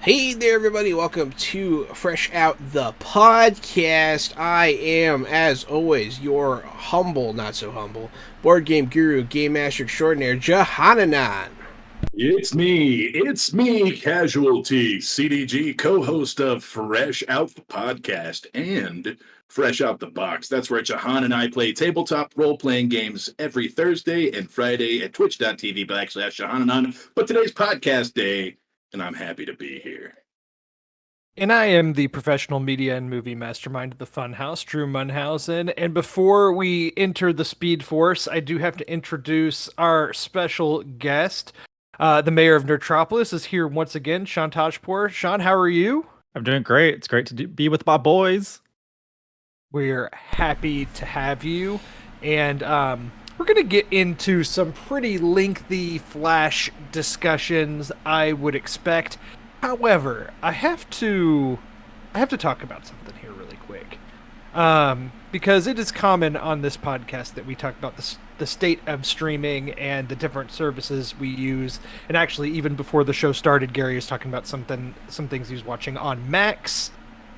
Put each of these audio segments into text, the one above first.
Hey there, everybody. Welcome to Fresh Out the Podcast. I am, as always, your humble, not so humble, board game guru, game master extraordinaire, Jahananan. It's me, Casualty, CDG, co-host of Fresh Out the Podcast and Fresh Out the Box. That's where Jahan and I play tabletop role-playing games every Thursday and Friday at twitch.tv/Jahananan. But today's podcast day, and I'm happy to be here. And I am the professional media and movie mastermind of the Funhouse, Drew Munhausen. And before we enter the Speed Force, I do have to introduce our special guest. The mayor of Nerdtropolis is here once again, Sean Tajpour. Sean, how are you? I'm doing great. It's great to be with my boys. We're happy to have you. And we're going to get into some pretty lengthy Flash discussions, I would expect. However, I have to talk about something here really quick. Because it is common on this podcast that we talk about the state of streaming and the different services we use. And actually, even before the show started, Gary was talking about some things he was watching on Max.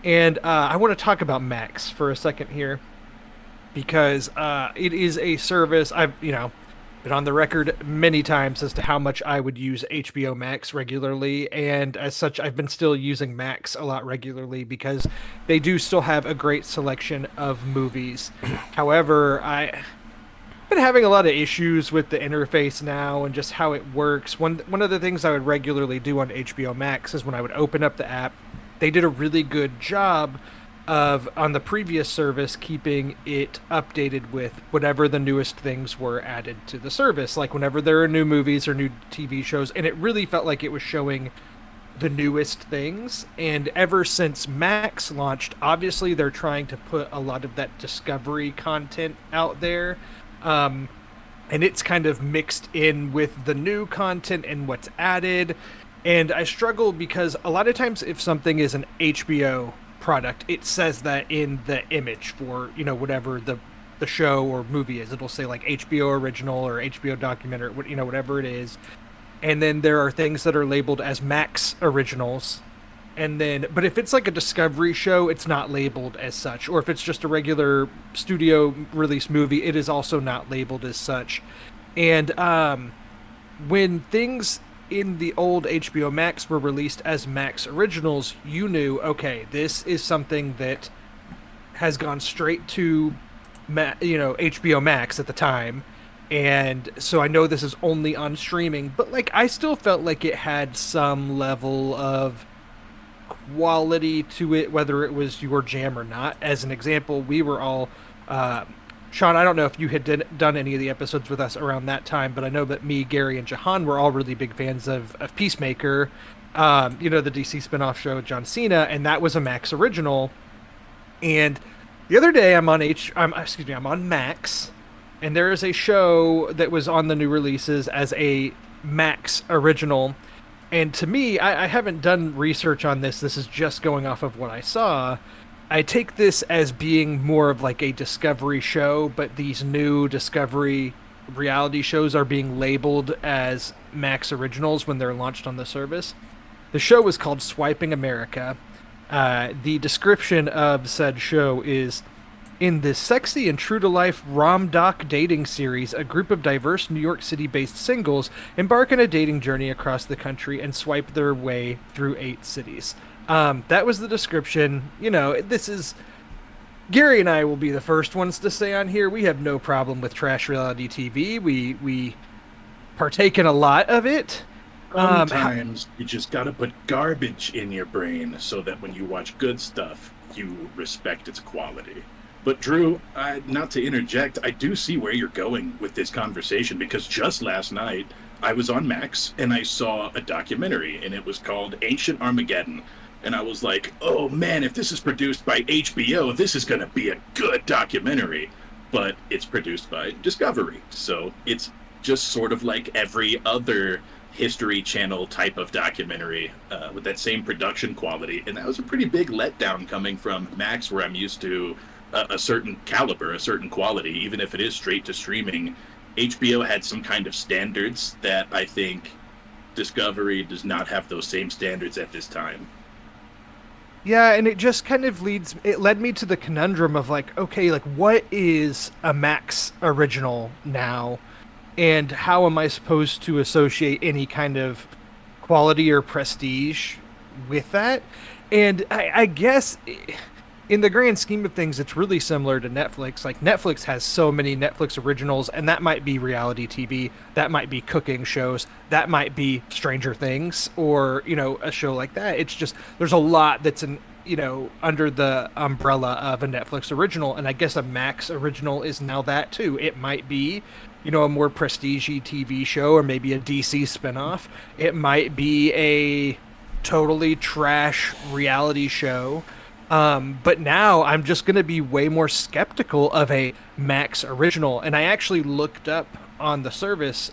And I want to talk about Max for a second here, because it is a service I've been on the record many times as to how much I would use HBO Max regularly, and as such, I've been still using Max a lot regularly because they do still have a great selection of movies. However, I've been having a lot of issues with the interface now and just how it works. One of the things I would regularly do on HBO Max is when I would open up the app, they did a really good job of, on the previous service, keeping it updated with whatever the newest things were added to the service, like whenever there are new movies or new TV shows, and it really felt like it was showing the newest things. And ever since Max launched, obviously they're trying to put a lot of that Discovery content out there, and it's kind of mixed in with the new content and what's added. And I struggle because a lot of times if something is an HBO product, it says that in the image for whatever the show or movie is. It'll say like HBO original or HBO documentary, whatever it is. And then there are things that are labeled as Max originals, but if it's like a Discovery show, it's not labeled as such. Or if it's just a regular studio release movie, it is also not labeled as such. And when things in the old HBO Max were released as Max originals, you knew, okay, this is something that has gone straight to HBO Max at the time, and so I know this is only on streaming. But I still felt like it had some level of quality to it, whether it was your jam or not. As an example, we were all Sean, I don't know if you had done any of the episodes with us around that time, but I know that me, Gary, and Jahan were all really big fans of Peacemaker, the DC spinoff show with John Cena, and that was a Max original. And the other day, I'm on Max, and there is a show that was on the new releases as a Max original. And to me, I haven't done research on this. This is just going off of what I saw. I take this as being more of like a Discovery show, but these new Discovery reality shows are being labeled as Max originals when they're launched on the service. The show is called Swiping America. The description of said show is, in this sexy and true-to-life rom-doc dating series, a group of diverse New York City-based singles embark on a dating journey across the country and swipe their way through 8 cities. That was the description. This is... Gary and I will be the first ones to say on here, we have no problem with trash reality TV. We partake in a lot of it. Sometimes you just gotta put garbage in your brain so that when you watch good stuff, you respect its quality. But Drew, not to interject, I do see where you're going with this conversation because just last night I was on Max and I saw a documentary and it was called Ancient Armageddon. And I was like, oh man, if this is produced by HBO, this is going to be a good documentary. But it's produced by Discovery. So it's just sort of like every other History Channel type of documentary with that same production quality. And that was a pretty big letdown coming from Max, where I'm used to a certain caliber, a certain quality, even if it is straight to streaming. HBO had some kind of standards that I think Discovery does not have those same standards at this time. Yeah, and it just kind of led me to the conundrum of like, okay, like what is a Max original now? And how am I supposed to associate any kind of quality or prestige with that? And I guess in the grand scheme of things, it's really similar to Netflix. Like Netflix has so many Netflix originals, and that might be reality TV, that might be cooking shows, that might be Stranger Things, or, you know, a show like that. It's just, there's a lot that's under the umbrella of a Netflix original, and I guess a Max original is now that too. It might be, you know, a more prestige-y TV show, or maybe a DC spinoff. It might be a totally trash reality show. But now I'm just going to be way more skeptical of a Max original. And I actually looked up on the service,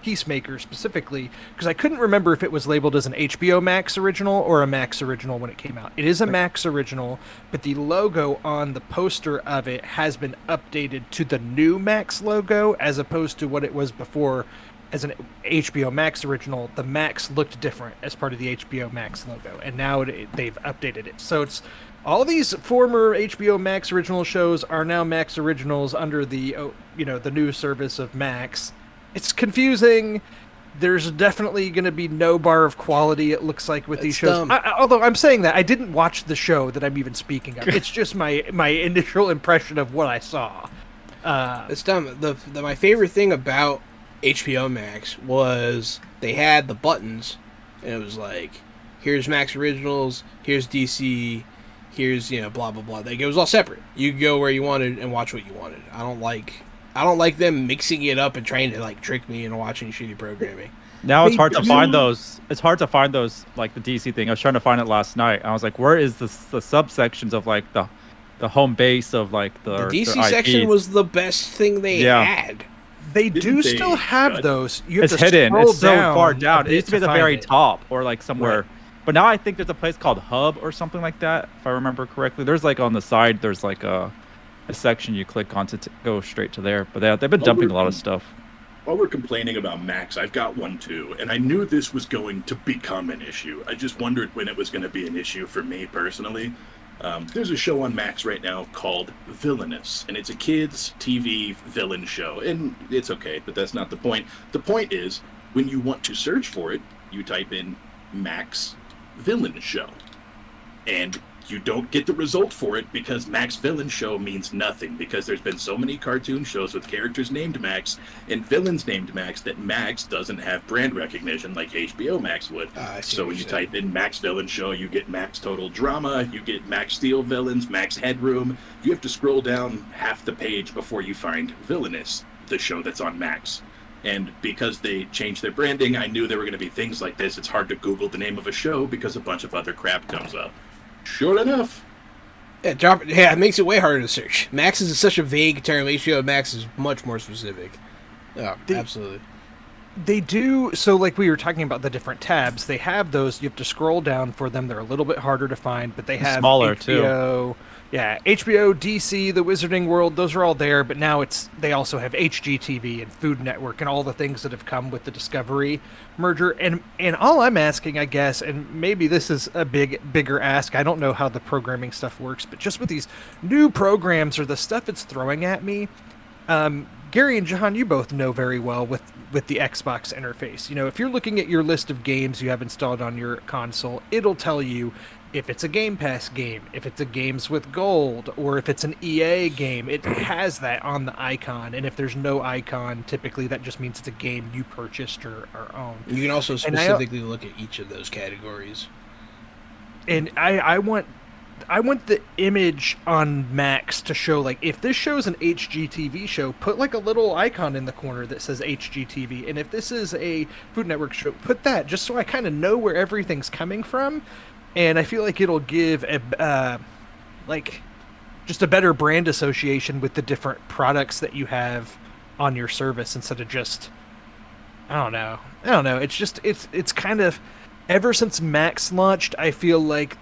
Peacemaker specifically, because I couldn't remember if it was labeled as an HBO Max original or a Max original when it came out. It is a Max original, but the logo on the poster of it has been updated to the new Max logo as opposed to what it was before as an HBO Max original. The Max looked different as part of the HBO Max logo, and now they've updated it. So it's all these former HBO Max original shows are now Max originals under the the new service of Max. It's confusing. There's definitely going to be no bar of quality, it looks like, with these shows. Although I'm saying that, I didn't watch the show that I'm even speaking of. It's just my initial impression of what I saw. It's dumb. My favorite thing about HBO Max was they had the buttons, and it was like, here's Max Originals, here's DC, here's, blah, blah, blah. Like, it was all separate. You could go where you wanted and watch what you wanted. I don't like them mixing it up and trying to like trick me into watching shitty programming. Now it's hard to find those. It's hard to find those, like the DC thing. I was trying to find it last night. I was like, where is the subsections of like the home base of like the DC their section IP? was the best thing they had. They still have those. You have it's to hidden. scroll It's so down far down. It used to be at the very top. top or like somewhere. Right. But now I think there's a place called Hub or something like that, if I remember correctly. There's like on the side, there's like a section you click on to go straight to there. But they've been dumping a lot of stuff. While we're complaining about Max, I've got one too, and I knew this was going to become an issue. I just wondered when it was going to be an issue for me personally. There's a show on Max right now called Villainous, and it's a kids' TV villain show, and it's okay, but that's not the point. The point is, when you want to search for it, you type in Max Villain Show, and you don't get the result for it because Max Villain Show means nothing, because there's been so many cartoon shows with characters named Max and villains named Max that Max doesn't have brand recognition like HBO Max would. So when you type in Max Villain Show, you get Max Total Drama, you get Max Steel Villains, Max Headroom. You have to scroll down half the page before you find Villainous, the show that's on Max. And because they changed their branding, I knew there were going to be things like this. It's hard to Google the name of a show because a bunch of other crap comes up. Sure enough. Yeah, it makes it way harder to search. Max is such a vague term. HBO Max is much more specific. Oh, absolutely. They do, so like we were talking about the different tabs, they have those, you have to scroll down for them. They're a little bit harder to find, but they have smaller HBO, too. Yeah, HBO, DC, The Wizarding World, those are all there, but now they also have HGTV and Food Network and all the things that have come with the Discovery merger. And all I'm asking, I guess, and maybe this is a bigger ask, I don't know how the programming stuff works, but just with these new programs or the stuff it's throwing at me, Gary and Jahan, you both know very well with the Xbox interface. If you're looking at your list of games you have installed on your console, it'll tell you if it's a Game Pass game, if it's a Games with Gold, or if it's an EA game, it has that on the icon. And if there's no icon, typically that just means it's a game you purchased or own. You can also specifically look at each of those categories. And I want the image on Max to show, like, if this shows an HGTV show, put like a little icon in the corner that says HGTV. And if this is a Food Network show, put that, just so I kind of know where everything's coming from. And I feel like it'll give just a better brand association with the different products that you have on your service, instead of just, I don't know. It's kind of, ever since Max launched, I feel like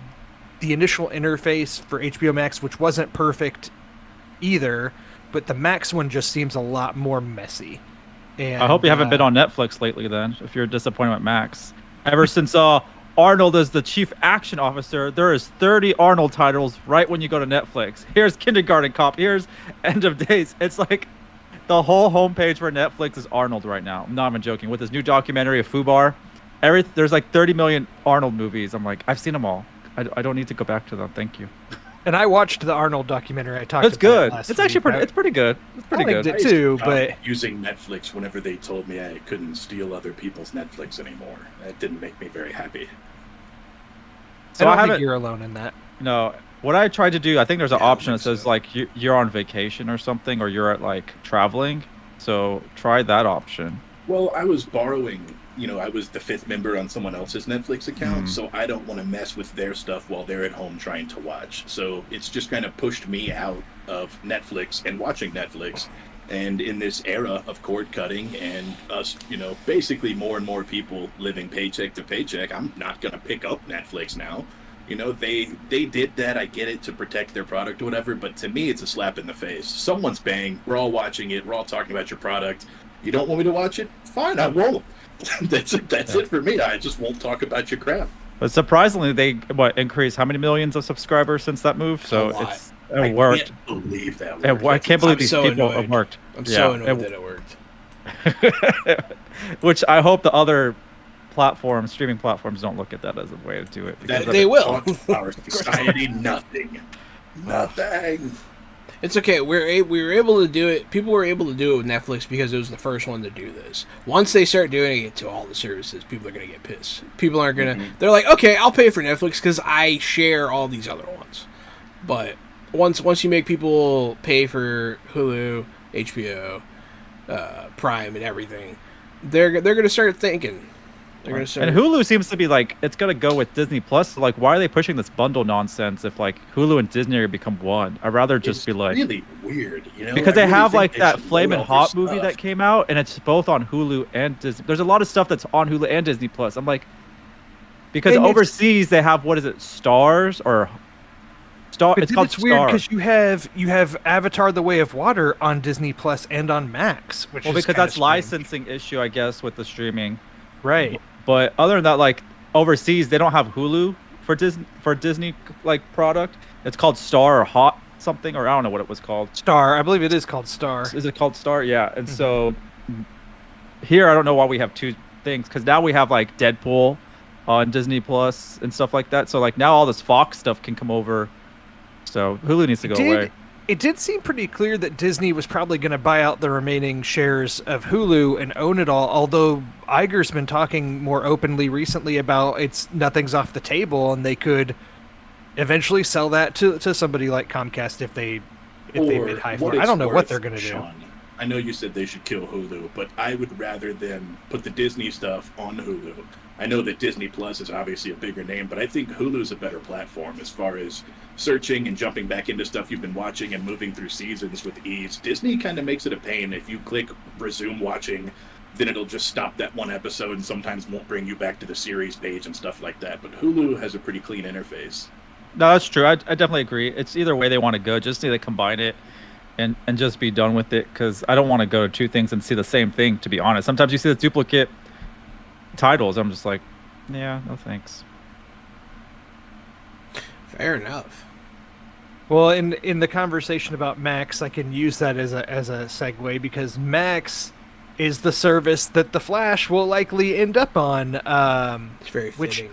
the initial interface for HBO Max, which wasn't perfect either, but the Max one just seems a lot more messy. And I hope you haven't been on Netflix lately then, if you're disappointed with Max. Ever since Arnold is the chief action officer, there is 30 Arnold titles right when you go to Netflix. Here's Kindergarten Cop, here's End of Days. It's like the whole homepage for Netflix is Arnold right now. I'm not even joking. With his new documentary of Fubar, there's like 30 million Arnold movies. I'm like, I've seen them all. I don't need to go back to them. Thank you. And I watched the Arnold documentary. I talked. It's about good. Last It's actually week. it's pretty good. It's pretty good. It too, but using Netflix whenever they told me I couldn't steal other people's Netflix anymore. That didn't make me very happy. So I I don't think haven't. you're alone in that. No, what I tried to do, I think there's an Yeah, I option that think says so. like you're on vacation or something, or you're at like traveling. So try that option. Well, I was borrowing, I was the fifth member on someone else's Netflix account, so I don't want to mess with their stuff while they're at home trying to watch. So it's just kind of pushed me out of Netflix and watching Netflix. And in this era of cord cutting and us, basically more and more people living paycheck to paycheck, I'm not going to pick up Netflix now. They did that, I get it, to protect their product or whatever, but to me it's a slap in the face. Someone's paying, we're all watching it, we're all talking about your product. You don't want me to watch it? Fine, I won't. That's it for me. I just won't talk about your crap. But surprisingly, they increased how many millions of subscribers since that move? So A lot. it worked. Can't believe that. Yeah, worked. I can't believe I'm these so people annoyed. have worked. I'm so annoyed Yeah, that it worked. Which I hope the other streaming platforms don't look at that as a way to do it. because They will. Our society, nothing. Nothing. It's okay. We were able to do it. People were able to do it with Netflix because it was the first one to do this. Once they start doing it to all the services, people are going to get pissed. People aren't going to... They're like, okay, I'll pay for Netflix because I share all these other ones. But once you make people pay for Hulu, HBO, Prime, and everything, they're going to start thinking. They're going to start... And Hulu seems to be like, it's going to go with Disney Plus. So like, why are they pushing this bundle nonsense if like Hulu and Disney are become one? I'd rather just It's be like... really weird, Because I they really have think like they that should Flamin' load Hot all movie their that stuff. came out, and it's both on Hulu and Disney. There's a lot of stuff that's on Hulu and Disney Plus. I'm like, because And it's- overseas they have, what is it, Stars or Star? But It's then called it's weird Star. because you have Avatar: The Way of Water on Disney Plus and on Max, which Well, is because kinda that's strange. licensing issue, I guess, with the streaming. right? But other than that, like overseas, they don't have Hulu for Disney like product. It's called Star or Hot something, or I don't know what it was called. Star, I believe it is called Star. Is it called Star? Yeah. And so here, I don't know why we have two things, because now we have like Deadpool on Disney Plus and stuff like that. So like now all this Fox stuff can come over. So Hulu needs to go away. It did seem pretty clear that Disney was probably going to buy out the remaining shares of Hulu and own it all, although Iger's been talking more openly recently about nothing's off the table, and they could eventually sell that to somebody like Comcast if they bid high for it. I don't know what they're going to do. Sean, I know you said they should kill Hulu, but I would rather them put the Disney stuff on Hulu. I know that Disney Plus is obviously a bigger name, but I think Hulu's a better platform as far as searching and jumping back into stuff you've been watching and moving through seasons with ease. Disney kind of makes it a pain. If you click resume watching, then it'll just stop that one episode and sometimes won't bring you back to the series page and stuff like that. But Hulu has a pretty clean interface. No, that's true. I definitely agree. It's either way they want to go. Just need to combine it and just be done with it, because I don't want to go to two things and see the same thing, to be honest. Sometimes you see the duplicate titles. I'm just like, yeah, no thanks. Fair enough. Well, in the conversation about Max, I can use that as a segue, because Max is the service that The Flash will likely end up on. It's very Which- fitting.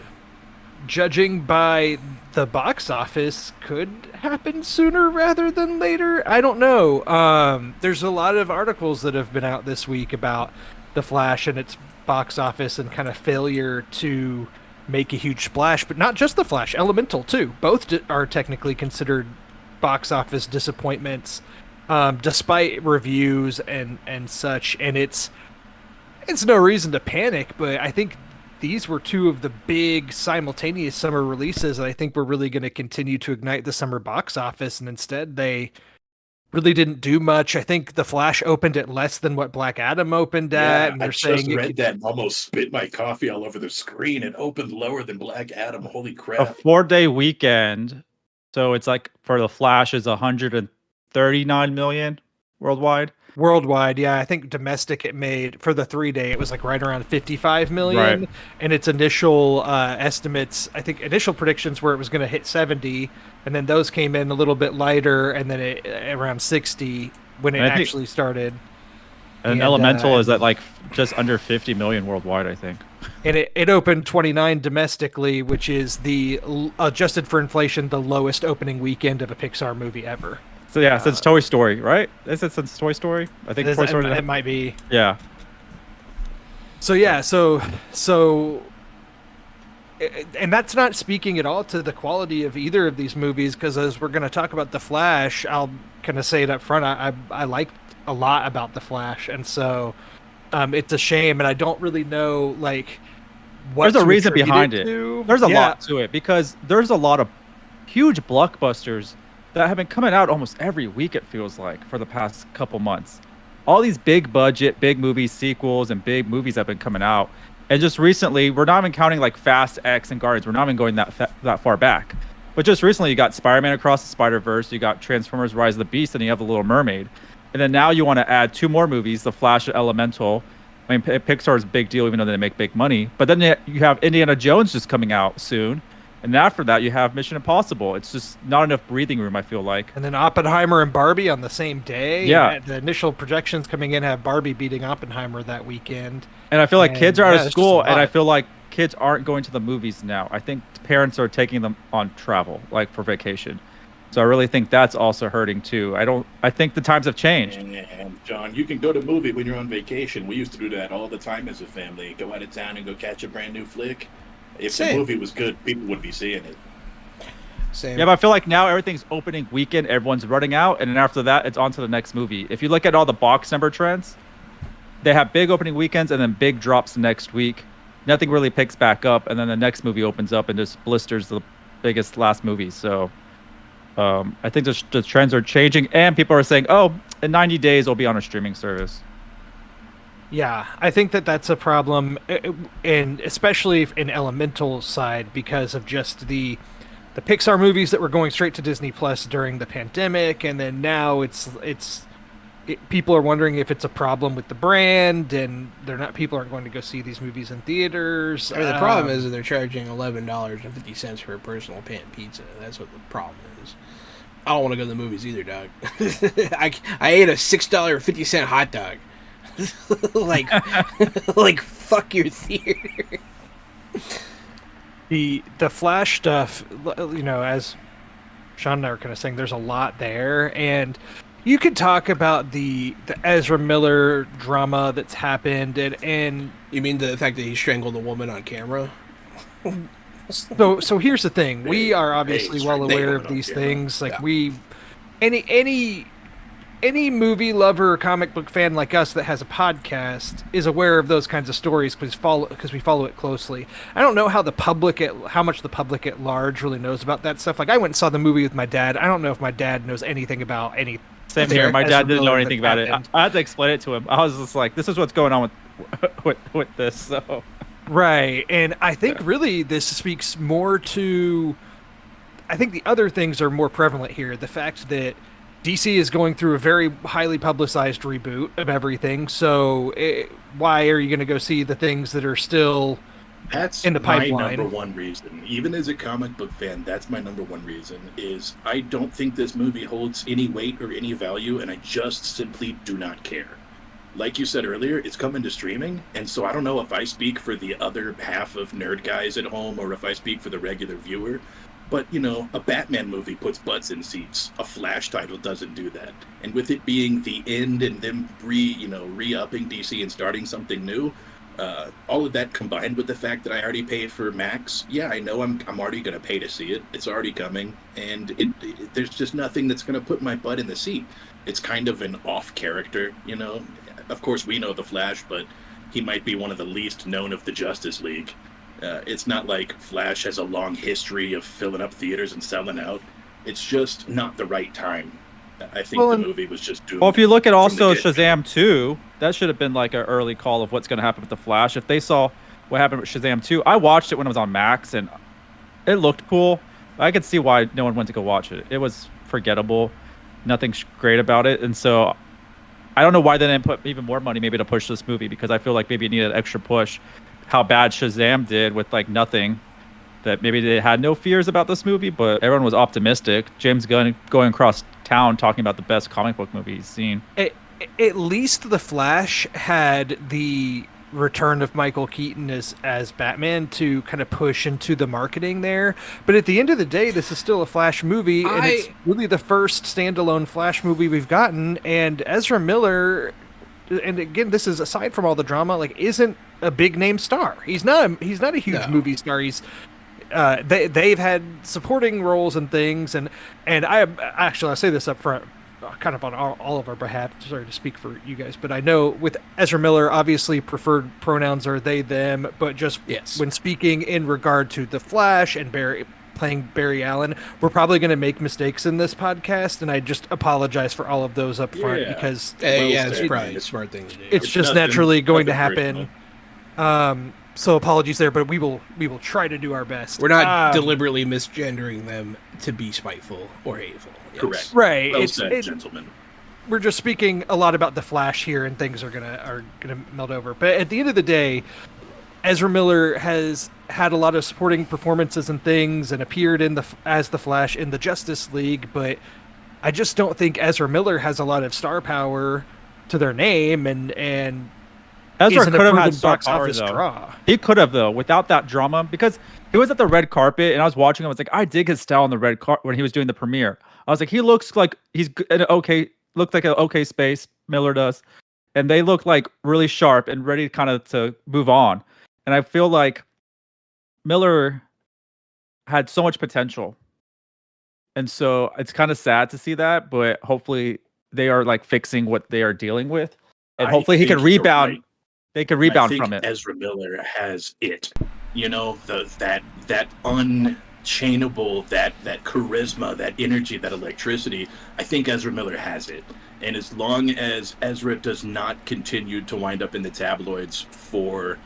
judging by the box office, could happen sooner rather than later. I don't know. There's a lot of articles that have been out this week about the Flash and its box office and kind of failure to make a huge splash, but not just the Flash, Elemental too. Both are technically considered box office disappointments, despite reviews and such. And it's no reason to panic, but I think these were two of the big simultaneous summer releases that I think were really going to continue to ignite the summer box office, and instead they really didn't do much. I think The Flash opened at less than what Black Adam opened at, and they're saying I read that and almost spit my coffee all over the screen. It opened lower than Black Adam. Holy A crap! 4-day weekend, so it's like for the Flash is 139 million worldwide. worldwide. Yeah, I think domestic it made for the 3-day it was like right around 55 million, Right. and its initial estimates, I think initial predictions were it was going to hit 70, and then those came in a little bit lighter, and then around 60 when it And I think- actually started. And Elemental is at like just under 50 million worldwide, I think. And it opened 29 domestically, which is the adjusted for inflation the lowest opening weekend of a Pixar movie ever. So yeah, since Toy Story, right? Is it since Toy Story? I think Toy Story. It might be. Yeah. So yeah, so and that's not speaking at all to the quality of either of these movies, because as we're going to talk about The Flash, I'll kind of say it up front. I liked a lot about The Flash, and so it's a shame, and I don't really know like what There's a to reason attribute behind it it. to. There's a Yeah. lot to it because there's a lot of huge blockbusters that have been coming out almost every week, it feels like, for the past couple months. All these big budget, big movie sequels and big movies have been coming out. And just recently, we're not even counting like Fast X and Guardians. We're not even going that far back. But just recently, you got Spider-Man Across the Spider-Verse, you got Transformers Rise of the Beast, and you have The Little Mermaid. And then now you want to add 2 more movies, The Flash and Elemental. I mean, Pixar's a big deal, even though they make big money. But then you have Indiana Jones just coming out soon. And after that, you have Mission Impossible. It's just not enough breathing room, I feel like. And then Oppenheimer and Barbie on the same day. Yeah. And the initial projections coming in have Barbie beating Oppenheimer that weekend. And I feel like kids are out Yeah, of it's just school, a and I lot. feel like kids aren't going to the movies now. I think parents are taking them on travel, like for vacation. So I really think that's also hurting too. I think the times have changed. And John, you can go to movie when you're on vacation. We used to do that all the time as a family. Go out of town and go catch a brand new flick. If Same. the movie was good, people would be seeing it. Same. Yeah, but I feel like now everything's opening weekend, everyone's running out, and then after that, it's on to the next movie. If you look at all the box number trends, they have big opening weekends and then big drops next week. Nothing really picks back up, and then the next movie opens up and just blisters the biggest last movie. So I think the trends are changing, and people are saying, oh, in 90 days, it'll be on a streaming service. Yeah, I think that's a problem, and especially in Elemental side, because of just the Pixar movies that were going straight to Disney Plus during the pandemic, and then now people are wondering if it's a problem with the brand, and people aren't going to go see these movies in theaters. I mean, the problem is that they're charging $11.50 for a personal pan pizza. That's what the problem is. I don't want to go to the movies either, dog. I ate a $6.50 hot dog. like fuck your theater. The Flash stuff, as Sean and I were kind of saying, there's a lot there, and you could talk about the Ezra Miller drama that's happened, and You mean the fact that he strangled a woman on camera? so here's the thing: we are obviously Hey, well they aware went of on these camera. things. Like Yeah. any movie lover, comic book fan like us that has a podcast is aware of those kinds of stories because we follow it closely. I don't know how much the public at large really knows about that stuff. Like I went and saw the movie with my dad. I don't know if my dad knows anything about any. Same here. My Ezra dad didn't know Miller anything that about it. happened. I had to explain it to him. I was just like, this is what's going on with this. So Right, and I think really this speaks more to. I think the other things are more prevalent here. The fact that DC is going through a very highly publicized reboot of everything. So why are you going to go see the things that are still That's in the my pipeline? number one reason. Even as a comic book fan, that's my number one reason. Is I don't think this movie holds any weight or any value, and I just simply do not care. like you said earlier, it's coming to streaming, and so I don't know if I speak for the other half of nerd guys at home or if I speak for the regular viewer, but a Batman movie puts butts in seats. A Flash title doesn't do that, and with it being the end and them re-upping DC and starting something new, all of that combined with the fact that I already paid for Max, yeah, I know I'm already going to pay to see it. It's already coming, and there's just nothing that's going to put my butt in the seat. It's kind of an off character, Of course, we know the Flash, but he might be one of the least known of the Justice League. It's not like Flash has a long history of filling up theaters and selling out. It's just not the right time. I think the movie was just doomed. Well, if you look at also Shazam 2, that should have been like an early call of what's going to happen with the Flash. If they saw what happened with Shazam 2, I watched it when it was on Max, and it looked cool. I could see why no one went to go watch it. It was forgettable. Nothing great about it. And so I don't know why they didn't put even more money maybe to push this movie, because I feel like maybe it needed an extra push. How bad Shazam did with like nothing, that maybe they had no fears about this movie, but everyone was optimistic. James Gunn going across town talking about the best comic book movie he's seen. At least The Flash had the return of Michael Keaton as Batman to kind of push into the marketing there. But at the end of the day, this is still a Flash movie, and it's really the first standalone Flash movie we've gotten. And Ezra Miller, and again, this is aside from all the drama, like isn't a big name star. He's not a huge movie star. He's they've had supporting roles and things, and I'll say this up front, kind of on all of our behalf. Sorry to speak for you guys, but I know with Ezra Miller, obviously preferred pronouns are they, them, but just when speaking in regard to the Flash and playing Barry Allen, we're probably going to make mistakes in this podcast, and I just apologize for all of those up front because it's probably a smart thing to do. It's just naturally going to happen. So apologies there, but we will try to do our best. We're not deliberately misgendering them to be spiteful or hateful. Yes. Correct. Right. Well said, gentlemen. We're just speaking a lot about the Flash here, and things are gonna melt over. But at the end of the day, Ezra Miller has had a lot of supporting performances and things, and appeared as the Flash in the Justice League. But I just don't think Ezra Miller has a lot of star power to their name, and Ezra could have had star power, though. Draw. He could have, though, without that drama, because he was at the red carpet, and I was watching him. I was like, I dig his style on the red carpet when he was doing the premiere. I was like, he looks like he's an okay space. Miller does, and they look like really sharp and ready kind of to move on. And I feel like Miller had so much potential, and so it's kind of sad to see that. But hopefully, they are like fixing what they are dealing with, and hopefully he can rebound. Right. They can rebound from it. Ezra Miller has it. That unchainable, that charisma, that energy, that electricity. I think Ezra Miller has it. And as long as Ezra does not continue to wind up in the tabloids for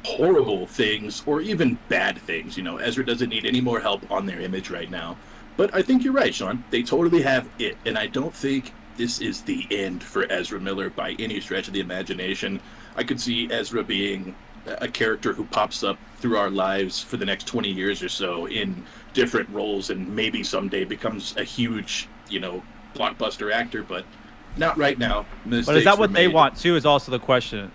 horrible things or even bad things, Ezra doesn't need any more help on their image right now. But I think you're right, Sean. They totally have it. And I don't think this is the end for Ezra Miller by any stretch of the imagination. I could see Ezra being a character who pops up through our lives for the next 20 years or so in different roles, and maybe someday becomes a huge, blockbuster actor, but not right now. But is that what they want too? Is also the question.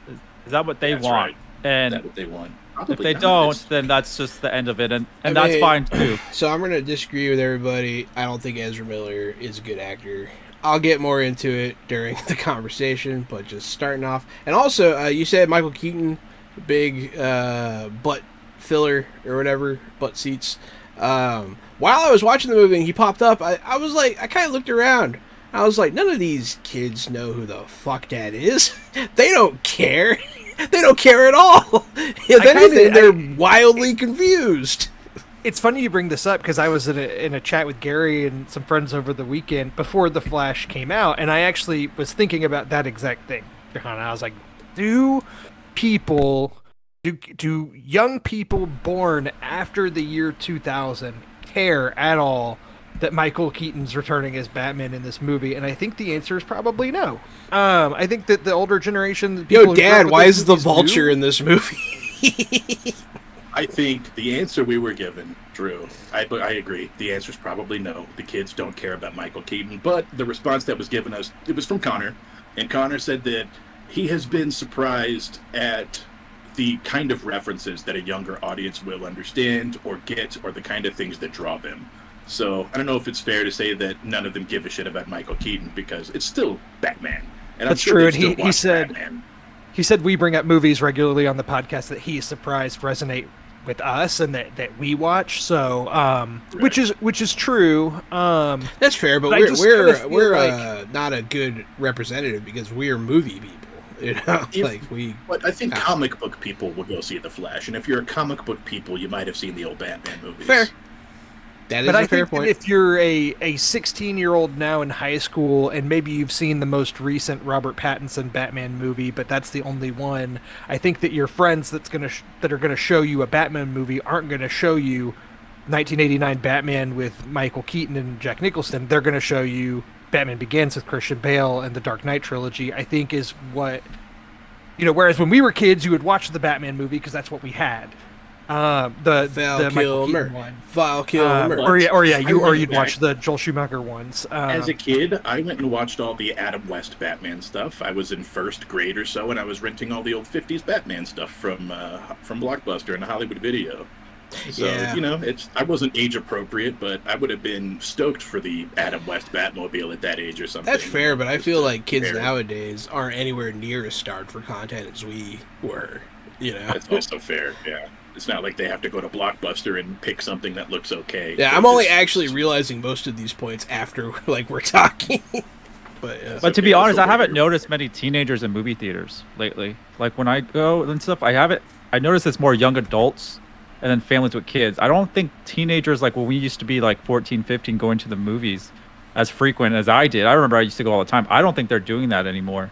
Is that what they want? Right. And is that what they want? Probably if they don't, then that's just the end of it, and that's fine too. So I'm gonna disagree with everybody. I don't think Ezra Miller is a good actor. I'll get more into it during the conversation, but just starting off. And also, you said Michael Keaton, big butt filler or whatever, butt seats. While I was watching the movie and he popped up, I was like, I kind of looked around. I was like, none of these kids know who the fuck that is. They don't care. They don't care at all. If anything, they're wildly confused. It's funny you bring this up because I was in a chat with Gary and some friends over the weekend before The Flash came out, and I actually was thinking about that exact thing. I was like, do young people born after the year 2000 care at all that Michael Keaton's returning as Batman in this movie? And I think the answer is probably no. I think that the older generation... Yo, Dad, why is the Vulture in this movie? I think the answer we were given, Drew, I agree. The answer is probably no. The kids don't care about Michael Keaton. But the response that was given us, it was from Connor. And Connor said that he has been surprised at the kind of references that a younger audience will understand or get, or the kind of things that draw them. So I don't know if it's fair to say that none of them give a shit about Michael Keaton, because it's still Batman. And That's I'm sure true. they And still he watch said Batman. he said we bring up movies regularly on the podcast that he's surprised resonate with us and that we watch. So which is true. That's fair, but I just kinda feel we're like- not a good representative because we're movie people. You know, But I think comic book people will go see The Flash, and if you're a comic book people, you might have seen the old Batman movies. fair. That is But a I fair think that point. if you're a 16-year-old now in high school and maybe you've seen the most recent Robert Pattinson Batman movie, but that's the only one, I think that your friends that are gonna show you a Batman movie aren't gonna show you 1989 Batman with Michael Keaton and Jack Nicholson. They're gonna show you Batman Begins with Christian Bale and the Dark Knight trilogy. I think is what whereas when we were kids, you would watch the Batman movie because that's what we had. The Val Michael Kilmer. Keaton one. Val Kilmer. You'd back. watch the Joel Schumacher ones. As a kid, I went and watched all the Adam West Batman stuff. I was in first grade or so, and I was renting all the old 50s Batman stuff from Blockbuster and Hollywood Video. So, Yeah. I wasn't age appropriate, but I would have been stoked for the Adam West Batmobile at that age or something. That's fair, but I Just feel to like kids compare. nowadays aren't anywhere near as starved for content as we were. That's also fair, yeah. It's not like they have to go to Blockbuster and pick something that looks okay. Yeah, They're I'm only just- actually realizing most of these points after we're talking. But yeah. But to okay, be that's honest, a I haven't weird- noticed many teenagers in movie theaters lately. Like when I go and stuff, I noticed it's more young adults and then families with kids. I don't think teenagers, like when we used to be like 14, 15 going to the movies as frequent as I did. I remember I used to go all the time. I don't think they're doing that anymore.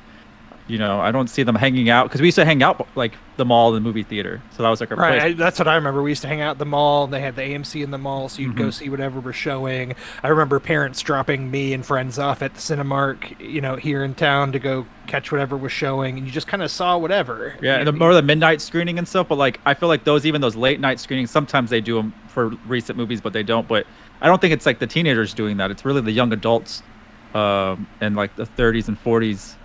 I don't see them hanging out because we used to hang out like the mall and the movie theater. So that was like our place. Right, that's what I remember. We used to hang out at the mall. They had the AMC in the mall, so you'd go see whatever was showing. I remember parents dropping me and friends off at the Cinemark, here in town to go catch whatever was showing, and you just kind of saw whatever. Yeah, and more the midnight screening and stuff. But like, I feel like those late night screenings, sometimes they do them for recent movies, but they don't. But I don't think it's like the teenagers doing that. It's really the young adults, and like the 30s and 40s,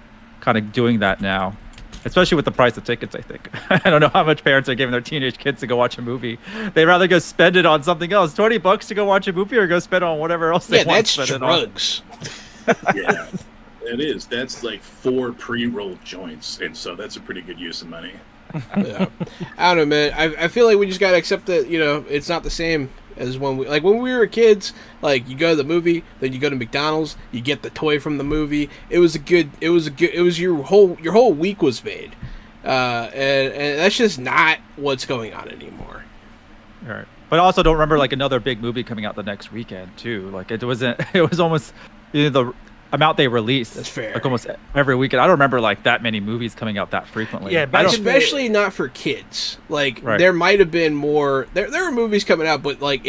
kind of doing that now. Especially with the price of tickets, I think. I don't know how much parents are giving their teenage kids to go watch a movie. They'd rather go spend it on something else. $20 to go watch a movie, or go spend it on whatever else they Yeah, want that's to spend it on. drugs. Yeah, it is. That's like 4 pre-rolled joints, and so that's a pretty good use of money. Yeah. I don't know, man. I feel like we just gotta accept that it's not the same as when we were kids. Like, you go to the movie, then you go to McDonald's, you get the toy from the movie. It was your whole week was made, and that's just not what's going on anymore. All right. But I also don't remember like another big movie coming out the next weekend too. Like it was almost the amount they released. That's fair. Like almost every weekend. I don't remember like that many movies coming out that frequently. Yeah, I back don't, in Especially not for kids. Like, Right. there might have been more. There were movies coming out, but like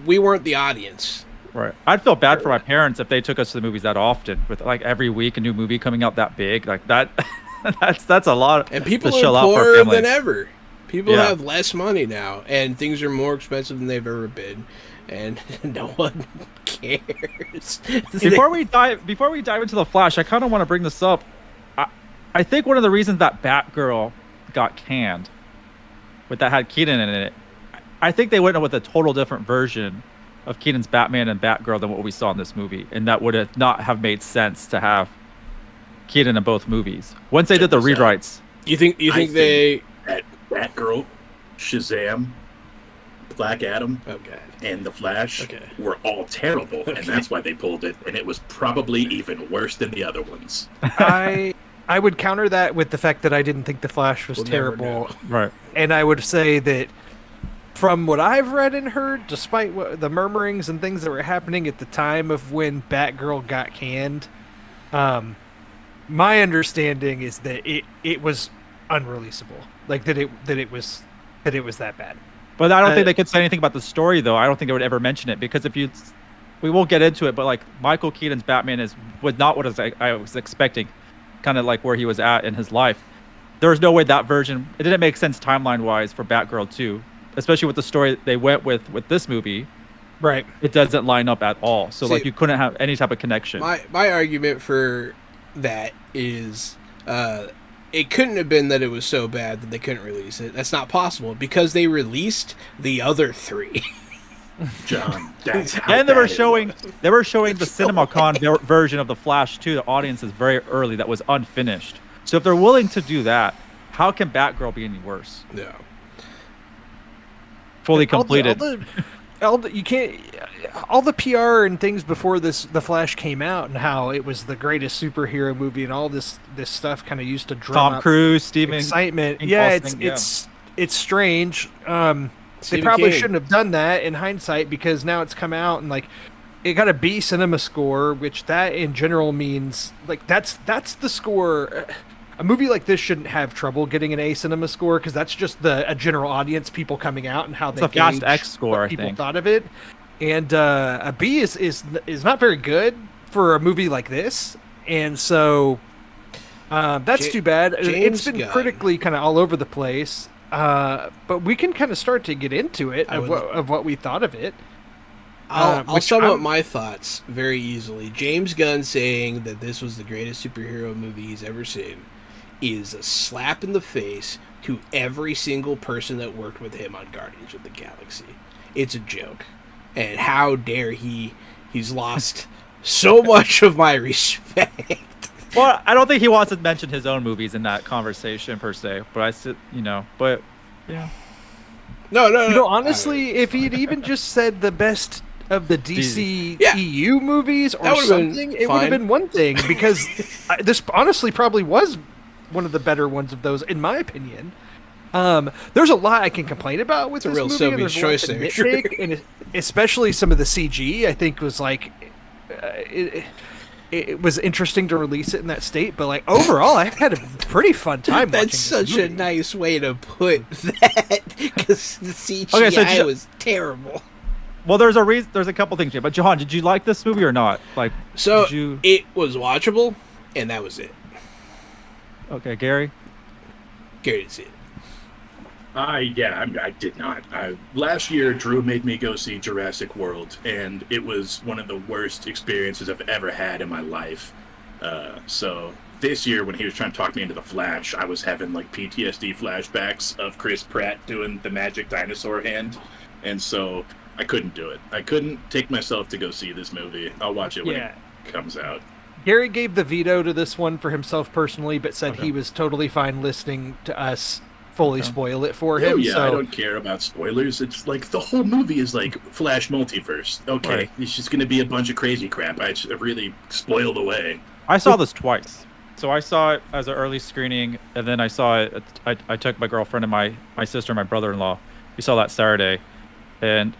we weren't the audience. right. I'd feel bad for my parents if they took us to the movies that often, with like every week a new movie coming out that big. Like that. that's a lot. And people to are shell out for poorer families. than ever. People Yeah. have less money now, and things are more expensive than they've ever been, and no one cares. Before we dive into the Flash, I kind of want to bring this up. I think one of the reasons that Batgirl got canned, with that had Keaton in it, I think they went with a total different version of Keaton's Batman and Batgirl than what we saw in this movie, and that would have not have made sense to have Keaton in both movies. Once they did the Check this out. rewrites, you think they? That Batgirl, Shazam, Black Adam, Oh god. and The Flash Okay. were all terrible, and that's why they pulled it, and it was probably even worse than the other ones. I would counter that with the fact that I didn't think the Flash was We'll never terrible, right? and I would say that from what I've read and heard, despite the murmurings and things that were happening at the time of when Batgirl got canned, my understanding is that it was unreleasable, like that it was that bad. But I don't think they could say anything about the story, though. I don't think they would ever mention it, because we won't get into it, but like Michael Keaton's Batman was not what I was expecting, kind of like where he was at in his life. There was no way that version, it didn't make sense timeline wise for Batgirl 2, especially with the story they went with this movie. Right. It doesn't line up at all. So See, like you couldn't have any type of connection. My argument for that is, it couldn't have been that it was so bad that they couldn't release it. That's not possible because they released the other 3. John, that's how And they were bad it showing was. the CinemaCon version of the Flash to the audiences very early that was unfinished. So if they're willing to do that, how can Batgirl be any worse? No. Fully completed. All the PR and things before the Flash came out, and how it was the greatest superhero movie, and all this stuff kind of used to drum Tom up Cruise, Steven. excitement. King Yeah, Austin, it's strange. They Stephen probably King. shouldn't have done that in hindsight, because now it's come out and like it got a B cinema score, which that in general means like that's the score. A movie like this shouldn't have trouble getting an A cinema score, because that's just a general audience, people coming out and how It's they a Fast gauge X score, what I people think. thought of it. And a B is not very good for a movie like this, and so that's too bad. James It's been Gunn. critically kind of all over the place, but we can kind of start to get into it of what we thought of it. I'll Which sum up I'm- my thoughts very easily. James Gunn saying that this was the greatest superhero movie he's ever seen is a slap in the face to every single person that worked with him on Guardians of the Galaxy. It's a joke. And how dare he's lost so much of my respect. Well, I don't think he wants to mention his own movies in that conversation per se, but but yeah. No. Honestly, if he'd even just said the best of the DC Yeah. EU movies or That would've been something, it would have fine. been one thing, because this honestly probably was one of the better ones of those, in my opinion. There's a lot I can complain about with It's a this real movie, and Sophie's there's a lot choice to there, nitpick, and especially some of the CG, I think was like it was interesting to release it in that state, but like overall, I had a pretty fun time. That's watching this such a movie. nice way to put that, because the CGI Okay, so was terrible. Well, there's a couple things here, but Johan, did you like this movie or not? Like, So did you? it was watchable, and that was it. Okay, Gary. Gary didn't see it. I did not. Last year, Drew made me go see Jurassic World, and it was one of the worst experiences I've ever had in my life. So this year, when he was trying to talk me into The Flash, I was having like PTSD flashbacks of Chris Pratt doing the magic dinosaur hand, and so I couldn't do it. I couldn't take myself to go see this movie. I'll watch it when it comes out. Gary gave the veto to this one for himself personally, but said he was totally fine listening to us fully spoil it for him. Oh yeah, so I don't care about spoilers. It's like the whole movie is like Flash multiverse. Okay, Right. it's just gonna be a bunch of crazy crap. I really spoiled away. I saw this twice. So I saw it as an early screening, and then I saw it. I took my girlfriend and my sister and my brother-in-law. We saw that Saturday, and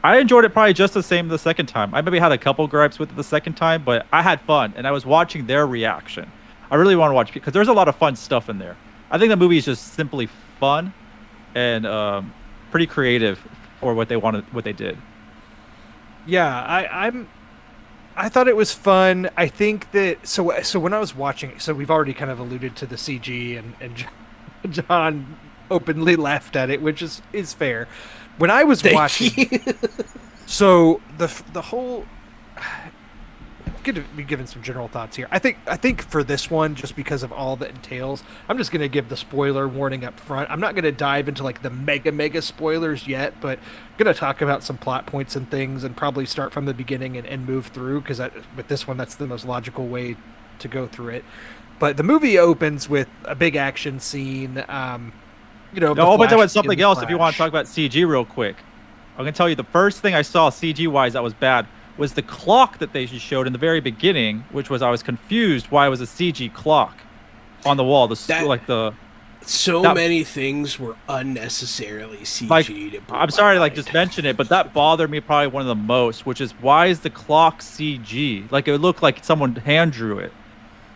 I enjoyed it probably just the same the second time. I maybe had a couple gripes with it the second time, but I had fun, and I was watching their reaction. I really want to watch because there's a lot of fun stuff in there. I think the movie is just simply fun and pretty creative for what they did. yeah, I thought it was fun. I think that so when I was watching it, so we've already kind of alluded to the CG, and John openly laughed at it, which is fair. When I was watching, so the whole. Good to be giving some general thoughts here. I think for this one, just because of all that entails, I'm just gonna give the spoiler warning up front. I'm not gonna dive into like the mega spoilers yet, but I'm gonna talk about some plot points and things, and probably start from the beginning and move through, because with this one, that's the most logical way to go through it. But the movie opens with a big action scene. I'll open Flash with something being the else if you want to Flash. talk about CG real quick. I'm gonna tell you the first thing I saw CG wise that was bad was the clock that they showed in the very beginning, which was I was confused why it was a CG clock on the wall. Many things were unnecessarily CG. Like, to blow I'm my sorry to mind. just mention it, but that bothered me probably one of the most, which is why is the clock CG? Like it looked like someone hand drew it,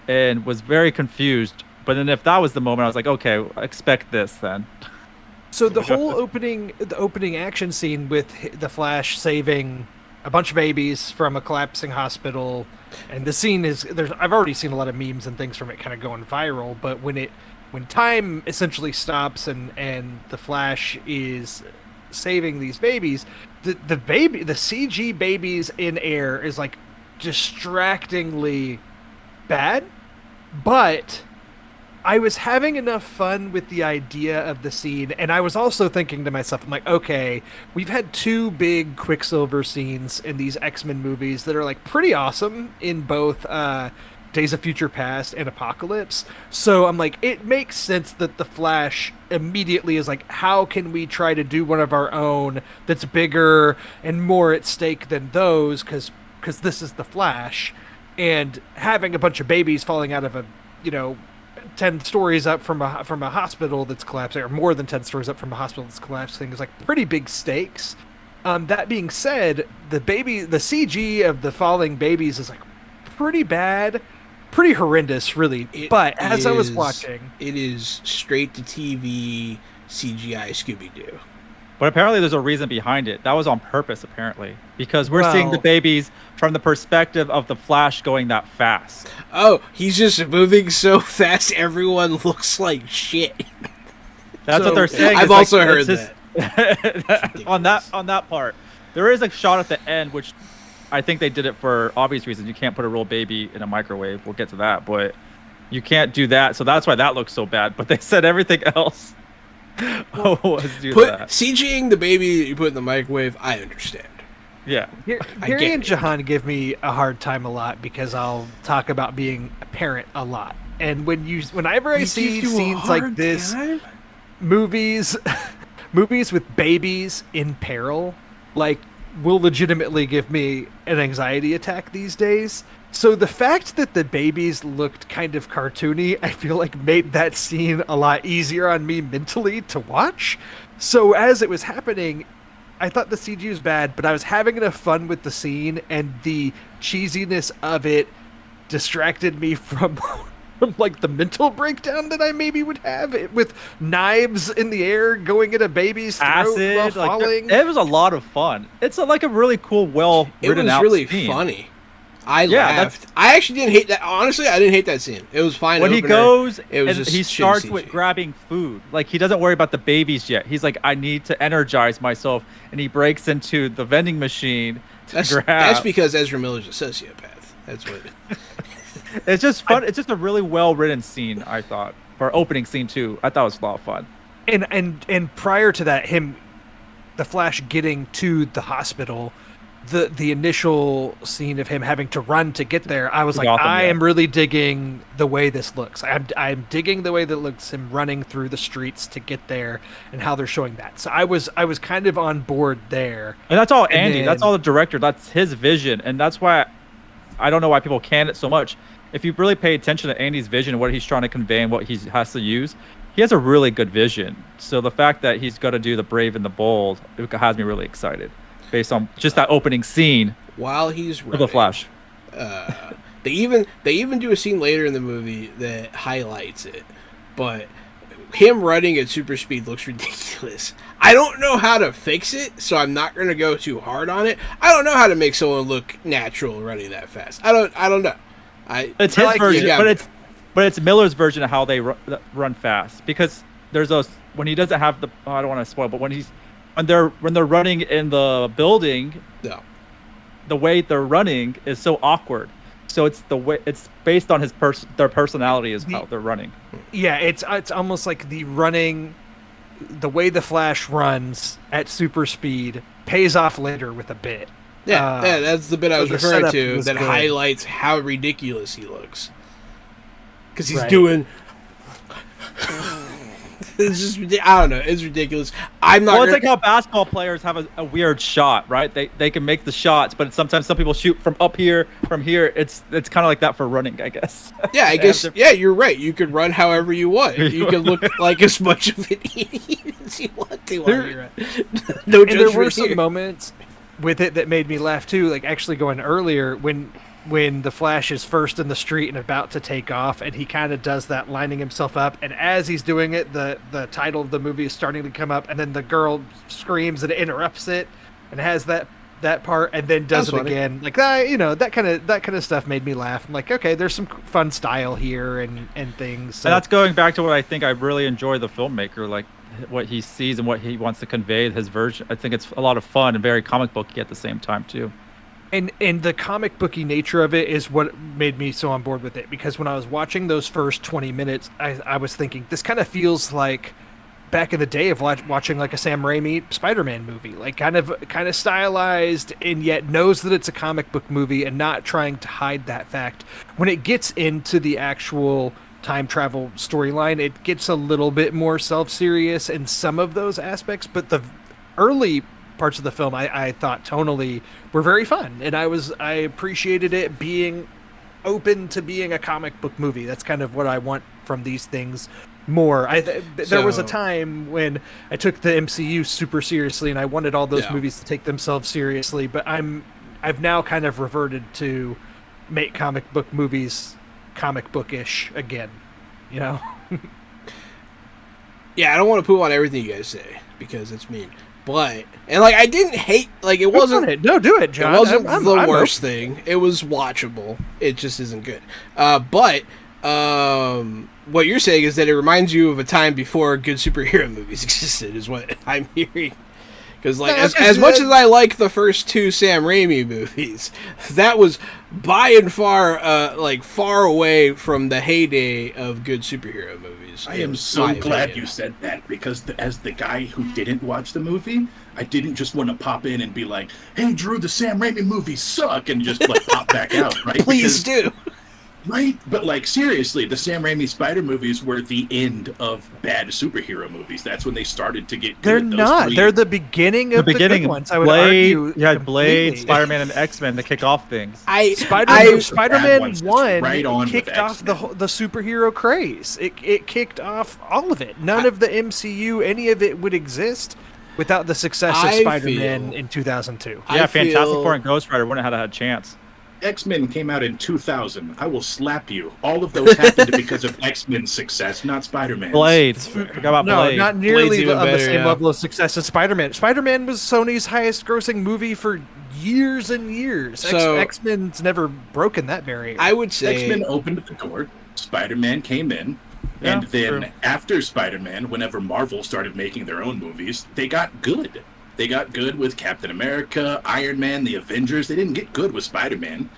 and was very confused. But then if that was the moment, I was like, okay, expect this then. So the whole opening action scene with the Flash saving a bunch of babies from a collapsing hospital, and the scene is I've already seen a lot of memes and things from it kind of going viral, but when time essentially stops and the Flash is saving these babies, the CG babies in air is like distractingly bad. But I was having enough fun with the idea of the scene, and I was also thinking to myself, I'm like, okay, we've had 2 big Quicksilver scenes in these X-Men movies that are like pretty awesome in both Days of Future Past and Apocalypse. So I'm like, it makes sense that the Flash immediately is like, how can we try to do one of our own that's bigger and more at stake than those? Because this is the Flash, and having a bunch of babies falling out of a 10 stories up from a hospital that's collapsing, or more than 10 stories up from a hospital that's collapsing, is like pretty big stakes. That being said, the CG of the falling babies is like pretty bad, pretty horrendous, really. But as I was watching, it is straight to TV CGI Scooby-Doo. But apparently there's a reason behind it. That was on purpose, apparently. Because we're seeing the babies from the perspective of the Flash going that fast. Oh, he's just moving so fast everyone looks like shit. That's what they're saying. I've also heard that. on that part. There is a shot at the end, which I think they did it for obvious reasons. You can't put a real baby in a microwave. We'll get to that. But you can't do that. So that's why that looks so bad. But they said everything else. CGing the baby you put in the microwave, I understand. Yeah. Gary and Jahan give me a hard time a lot because I'll talk about being a parent a lot. And whenever I see scenes like this, movies with babies in peril, like, will legitimately give me an anxiety attack these days. So the fact that the babies looked kind of cartoony, I feel like made that scene a lot easier on me mentally to watch. So as it was happening, I thought the CG was bad, but I was having enough fun with the scene, and the cheesiness of it distracted me from like the mental breakdown that I maybe would have with knives in the air going at a baby's throat while falling. It was a lot of fun. It's like a really cool, well-written out It was really scene. Funny. I laughed. I actually didn't hate that. Honestly, I didn't hate that scene. It was fine. When he goes and he starts with grabbing food. Like, he doesn't worry about the babies yet. He's like, I need to energize myself. And he breaks into the vending machine to grab. That's because Ezra Miller's a sociopath. That's what It's just fun. It's just a really well-written scene, I thought. Or opening scene, too. I thought it was a lot of fun. And prior to that, the Flash getting to the hospital, the initial scene of him having to run to get there, I was like, I am really digging the way this looks. I'm digging the way that looks, him running through the streets to get there and how they're showing that. So I was kind of on board there. And that's all Andy. That's all the director. That's his vision. And that's why I don't know why people can it so much. If you really pay attention to Andy's vision and what he's trying to convey and what he has to use, he has a really good vision. So the fact that he's got to do the brave and the bold, it has me really excited. Based on just that opening scene while he's running, of the Flash. They even do a scene later in the movie that highlights it, but him running at super speed looks ridiculous. I don't know how to fix it, so I'm not going to go too hard on it. I don't know how to make someone look natural running that fast. I don't know. It's his version, but it's Miller's version of how they run fast, because there's those when he doesn't have the. Oh, I don't want to spoil, but when they're running in the building, the way they're running is so awkward. So it's based on their personality is how they're running. Yeah, it's almost like the way the Flash runs at super speed pays off later with a bit. Yeah, that's the bit I was referring to that highlights how ridiculous he looks. Because he's doing. It's just, I don't know. It's ridiculous. I'm not. Well, it's like how basketball players have a weird shot, right? They can make the shots, but sometimes some people shoot from up here, from here. It's kind of like that for running, I guess. Yeah, I guess. Yeah, you're right. You could run however you want. You can look like as much of an idiot as you want to while you're at. No judgment. And there were some moments with it that made me laugh too. Like actually going earlier when the Flash is first in the street and about to take off, and he kind of does that lining himself up, and as he's doing it, the title of the movie is starting to come up, and then the girl screams and interrupts it and has that part, and then does it again. Like that kind of stuff made me laugh. I'm like, okay, there's some fun style here and things. So. And that's going back to what I think I really enjoy the filmmaker, like what he sees and what he wants to convey, his version. I think it's a lot of fun and very comic booky at the same time too. And the comic booky nature of it is what made me so on board with it, because when I was watching those first 20 minutes, I was thinking this kind of feels like back in the day of watching like a Sam Raimi Spider-Man movie, like kind of stylized, and yet knows that it's a comic book movie and not trying to hide that fact. When it gets into the actual time travel storyline, it gets a little bit more self-serious in some of those aspects, but the early parts of the film I thought tonally were very fun, and I appreciated it being open to being a comic book movie. That's kind of what I want from these things more. There was a time when I took the MCU super seriously, and I wanted all those movies to take themselves seriously, but I've now kind of reverted to make comic book movies comic bookish again, you know. Yeah, I don't want to poo on everything you guys say because it's mean. But like I didn't hate, like it wasn't. No, do it, John. It wasn't the worst thing. It was watchable. It just isn't good. But what you're saying is that it reminds you of a time before good superhero movies existed, is what I'm hearing. Because like as much as I like the first two Sam Raimi movies, that was by and far like far away from the heyday of good superhero movies. I am so glad you said that, because as the guy who didn't watch the movie, I didn't just want to pop in and be like, "Hey, Drew, the Sam Raimi movies suck," and just like pop back out, right? Please do. Right? But like seriously, the Sam Raimi Spider movies were the end of bad superhero movies. That's when they started to get good. They're not. They're the beginning of the good ones. I would argue. You had Blade, Spider-Man, and X-Men to kick off things. Spider-Man 1 right kicked off the superhero craze. It kicked off all of it. None of the MCU, any of it would exist without the success of Spider-Man in 2002. Yeah, Fantastic Four and Ghost Rider wouldn't have had a chance. X-Men came out in 2000. I will slap you. All of those happened because of X-Men's success, not Spider-Man's. Blade. Forgot about Blade. No, not nearly on the same level of success as Spider-Man. Spider-Man was Sony's highest-grossing movie for years and years. So, X-Men's never broken that barrier. I would say X-Men opened the door. Spider-Man came in. And then after Spider-Man, whenever Marvel started making their own movies, they got good. They got good with Captain America, Iron Man, the Avengers. They didn't get good with Spider-Man.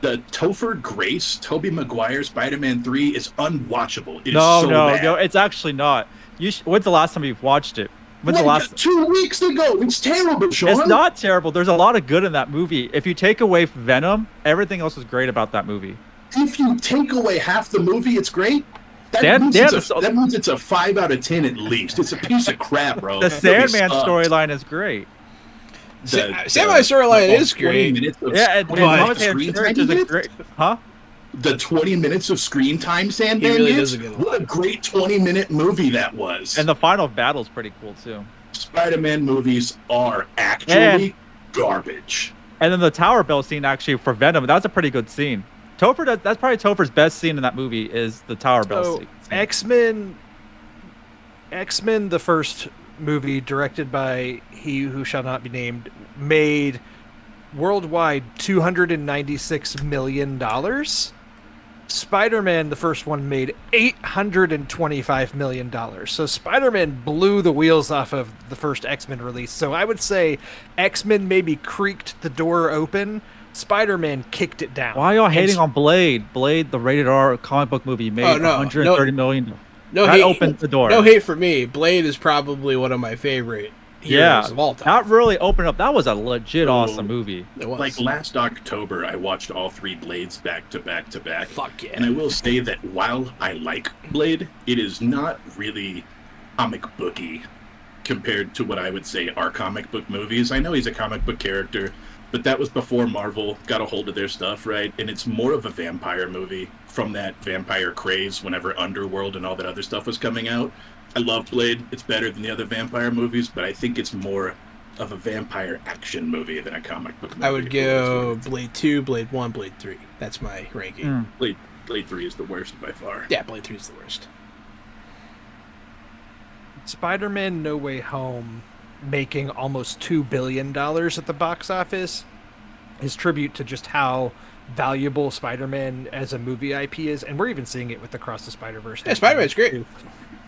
The Topher Grace, Tobey Maguire Spider-Man 3 is unwatchable. It is so bad. No, it's actually not. When's the last time you've watched it? When's the last? 2 weeks ago. It's terrible, Sean. It's not terrible. There's a lot of good in that movie. If you take away Venom, everything else is great about that movie. If you take away half the movie, it's great. That means it's a 5 out of 10 at least. It's a piece of crap, bro. The Sandman storyline is great. Sandman storyline is great. The 20 minutes of screen time Sandman really gets. What a great 20-minute movie that was. And the final battle's pretty cool too. Spider-Man movies are actually garbage. And then the Tower Bell scene actually for Venom, that's a pretty good scene. That's probably Topher's best scene in that movie is the Tower Bell scene. X-Men, the first movie directed by He Who Shall Not Be Named, made worldwide $296 million. Spider-Man, the first one, made $825 million. So Spider-Man blew the wheels off of the first X-Men release. So I would say X-Men maybe creaked the door open. Spider-Man kicked it down. Why are y'all hating on Blade? Blade, the rated R comic book movie, made $130 million. That opened the door. No hate for me. Blade is probably one of my favorite heroes of all time. That really opened up. That was a legit awesome movie. It was. Like last October, I watched all 3 Blades back to back to back. Fuck yeah. And I will say that while I like Blade, it is not really comic booky compared to what I would say are comic book movies. I know he's a comic book character, but that was before Marvel got a hold of their stuff, right? And it's more of a vampire movie from that vampire craze whenever Underworld and all that other stuff was coming out. I love Blade. It's better than the other vampire movies, but I think it's more of a vampire action movie than a comic book movie. I would go Blade 2, Blade 1, Blade 3. That's my ranking. Blade 3 is the worst by far. Yeah, Blade 3 is the worst. Spider-Man No Way Home making almost $2 billion at the box office is tribute to just how valuable Spider-Man as a movie IP is, and we're even seeing it with Across the Spider-Verse. Yeah, Spider-Man's great.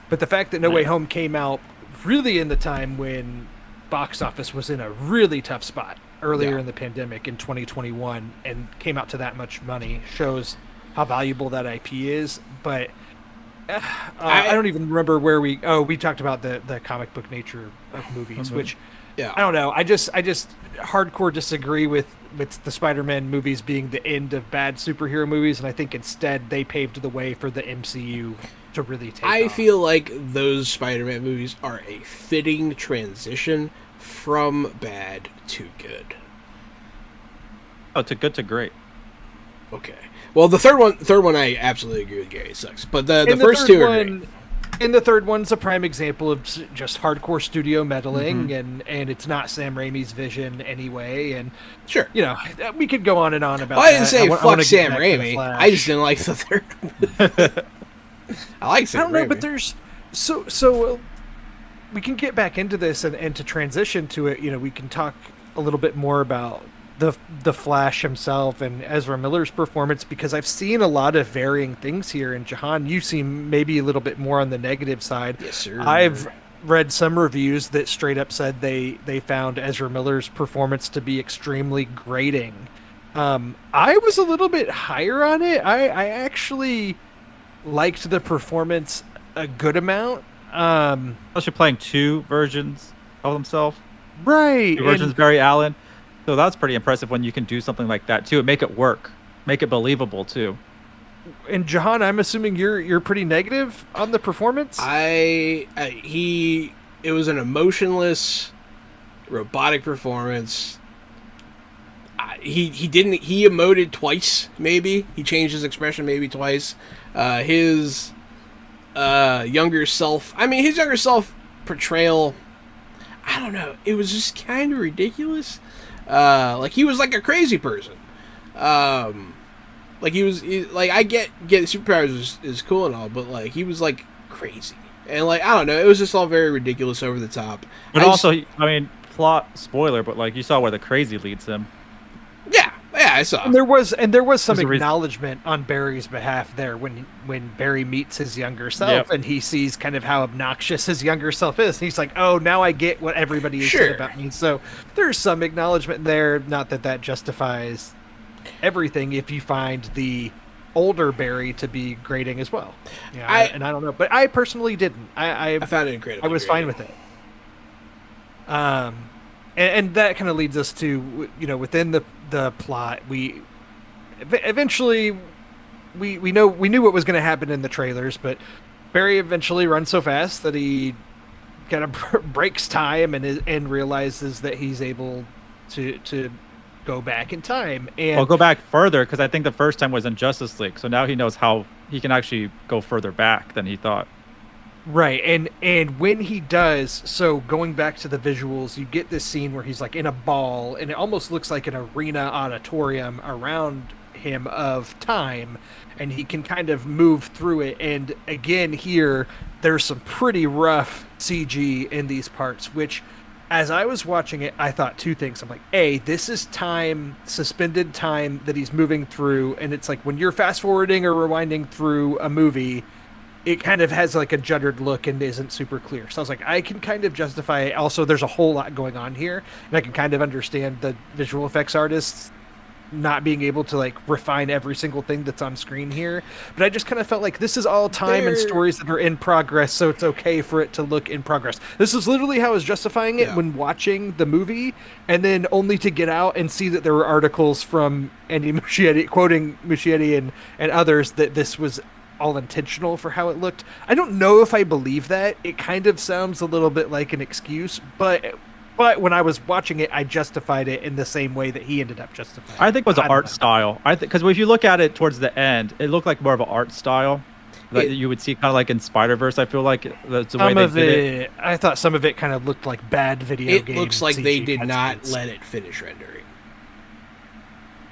But the fact that No Way Home came out really in the time when box office was in a really tough spot. earlier Yeah. in the pandemic in 2021 and came out to that much money shows how valuable that IP is. But I don't even remember where we talked about the comic book nature of movies, which Yeah. I don't know. I just hardcore disagree with the Spider-Man movies being the end of bad superhero movies, and I think instead they paved the way for the MCU to really take I off. feel like those Spider-Man movies are a fitting transition from bad to good. Oh, to good to great. Okay. Well, the third one, I absolutely agree with Gary. It sucks, but the And first third two are great. one, and the third one's a prime example of just hardcore studio meddling, Mm-hmm. and it's not Sam Raimi's vision anyway. And Sure. you know, we could go on and on about. Well, I didn't that. say wa- I fuck wanna get Sam back to The Raimi. Flash. I just didn't like the third one. I like Sam I don't know, Raimi. but there's so we can get back into this and to transition to it. You know, we can talk a little bit more about the Flash himself and Ezra Miller's performance, because I've seen a lot of varying things here. And Jahan, you seem maybe a little bit more on the negative side. Yes, sir. I've read some reviews that straight up said they found Ezra Miller's performance to be extremely grating. I was a little bit higher on it. I actually liked the performance a good amount. Especially playing two versions of himself. Right. Two versions and- of Barry Allen. So that's pretty impressive when you can do something like that too and make it work. Make it believable too. And Jahan, I'm assuming you're pretty negative on the performance. It was an emotionless, robotic performance. He emoted twice, maybe. He changed his expression maybe twice. His younger self portrayal, I don't know, it was just kind of ridiculous. Like he was like a crazy person. Like I get superpowers is cool and all, but like he was like crazy. And like I don't know, it was just all very ridiculous, over the top. But I also, I mean, plot spoiler, but like you saw where the crazy leads him. yeah, I saw. And there was some There's a reason. acknowledgement on Barry's behalf there when Barry meets his younger self. Yep. And he sees kind of how obnoxious his younger self is. And he's like, oh, now I get what everybody has Sure. said about me. So there's some acknowledgement there. Not that justifies everything if you find the older Barry to be grating as well. Yeah, I don't know. But I personally didn't. I found it incredible. I was fine with it. And that kind of leads us to, you know, within the plot, we eventually we knew what was going to happen in the trailers, but Barry eventually runs so fast that he kind of breaks time and realizes that he's able to go back in time. And Well, go back further because I think the first time was in Justice League, so now he knows how he can actually go further back than he thought. right, and when he does, so going back to the visuals, you get this scene where he's like in a ball, and it almost looks like an arena auditorium around him of time, and he can kind of move through it. And again, here there's some pretty rough CG in these parts, which as I was watching it, I thought two things. I'm like, A, this is time, suspended time that he's moving through, and it's like when you're fast forwarding or rewinding through a movie, it kind of has like a juttered look and isn't super clear. So I was like, I can kind of justify it. Also, there's a whole lot going on here, and I can kind of understand the visual effects artists not being able to like refine every single thing that's on screen here. But I just kind of felt like this is all time and There- stories that are in progress, so it's okay for it to look in progress. This is literally how I was justifying it Yeah. when watching the movie, and then only to get out and see that there were articles from Andy Muschietti quoting Muschietti and others that this was all intentional for how it looked. I don't know if I believe that. It kind of sounds a little bit like an excuse, but when I was watching it, I justified it in the same way that he ended up justifying. I think it was an don't art know. style. I think because if you look at it towards the end, it looked like more of an art style that It- you would see kind of like in Spider-Verse. I feel like that's the way Some they of did it. it, I thought some of it kind of looked like bad video It game. looks like they CG did not cutscenes. let it finish rendering.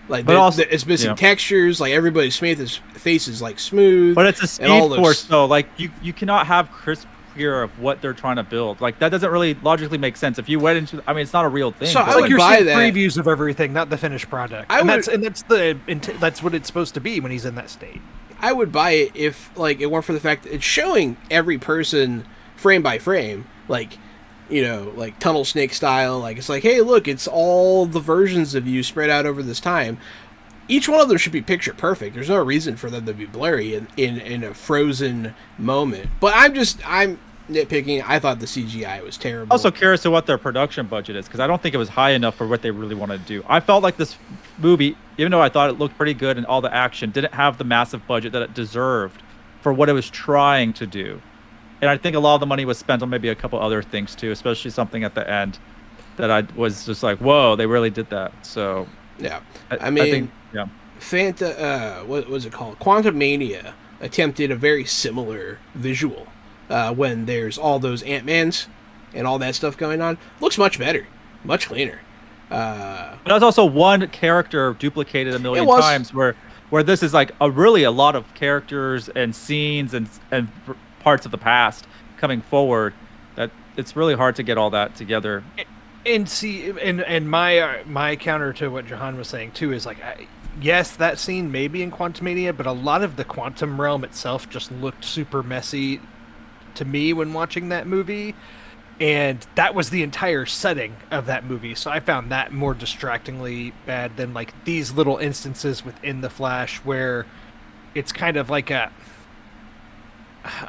Like, But also- it's missing yeah. textures. Like everybody's face is like smooth. But it's a It all Speed Force looks- though. Like you cannot have crisp clear of what they're trying to build. Like that doesn't really logically make sense. If you went into, I mean, it's not a real thing. So but, I It's would like you're buy seeing that. previews of everything, not the finished product. I and would- that's what it's supposed to be when he's in that state. I would buy it if like it weren't for the fact that it's showing every person frame by frame. Like like Tunnel Snake style. Like, it's like, hey, look, it's all the versions of you spread out over this time. Each one of them should be picture perfect. There's no reason for them to be blurry in a frozen moment. But I'm nitpicking. I thought the CGI was terrible. Also curious to what their production budget is, because I don't think it was high enough for what they really want to do. I felt like this movie, even though I thought it looked pretty good and all the action, didn't have the massive budget that it deserved for what it was trying to do. And I think a lot of the money was spent on maybe a couple other things too, especially something at the end that I was just like, whoa, they really did that. So yeah, I think, yeah. What was it called? Quantum Mania attempted a very similar visual when there's all those Ant-Mans and all that stuff going on. Looks much better, much cleaner. But there's also one character duplicated a million times, where this is like a lot of characters and scenes and parts of the past coming forward, that it's really hard to get all that together. And see, and my counter to what Jahan was saying too is like, yes, that scene may be in Quantumania, but a lot of the quantum realm itself just looked super messy to me when watching that movie, and that was the entire setting of that movie. So I found that more distractingly bad than like these little instances within the Flash where it's kind of like I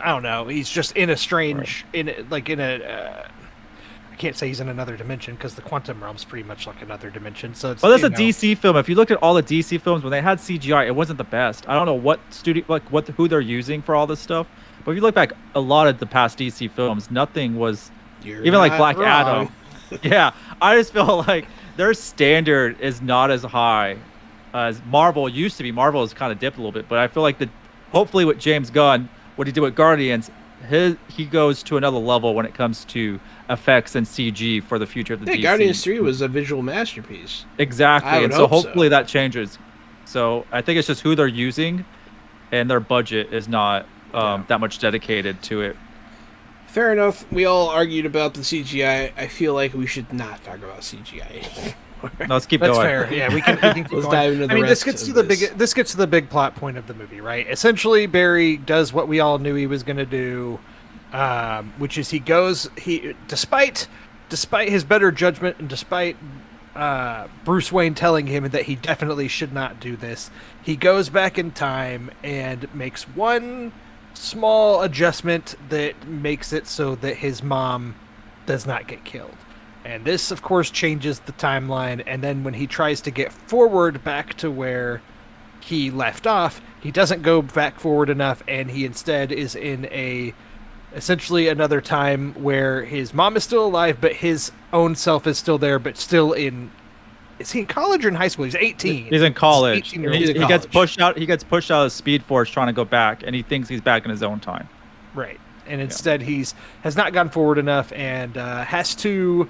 don't know, he's just in a strange, I can't say he's in another dimension because the quantum realm's pretty much like another dimension. So it's, well, that's a DC film. If you look at all the DC films, when they had CGI, it wasn't the best. I don't know what studio, who they're using for all this stuff. But if you look back, a lot of the past DC films, nothing was, even like Black Adam. Yeah, I just feel like their standard is not as high as Marvel used to be. Marvel has kind of dipped a little bit, but I feel like hopefully with James Gunn, what he did with Guardians, he goes to another level when it comes to effects and CG for the future of the DC. Guardians 3 was a visual masterpiece. Exactly, and so hopefully that changes. So I think it's just who they're using, and their budget is not that much dedicated to it. Fair enough. We all argued about the CGI. I feel like we should not talk about CGI anymore. No, let's keep That's going. fair. Yeah, we can keep Let's going. dive into the I mean, rest this gets of to the this. this gets to the big plot point of the movie, right? Essentially, Barry does what we all knew he was going to do, which is despite his better judgment and despite Bruce Wayne telling him that he definitely should not do this, he goes back in time and makes one small adjustment that makes it so that his mom does not get killed. And this, of course, changes the timeline. And then when he tries to get forward back to where he left off, he doesn't go back forward enough, and he instead is in essentially another time where his mom is still alive, but his own self is still there, but still is he in college or in high school? He's 18. He's in college. He's in He college. gets pushed out. He gets pushed out of Speed Force trying to go back, and he thinks he's back in his own time. Right. And instead has not gone forward enough, and has to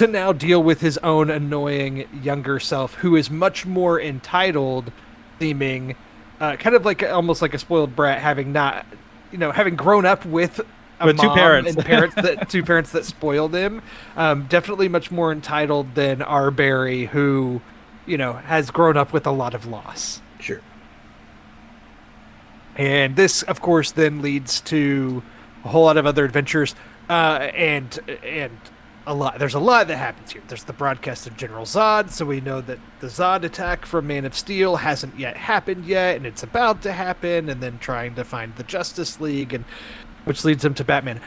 now deal with his own annoying younger self, who is much more entitled, seeming, kind of like almost like a spoiled brat, having grown up with With two mom parents. and two parents that spoiled him. Definitely much more entitled than our Barry, who, has grown up with a lot of loss. Sure. And this, of course, then leads to a whole lot of other adventures, and there's a lot that happens here. There's the broadcast of General Zod, so we know that the Zod attack from Man of Steel hasn't yet happened yet, and it's about to happen, and then trying to find the Justice League, and which leads him to Batman.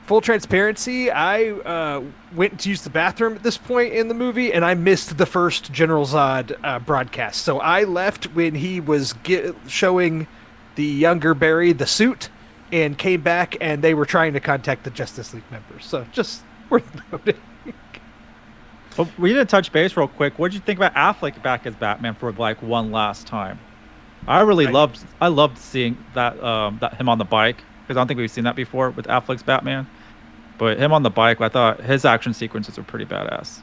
Full transparency, I went to use the bathroom at this point in the movie, and I missed the first General Zod broadcast. So I left when he was showing the younger Barry the suit, and came back, and they were trying to contact the Justice League members. So just worth noting. But we didn't touch base real quick. What did you think about Affleck back as Batman for like one last time? I loved seeing that him on the bike, because I don't think we've seen that before with Affleck's Batman. But him on the bike, I thought his action sequences were pretty badass.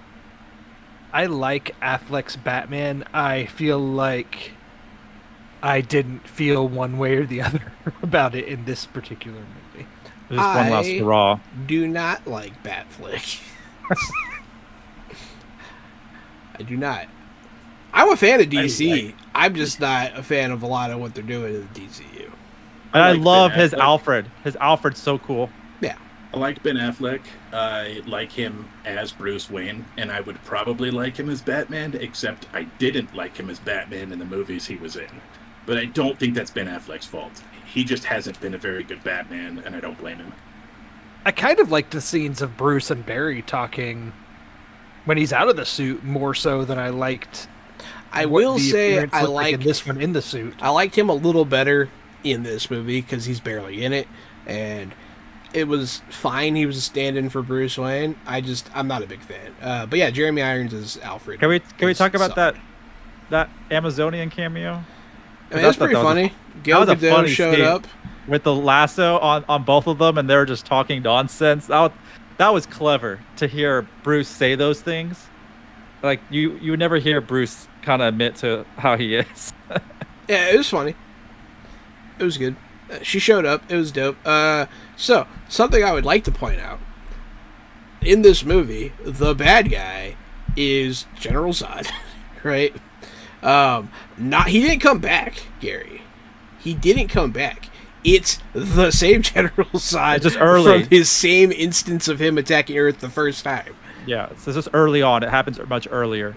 I like Affleck's Batman. I feel like I didn't feel one way or the other about it in this particular movie. Just one last hurrah. Do not like Batflick. I do not. I'm a fan of DC. I'm just not a fan of a lot of what they're doing in the DCU. And I like love Ben his Affleck. Alfred. His Alfred's so cool. Yeah. I like Ben Affleck. I like him as Bruce Wayne, and I would probably like him as Batman, except I didn't like him as Batman in the movies he was in. But I don't think that's Ben Affleck's fault. He just hasn't been a very good Batman, and I don't blame him. I kind of like the scenes of Bruce and Barry talking when he's out of the suit more so than I liked. I will the say appearance I looked like in this one in the suit. I liked him a little better in this movie because he's barely in it, and it was fine. He was a stand-in for Bruce Wayne. I'm not a big fan. But yeah, Jeremy Irons is Alfred. Can we talk about solid. that Amazonian cameo? I mean, that's pretty funny. Gal that was a Gadot funny showed scene. up. With the lasso on both of them, and they're just talking nonsense. That was clever to hear Bruce say those things. Like you would never hear Bruce kind of admit to how he is. Yeah, it was funny. It was good. She showed up. It was dope. So something I would like to point out in this movie, the bad guy is General Zod, right? He didn't come back, Gary. He didn't come back. It's the same General Zod It's just early. from his same instance of him attacking Earth the first time. Yeah, so this is early on. It happens much earlier.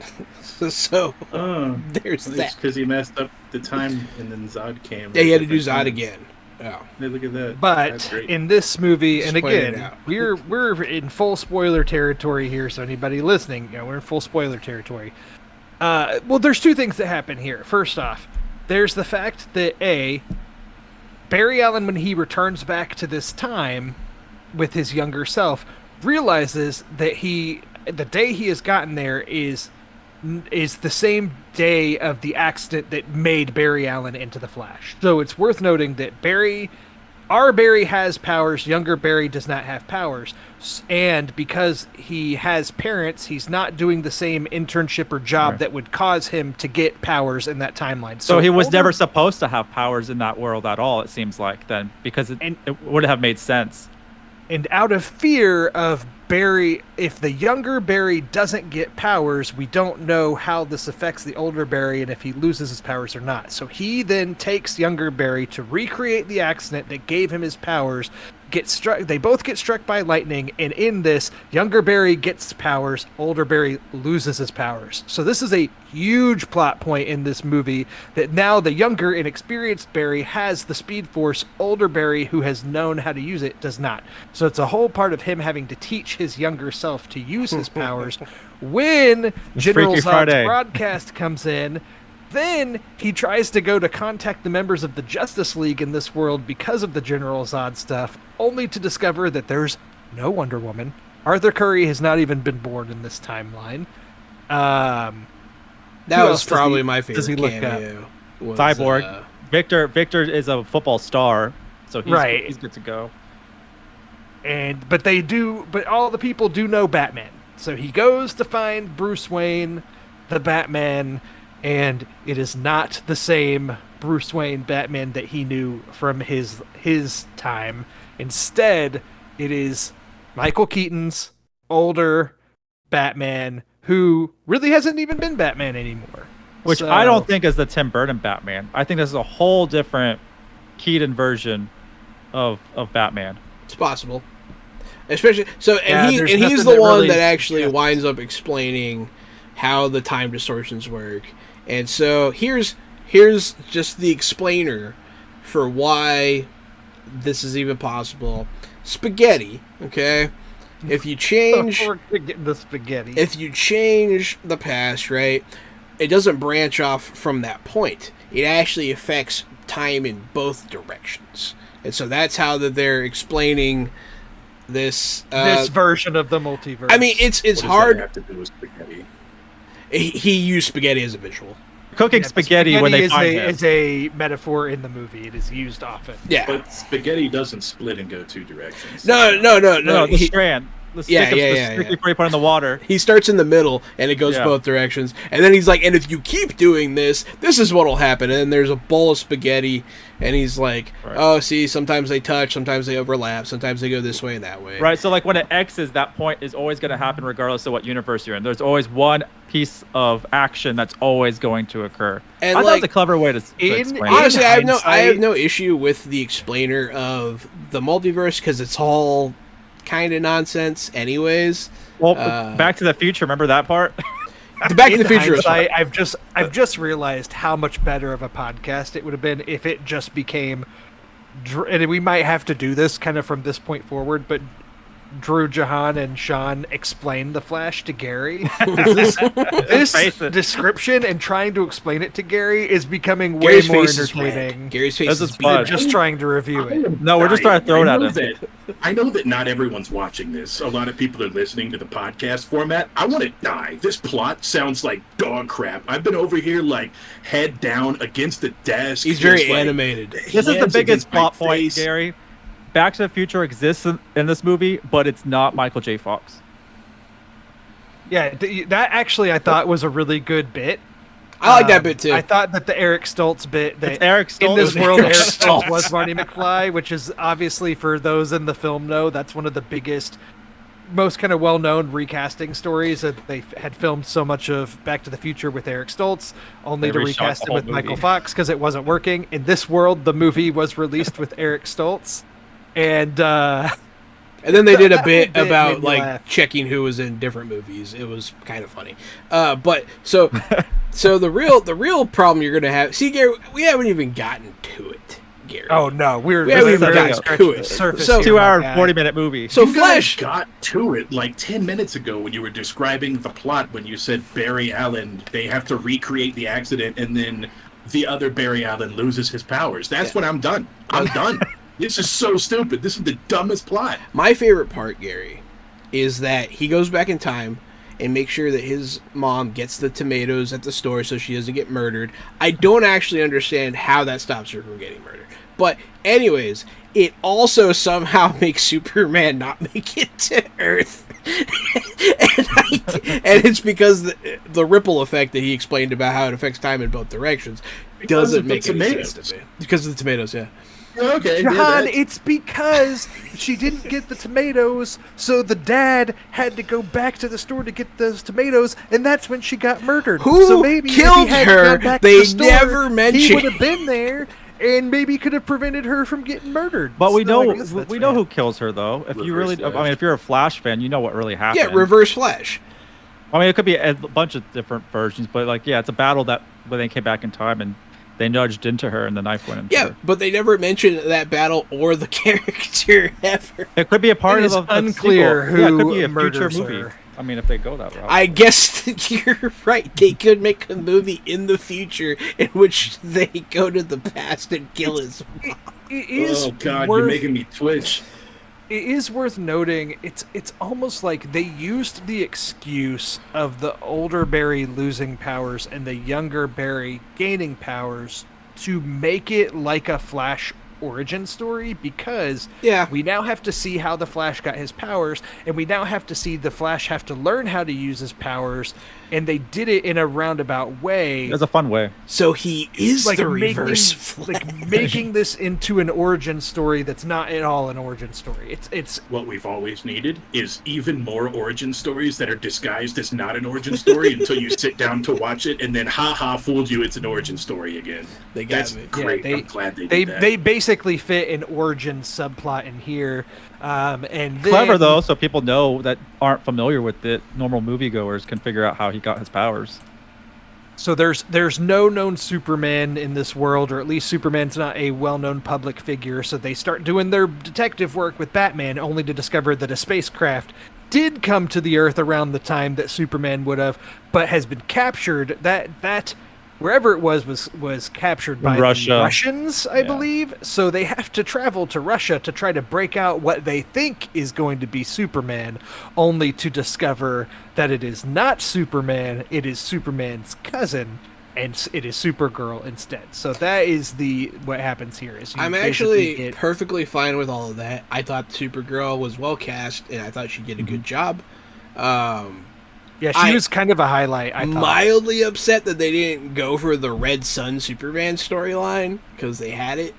So Oh, there's that. because he messed up the time, and then Zod came. Yeah, he had to do Different Zod times. again. Oh. Hey, look at that. That's But great. in this movie, Just and point it again, out. we're in full spoiler territory here. So anybody listening, we're in full spoiler territory. Well, there's two things that happen here. First off, there's the fact that Barry Allen, when he returns back to this time with his younger self, realizes that the day he has gotten there is the same day of the accident that made Barry Allen into the Flash. So it's worth noting that our Barry has powers, younger Barry does not have powers. And because he has parents, he's not doing the same internship or job Right. that would cause him to get powers in that timeline. So he was older- never supposed to have powers in that world at all. It seems like then, because it would have made sense. And out of fear of Barry, if the younger Barry doesn't get powers, we don't know how this affects the older Barry and if he loses his powers or not. So he then takes younger Barry to recreate the accident that gave him his powers. They both get struck by lightning, and in this, younger Barry gets powers, older Barry loses his powers. So this is a huge plot point in this movie, that now the younger, inexperienced Barry has the Speed Force, older Barry, who has known how to use it, does not. So it's a whole part of him having to teach his younger self to use his powers. When General Freaky Zod's Friday. broadcast comes in, then he tries to go to contact the members of the Justice League in this world because of the General Zod stuff, only to discover that there's no Wonder Woman. Arthur Curry has not even been born in this timeline. That Who was else does probably he- my does he favorite look up? cameo. Was, Cyborg. Victor is a football star, so Right. he's good to go. But all the people do know Batman. So he goes to find Bruce Wayne, the Batman, and it is not the same Bruce Wayne Batman that he knew from his time. Instead, it is Michael Keaton's older Batman, who really hasn't even been Batman anymore. Which So- I don't think is the Tim Burton Batman. I think this is a whole different Keaton version of Batman. It's possible. Especially so, Yeah, and there's he's nothing the that one really that actually suggests- winds up explaining how the time distortions work. And so here's just the explainer for why this is even possible. Spaghetti, okay? If you change We're getting the spaghetti. if you change the past, right, it doesn't branch off from that point. It actually affects time in both directions. And so that's how that they're explaining this. This version of the multiverse. I mean, it's What does that hard. have to do with spaghetti? He used spaghetti as a visual. Cooking Yeah, spaghetti when they find him. is a metaphor in the movie. It is used often. Yeah. But spaghetti doesn't split and go two directions. No. No, the He, strand. The Yeah, stick of yeah, the yeah, sticky yeah. before you put it in the water. he starts in the middle and it goes Yeah. both directions. And then he's like, and if you keep doing this, this is what'll happen. And then there's a bowl of spaghetti and he's like, Right. oh, see, sometimes they touch, sometimes they overlap, sometimes they go this way and that way. Right, so like when it X's, that point is always going to happen regardless of what universe you're in. There's always one piece of action that's always going to occur. And I thought it was like, a clever way to in- explain honestly, it. I have hindsight- no issue with the explainer of the multiverse because it's all kind of nonsense anyways. Well, Back to the Future, remember that part? The Back to the In Future is hindsight, fun. I've just realized how much better of a podcast it would have been if it just became, and we might have to do this kind of from this point forward, but Drew, Jahan, and Sean explain the Flash to Gary. This Face it. description and trying to explain it to Gary is becoming way Gary's more face is red. entertaining Gary's face This is is beat. fun. just trying to review it. No, we're just trying to throw it I at know him. I know that not everyone's watching this. A lot of people are listening to the podcast format. I want to die. This plot sounds like dog crap. I've been over here like head down against the desk. He's very just, like, animated. This is the hands biggest against my plot point, face. Gary. Back to the Future exists in this movie, but it's not Michael J. Fox. Yeah, that actually I thought was a really good bit. I like that bit too. I thought that the Eric Stoltz bit that It's Eric in Stoltz. this world, Eric Stoltz. Stoltz was Marty McFly, which is obviously for those in the film know that's one of the biggest, most kind of well-known recasting stories that they had filmed so much of Back to the Future with Eric Stoltz, only They to reshot recast the it whole with Michael movie. Fox because it wasn't working. In this world, the movie was released with Eric Stoltz, and And then they did a bit That whole bit about made me like laugh. checking who was in different movies. It was kind of funny. But so the real problem you're gonna have. See, Gary, we haven't even gotten to it, Gary. oh no, we We haven't even barely gotten scratching to the it. surface So- here, 2 hour my and guy. 40-minute movie. So You Flash. guys got to it like 10 minutes ago when you were describing the plot when you said Barry Allen, they have to recreate the accident and then the other Barry Allen loses his powers. That's when I'm done. I'm done. This is so stupid. This is the dumbest plot. My favorite part, Gary, is that he goes back in time and makes sure that his mom gets the tomatoes at the store so she doesn't get murdered. I don't actually understand how that stops her from getting murdered. But anyways, it also somehow makes Superman not make it to Earth. and it's because the ripple effect that he explained about how it affects time in both directions Because doesn't of the make any sense tomatoes. to me. Because of the tomatoes, yeah. Okay. yeah, John, that- it's because she didn't get the tomatoes, so the dad had to go back to the store to get those tomatoes, and that's when she got murdered. Who so maybe if killed he had her? gone back They to the store, never He mention- would have been there, and maybe could have prevented her from getting murdered. But we So I know guess that's we know right. who kills her though. If you Reverse really, I Flash. mean, if you're a Flash fan, you know what really happened. Yeah, Reverse Flash. I mean, it could be a bunch of different versions, but like, yeah, it's a battle that when they came back in time and they nudged into her and the knife went into Yeah, her. but they never mentioned that battle or the character ever. It could be a part It of is the unclear sequel. Yeah, it could who be a future murders movie. her. I mean, if they go that route. I guess you're right. They could make a movie in the future in which they go to the past and kill his. It is Oh, God, worth, you're making me twitch. It is worth noting. It's almost like they used the excuse of the older Barry losing powers and the younger Barry gaining powers to make it like a Flash origin story, because Yeah. we now have to see how the Flash got his powers, and we now have to see the Flash have to learn how to use his powers, and they did it in a roundabout way. It's a fun way. So he is like the making, reverse Flash. like making this into an origin story that's not at all an origin story. It's What we've always needed is even more origin stories that are disguised as not an origin story until you sit down to watch it and then fooled you, it's an origin story again. They got That's me. great. Yeah, I'm glad they they did that. they basically fit an origin subplot in here, and then, Clever though, so people know that aren't familiar with it. Normal moviegoers can figure out how he got his powers. So there's no known Superman in this world, or at least Superman's not a well-known public figure. So they start doing their detective work with Batman, only to discover that a spacecraft did come to the Earth around the time that Superman would have, but has been captured. That wherever it was captured by Russia. the Russians, I Yeah. believe. So they have to travel to Russia to try to break out what they think is going to be Superman, only to discover that it is not Superman, it is Superman's cousin, and it is Supergirl instead. So that is what happens here. Is you I'm basically actually get- perfectly fine with all of that. I thought Supergirl was well cast, and I thought she did a Mm-hmm. good job. yeah, she I- was kind of a highlight. I thought. Mildly upset that they didn't go for the Red Sun Superman storyline because they had it,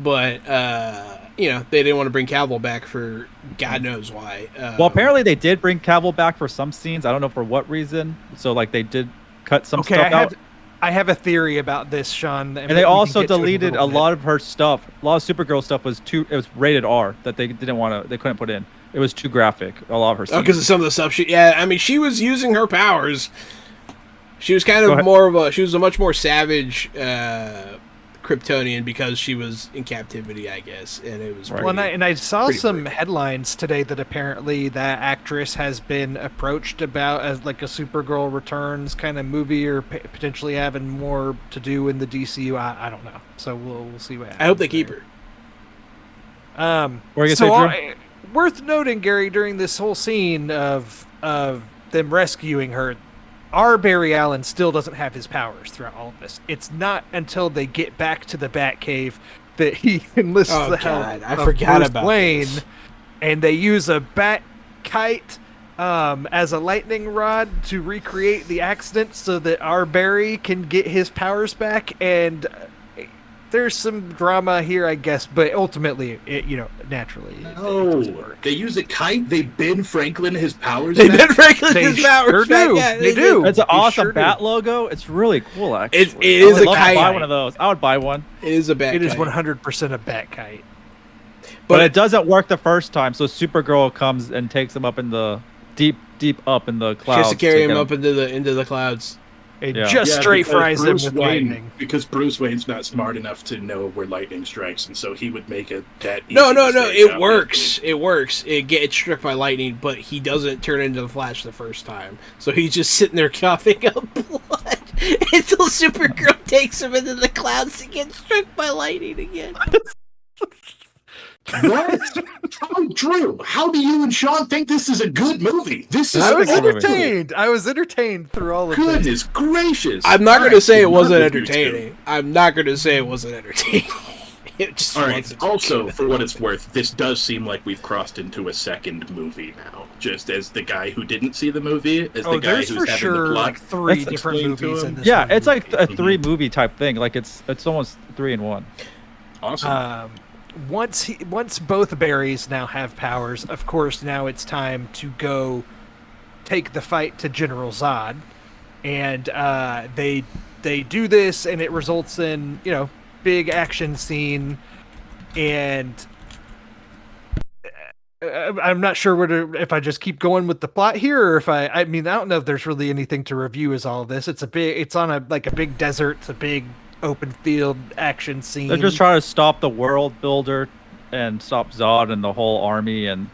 but they didn't want to bring Cavill back for God knows why. Well, apparently they did bring Cavill back for some scenes. I don't know for what reason. So like they did cut some Okay, stuff out. I have a theory about this, Sean. And they also deleted a lot of her stuff. A lot of Supergirl stuff was it was rated R that they couldn't put in. It was too graphic. A lot of her stuff. because of some of the stuff she was using her powers. She was kind of she was a much more savage Kryptonian because she was in captivity, I guess, and it was. Right. Well, and I saw some weird. headlines today that apparently that actress has been approached about as like a Supergirl Returns kind of movie, or potentially having more to do in the DCU. I don't know, so we'll see what happens. I hope they keep her. What are you gonna say, Drew? Worth noting, Gary, during this whole scene of them rescuing her, our Barry Allen still doesn't have his powers throughout all of this. It's not until they get back to the Batcave that he enlists the help of forgot Bruce about Wayne, this. and they use a bat kite as a lightning rod to recreate the accident so that our Barry can get his powers back. And there's some drama here, I guess, but ultimately, naturally, it doesn't work. They use a kite. They Ben Franklin his powers. They back? did Franklin They his powers sure back. do. Yeah, They do. It's an They awesome sure do. bat logo. It's really cool, actually. It I is would a love to kite. buy one of those. I would buy one. It is a bat. It is kite. 100% a bat kite. But it doesn't work the first time, so Supergirl comes and takes him up in the deep up in the She clouds. has to carry get him up into the clouds. It Yeah. just Yeah, straight because fries him Bruce with Wayne- lightning. Because Bruce Wayne's not smart enough to know where lightning strikes, and so he would make it that. No. easy mistake It out works. of It works. It gets struck by lightning, but he doesn't turn into the Flash the first time. So he's just sitting there coughing up blood until Supergirl takes him into the clouds to get struck by lightning again. What? Drew, how do you and Sean think this is a good movie? This is I was Supergirl movie. entertained. I was entertained through all of this. Goodness gracious! I'm not going to Alright, say it wasn't love you two. entertaining. I'm not going to say it wasn't entertaining. It just All right. wasn't. Also, for what it's worth, this does seem like we've crossed into a second movie now. Just as the guy who didn't see the movie, as the guy there's who's for having sure the plot. like 3 That's different explained to movies him. in this. Yeah, one it's like movie. a 3-movie type thing. Like it's almost 3 in 1. Awesome. Once both Barrys now have powers, of course, now it's time to go take the fight to General Zod, and they do this, and it results in big action scene, and I'm not sure if I just keep going with the plot here, or if I don't know if there's really anything to review as all of this. It's on a big desert, it's a big open field action scene. They're just trying to stop the world builder and stop Zod and the whole army and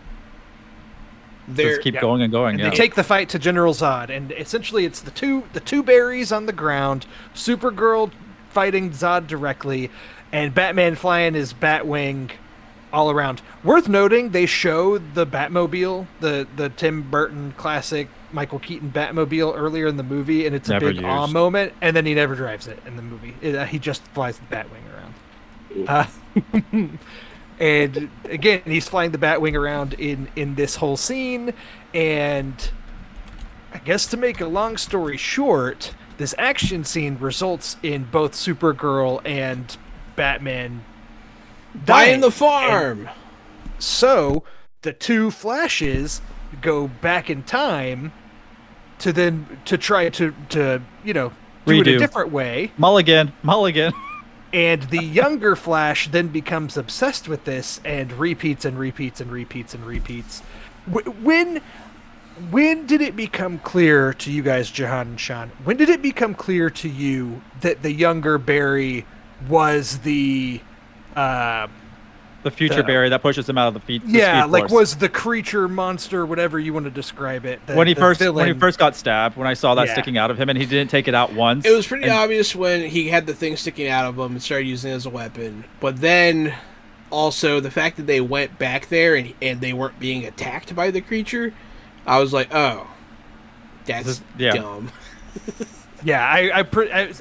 just keep going and going. And Yeah. they take the fight to General Zod, and essentially it's the two Barrys on the ground, Supergirl fighting Zod directly, and Batman flying his Batwing all around. Worth noting, they show the Batmobile, the Tim Burton classic Michael Keaton Batmobile earlier in the movie, and it's Never a big awe used. moment, and then he never drives it in the movie. He just flies the Batwing around. And again, he's flying the Batwing around in this whole scene, and I guess to make a long story short, this action scene results in both Supergirl and Batman Buying dying. the farm. So the two Flashes go back in time to try to do it a Redo. different way. Mulligan. And the younger Flash then becomes obsessed with this and repeats and repeats and repeats and repeats. When did it become clear to you guys, Jahan and Sean? When did it become clear to you that the younger Barry was the future Barry that pushes him out of the feet. was the creature, monster, whatever you want to describe it? When he first villain. got stabbed, when I saw that Yeah. sticking out of him and he didn't take it out once. It was pretty and obvious when he had the thing sticking out of him and started using it as a weapon. But then, also, the fact that they went back there and they weren't being attacked by the creature, I was like, oh, that's dumb. Yeah,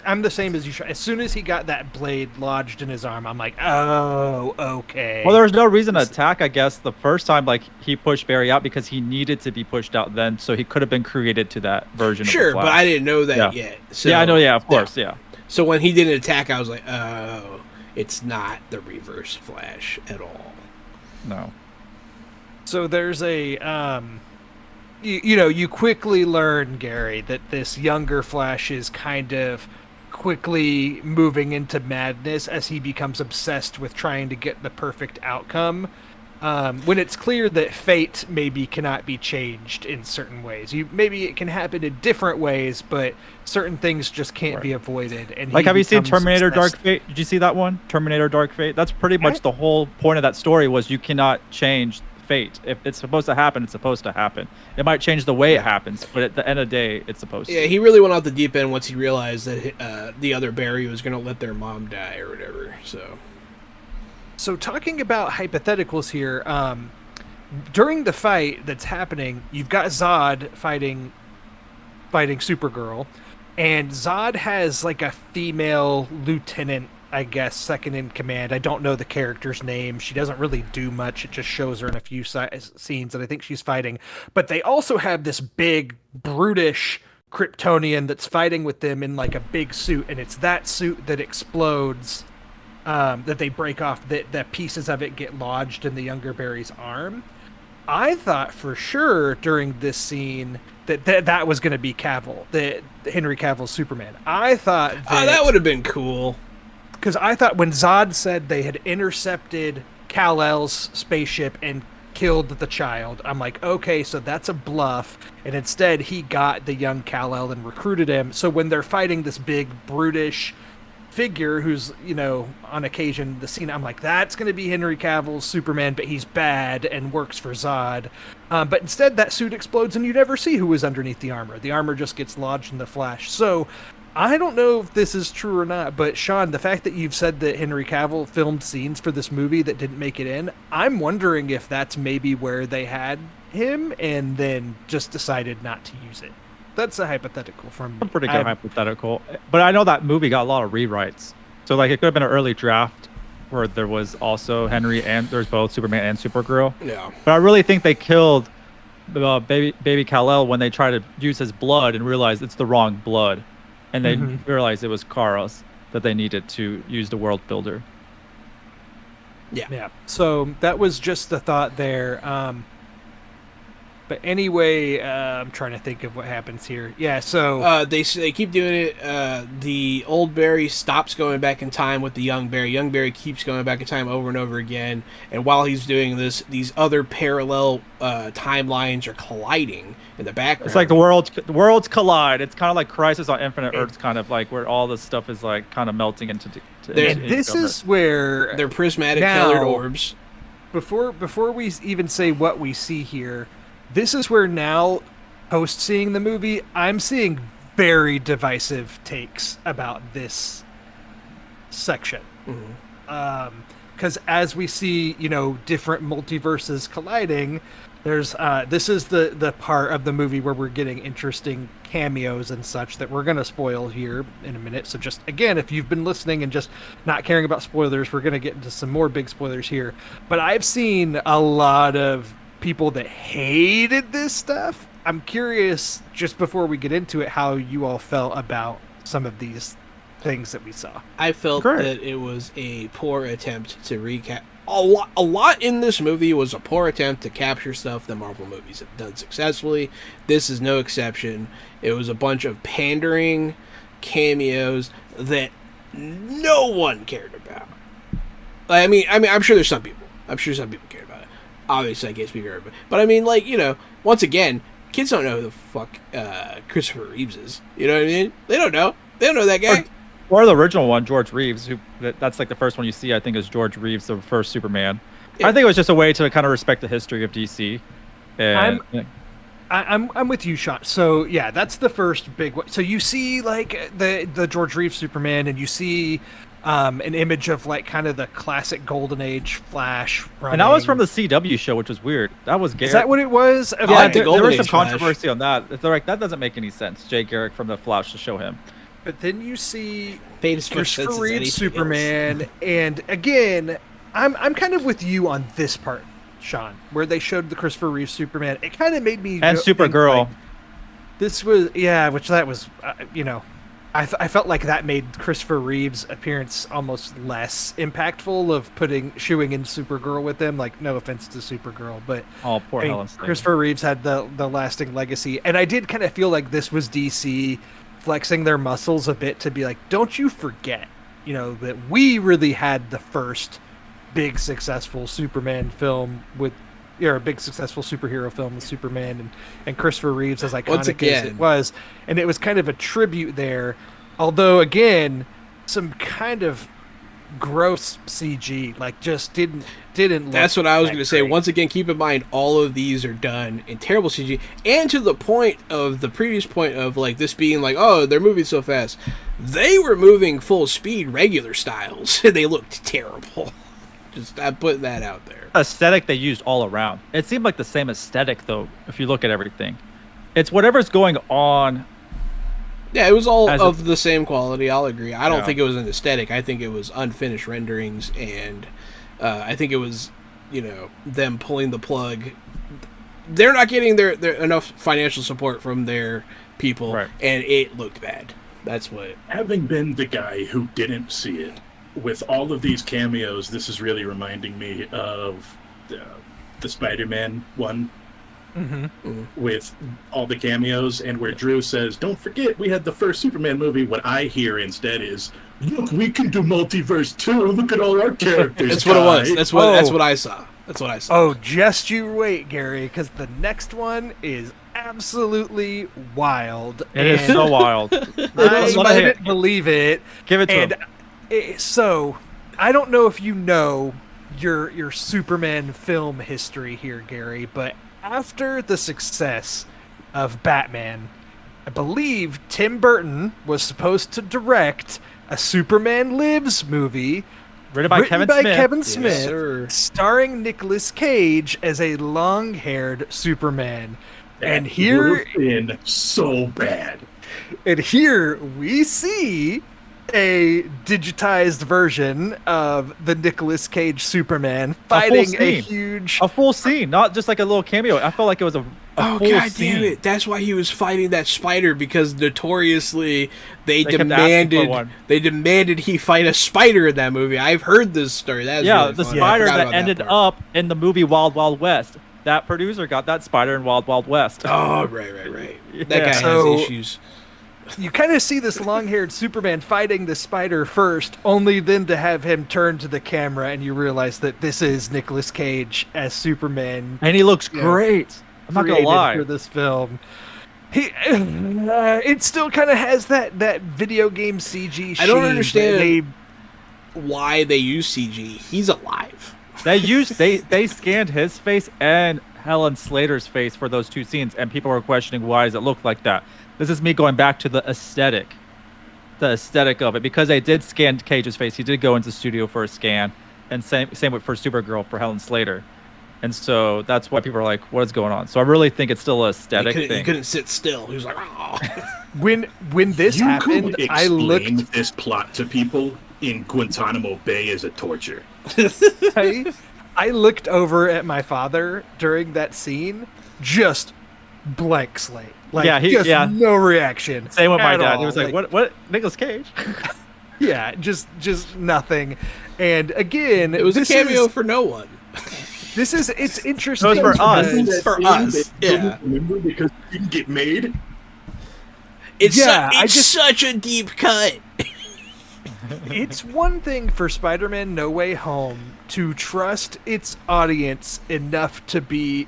I'm the same as you. As soon as he got that blade lodged in his arm, I'm like, oh, okay. Well, there was no reason to attack, I guess, the first time. Like, he pushed Barry out because he needed to be pushed out then, so he could have been created to that version Sure, of the Flash. but I didn't know that yet. So, I know, of course, yeah. So when he didn't attack, I was like, oh, it's not the Reverse Flash at all. No. So there's a you quickly learn, Gary, that this younger Flash is kind of quickly moving into madness as he becomes obsessed with trying to get the perfect outcome. When it's clear that fate maybe cannot be changed in certain ways. Maybe it can happen in different ways, but certain things just can't be avoided. And Like, have you seen Terminator obsessed. Dark Fate? Did you see that one? Terminator Dark Fate? That's pretty much the whole point of that story, was you cannot change fate. If it's supposed to happen, it's supposed to happen. It might change the way it happens, but at the end of the day, it's supposed to. Yeah, he really went off the deep end once he realized that the other Barry was going to let their mom die or whatever. So talking about hypotheticals here, during the fight that's happening, you've got Zod fighting Supergirl, and Zod has like a female lieutenant, I guess, second in command. I don't know the character's name. She doesn't really do much. It just shows her in a few scenes, and I think she's fighting. But they also have this big, brutish Kryptonian that's fighting with them in like a big suit, and it's that suit that explodes. That they break off, that pieces of it get lodged in the younger Barry's arm. I thought for sure during this scene that was going to be Cavill, that Henry Cavill's Superman. I thought that would have been cool. Because I thought when Zod said they had intercepted Kal-El's spaceship and killed the child, I'm like, okay, so that's a bluff. And instead he got the young Kal-El and recruited him. So when they're fighting this big, brutish figure who's, on occasion the scene, I'm like, that's going to be Henry Cavill's Superman, but he's bad and works for Zod. But instead that suit explodes and you never see who was underneath the armor. The armor just gets lodged in the Flash. So I don't know if this is true or not, but Sean, the fact that you've said that Henry Cavill filmed scenes for this movie that didn't make it in, I'm wondering if that's maybe where they had him and then just decided not to use it. That's a hypothetical from A pretty good hypothetical. But I know that movie got a lot of rewrites. So like it could have been an early draft where there was also Henry and there's both Superman and Supergirl. Yeah. But I really think they killed baby Kal-El when they tried to use his blood and realized it's the wrong blood. And they realized it was Kara's that they needed to use the world builder. Yeah. So that was just the thought there. But anyway, I'm trying to think of what happens here. Yeah, so they keep doing it. The old Barry stops going back in time with the young Barry. Young Barry keeps going back in time over and over again. And while he's doing this, these other parallel timelines are colliding in the background. It's like the worlds collide. It's kind of like Crisis on Infinite Earths, kind of like where all this stuff is like kind of melting into. and this is where they're prismatic colored orbs. Before we even say what we see here. This is where now, post seeing the movie, I'm seeing very divisive takes about this section. Because as we see, different multiverses colliding, there's this is the part of the movie where we're getting interesting cameos and such that we're going to spoil here in a minute. So just, again, if you've been listening and just not caring about spoilers, we're going to get into some more big spoilers here. But I've seen a lot of people that hated this stuff. I'm curious, just before we get into it, how you all felt about some of these things that we saw. I felt that it was a poor attempt to recap. A lot in this movie was a poor attempt to capture stuff that Marvel movies have done successfully. This is no exception. It was a bunch of pandering cameos that no one cared about. I mean, I'm sure there's some people. I'm sure some people cared about it. Obviously, I can't speak for everybody. But I mean, once again, kids don't know who the fuck Christopher Reeves is. You know what I mean? They don't know. They don't know that guy. Or the original one, George Reeves, that's like the first one you see, I think, is George Reeves, the first Superman. Yeah. I think it was just a way to kind of respect the history of DC. And, I'm with you, Sean. So yeah, that's the first big one. So you see like the George Reeves Superman, and you see an image of like kind of the classic Golden Age Flash running. And that was from the CW show, which was weird. That was Garrick. Is that what it was? Yeah, there was some Flash. controversy on that. They're like, that doesn't make any sense. Jay Garrick from the Flash to show him. But then you see Christopher Reeves Superman, and again, I'm kind of with you on this part, Sean, where they showed the Christopher Reeves Superman. It kind of made me and Supergirl. Like, this was which that was I felt like that made Christopher Reeve's appearance almost less impactful of shooing in Supergirl with them. Like, no offense to Supergirl, but poor Helen. Christopher Reeves had the lasting legacy, and I did kind of feel like this was DC flexing their muscles a bit to be like, don't you forget, that we really had the first big successful Superman film with, a big successful superhero film with Superman and Christopher Reeves, as iconic as it was. And it was kind of a tribute there. Although, again, some kind of gross CG, like just didn't look. That's what I was going to say. Once again, keep in mind all of these are done in terrible CG, and to the point of the previous point of like this being like, oh, they're moving so fast. They were moving full speed regular styles and they looked terrible. Just I'm putting that out there. Aesthetic they used all around. It seemed like the same aesthetic though if you look at everything. It's whatever's going on. Yeah, it was all of the same quality. I'll agree. I don't think it was an aesthetic. I think it was unfinished renderings, and I think it was, them pulling the plug. They're not getting their enough financial support from their people, right. And it looked bad. That's what. Having been the guy who didn't see it, with all of these cameos, this is really reminding me of the Spider-Man one. With all the cameos, and where Drew says, don't forget we had the first Superman movie. What I hear instead is, look, we can do multiverse too. Look at all our characters. That's what it was. That's what I saw. That's what I saw. Oh, just you wait, Gary, because the next one is absolutely wild. It is so wild. I couldn't believe it. Give it to him. So, I don't know if you know your Superman film history here, Gary, but after the success of Batman, I believe Tim Burton was supposed to direct a Superman Lives movie written by Kevin Smith, yes, starring Nicolas Cage as a long-haired Superman. And here would have been so bad. And here we see a digitized version of the Nicolas Cage Superman fighting a full scene, not just like a little cameo. I felt like it was a oh full god scene. damn it! That's why he was fighting that spider, because notoriously they demanded he fight a spider in that movie. I've heard this story. That's really the funny. spider that ended up in the movie Wild Wild West. That producer got that spider in Wild Wild West. Oh right. That guy has issues. You kind of see this long-haired Superman fighting the spider first, only then to have him turn to the camera and you realize that this is Nicolas Cage as Superman. And he looks great. I'm not going to lie. For this film. It still kind of has that video game CG. I don't understand why they use CG. He's alive. They scanned his face and Helen Slater's face for those two scenes, and people were questioning why does it look like that. This is me going back to the aesthetic of it, because they did scan Cage's face. He did go into the studio for a scan, and same with for Supergirl for Helen Slater, and so that's why people are like, "What is going on?" So I really think it's still an aesthetic thing. He couldn't sit still. He was like, "Oh." When this happened, I looked this plot to people in Guantanamo Bay as a torture. I looked over at my father during that scene, just blank slate. Like, no reaction. Same with my dad. All. He was like, what? Nicolas Cage? Yeah, just nothing. And again, it was a cameo for no one. It's interesting. It was for us. For us. Yeah. Remember, because it didn't get made? It's such a deep cut. It's one thing for Spider-Man No Way Home to trust its audience enough to be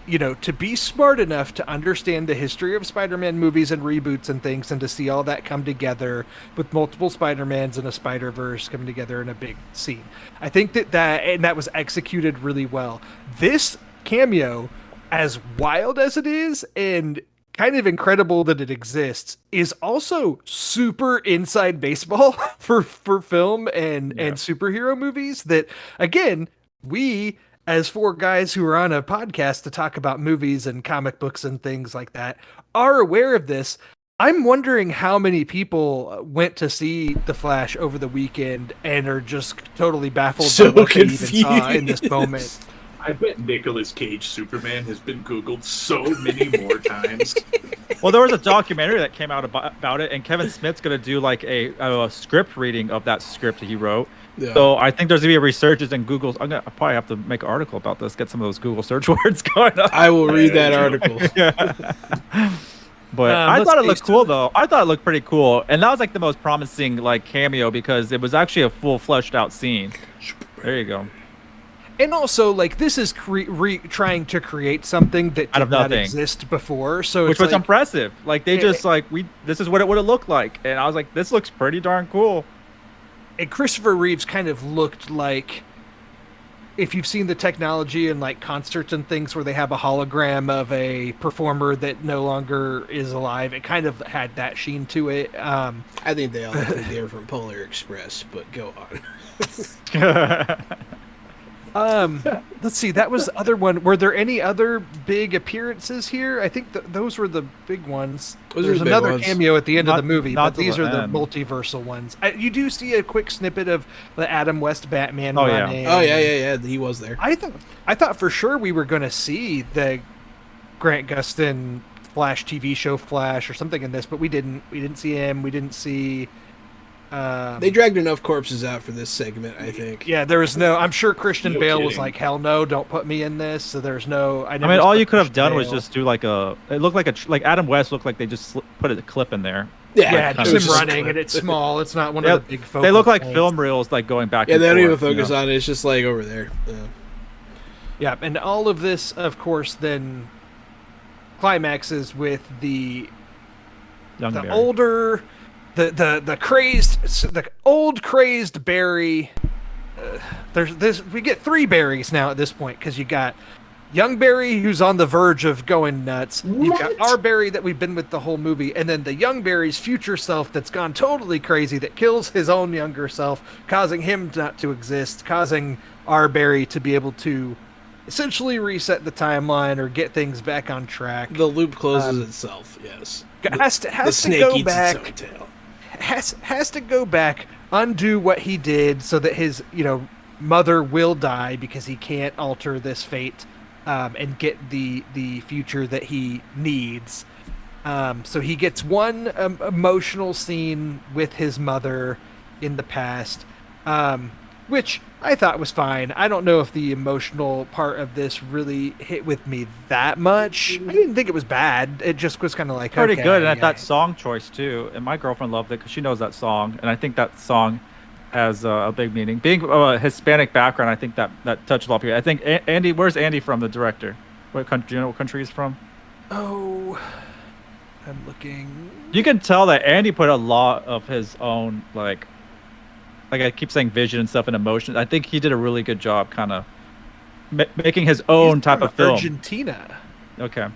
smart enough to understand the history of Spider-Man movies and reboots and things, and to see all that come together with multiple Spider-Mans and a Spider-Verse coming together in a big scene. I think that was executed really well. This cameo, as wild as it is and kind of incredible that it exists, is also super inside baseball for film and superhero movies that, again, we, as four guys who are on a podcast to talk about movies and comic books and things like that, are aware of this. I'm wondering how many people went to see The Flash over the weekend and are just totally baffled by what they even saw in this moment. I bet Nicolas Cage Superman has been Googled so many more times. Well, there was a documentary that came out about it, and Kevin Smith's going to do like a script reading of that script he wrote. Yeah. So I think there's going to be a resurgence in Google's. I'll probably have to make an article about this, get some of those Google search words going on. I will read that article. But I let's thought it see, looked cool though. I thought it looked pretty cool, and that was like the most promising like cameo because it was actually a full fleshed out scene. There you go. And also, like, this is trying to create something that Out of did not nothing. exist before. So Which it's was like, impressive. Like they just this is what it would have looked like, and I was like, this looks pretty darn cool. and Christopher Reeves kind of looked like, if you've seen the technology in like concerts and things where they have a hologram of a performer that no longer is alive, it kind of had that sheen to it. I think they all think they're from Polar Express, but go on. Let's see, that was the other one. Were there any other big appearances here? I think those were the big ones. Those are There's the big another ones. cameo at the end of Not- the movie, not but these to are the the end. multiversal ones. You do see a quick snippet of the Adam West Batman Oh, yeah. running. Oh yeah, he was there. I thought for sure we were going to see the Grant Gustin Flash TV show Flash or something in this, but we didn't. We didn't see him. We didn't see. They dragged enough corpses out for this segment, I think. Yeah, there was no. I'm sure Christian No Bale was kidding. like, "Hell no, don't put me in this." So there's no. I mean, all you could have done was Bale. just do like a. It looked like like Adam West looked like they just put a clip in there. Yeah, it just was him just- running, and it's small. It's not one Yeah, of the big. They focal look like points. film reels, like going back. Yeah, and they don't even forth, focus you know? on it. It's just like over there. Yeah. Yeah, and all of this, of course, then climaxes with the Young Barry. older, the crazed, the old crazed Barry. There's this. We get 3 Barrys now at this point because you got young Barry who's on the verge of going nuts. You've got our Barry that we've been with the whole movie, and then the young Barry's future self that's gone totally crazy that kills his own younger self, causing him not to exist, causing our Barry to be able to essentially reset the timeline or get things back on track. The loop closes itself. Yes. Has The to snake go eats back. its own tail. Has to go back, undo what he did, so that his mother will die because he can't alter this fate, and get the future that he needs. So he gets one emotional scene with his mother in the past, which I thought was fine. I don't know if the emotional part of this really hit with me that much. I didn't think it was bad. It just was kind of like Pretty okay, good, and yeah. that song choice too. And my girlfriend loved it because she knows that song, and I think that song has a big meaning. Being a Hispanic background, I think that touched a lot of people. I think Andy, where's Andy from, the director? What country? Do you know what country he's from? Oh, I'm looking. You can tell that Andy put a lot of his own like I keep saying vision and stuff and emotion. I think he did a really good job, kind of making his own He's type from of film. Argentina, Okay.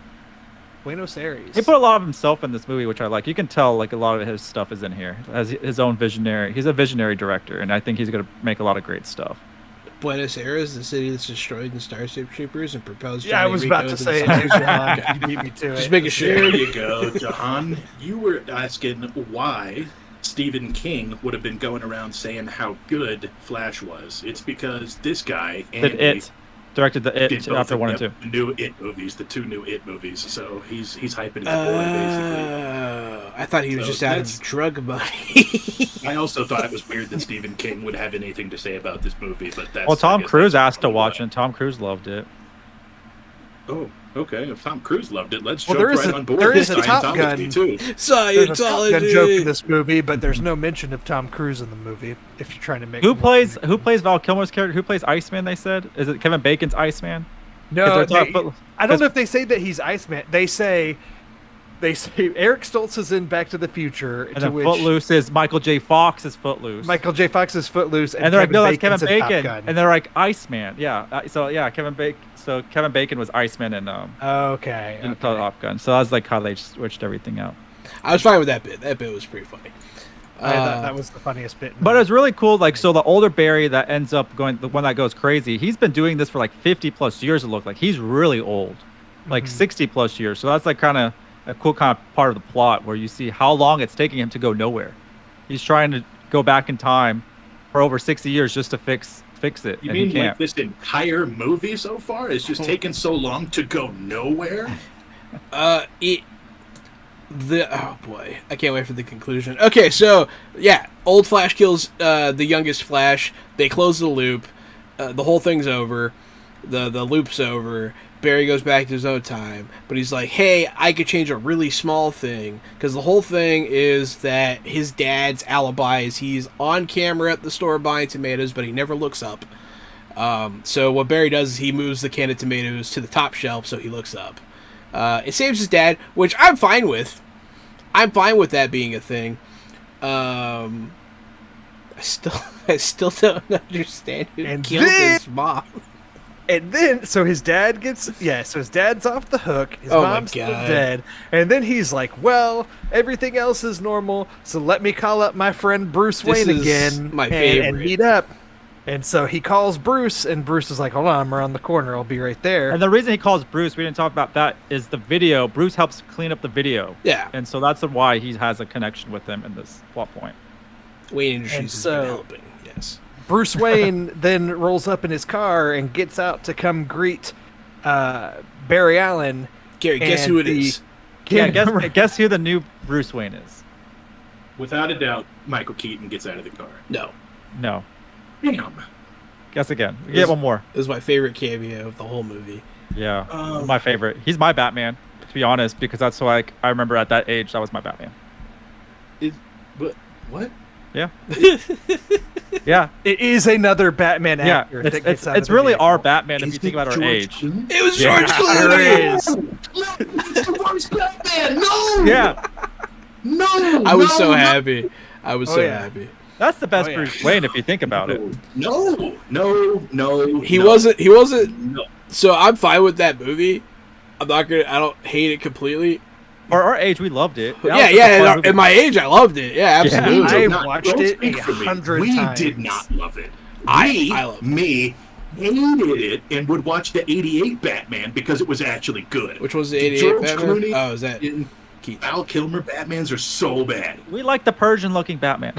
Buenos Aires. He put a lot of himself in this movie, which I like. You can tell like a lot of his stuff is in here. Has his own visionary. He's a visionary director, and I think he's gonna make a lot of great stuff. Buenos Aires, the city that's destroyed in Starship Troopers and propels. Yeah, I Johnny was Rico about to into say the it too, John. You beat me to it. Just making sure. There you go, Jahan. You were asking why Stephen King would have been going around saying how good Flash was. It's because this guy Did It directed the did It both after of 1 and them, 2. the new It movies, the 2 new It movies. So he's hyping his boy basically. I thought he was So just out that's- of drug money. I also thought it was weird that Stephen King would have anything to say about this movie, but that's Well, Tom I guess Cruise that's asked to probably watch why. it, and Tom Cruise loved it. Oh, okay. If Tom Cruise loved it, let's Well, jump there is right a- on board. there with is a Top Scientology, Gun. too. There's a Top Gun joke in Scientology. this movie, but there's no mention of Tom Cruise in the movie. If you're trying to make Who plays Val Kilmer's character? Who plays Iceman? They said, is it Kevin Bacon's Iceman? No, 'Cause they're they- talking- I don't know if they say that he's Iceman. They say Eric Stoltz is in Back to the Future, And to then which Footloose is Michael J. Fox is Footloose. Michael J. Fox is Footloose, and they're like, no, that's Bacon's Kevin in Top Bacon. Gun. And they're like, Iceman. Yeah. Kevin Bacon. So Kevin Bacon was Iceman in Okay. in Top Gun. So that's like how they switched everything out. I was fine with that bit. That bit was pretty funny. I thought that was the funniest bit. But it was really cool. Like, so the older Barry that ends up going, the one that goes crazy, he's been doing this for like 50 plus years. It looked like he's really old, like 60 plus years. So that's like kind of a cool kind of part of the plot where you see how long it's taking him to go nowhere. He's trying to go back in time for over 60 years just to fix it, You and he mean can't. like this entire movie so far is just taking so long to go nowhere? Oh boy, I can't wait for the conclusion. Okay, so yeah, old Flash kills the youngest Flash. They close the loop. The whole thing's over. The loop's over. Barry goes back to his own time, but he's like, hey, I could change a really small thing, because the whole thing is that his dad's alibi is he's on camera at the store buying tomatoes, but he never looks up. So what Barry does is he moves the can of tomatoes to the top shelf so he looks up. It saves his dad, which I'm fine with. I'm fine with that being a thing. I still don't understand who killed his mom. And then, so his dad's off the hook. His Oh my mom's still God. dead. And then he's like, well, everything else is normal, so let me call up my friend Bruce This Wayne is again my and favorite. meet up. And so he calls Bruce, and Bruce is like, hold on, I'm around the corner. I'll be right there. And the reason he calls Bruce, we didn't talk about that, is the video. Bruce helps clean up the video. Yeah. And so that's why he has a connection with him in this plot point. Wayne Industries And has so- been helping, yes. Bruce Wayne then rolls up in his car and gets out to come greet Barry Allen. Gary, guess And who it the- is? Yeah, guess who the new Bruce Wayne is? Without a doubt, Michael Keaton gets out of the car. No. No. Damn. Guess again. Get one more. This is my favorite cameo of the whole movie. Yeah. Um, my favorite. He's my Batman, to be honest, because that's like I remember at that age that was my Batman. But what? Yeah. Yeah. It is another Batman Yeah. actor. that gets out It's of the really our vehicle. Batman if Is you think it about our George age. Clooney? It was Yeah. George There Clooney! is. No, it's the worst Batman. No. Yeah. No. I was no, so no. happy. I was Oh, so yeah. happy. That's the best Oh, yeah. Bruce Wayne if you think about it. No. He no. wasn't. No. So I'm fine with that movie. I don't hate it completely. For our age, we loved it. That Yeah, was just a yeah. fun At movie. my age, I loved it. Yeah, We absolutely. did I not- watched don't it speak a for me. 100 We times. did not love it. I love it. Me hated it and would watch the '88 Batman because it was actually good. Which was the 88 George Batman? Clooney Oh, is that and Keith? Val Kilmer Batmans are so bad. We like the Persian-looking Batman.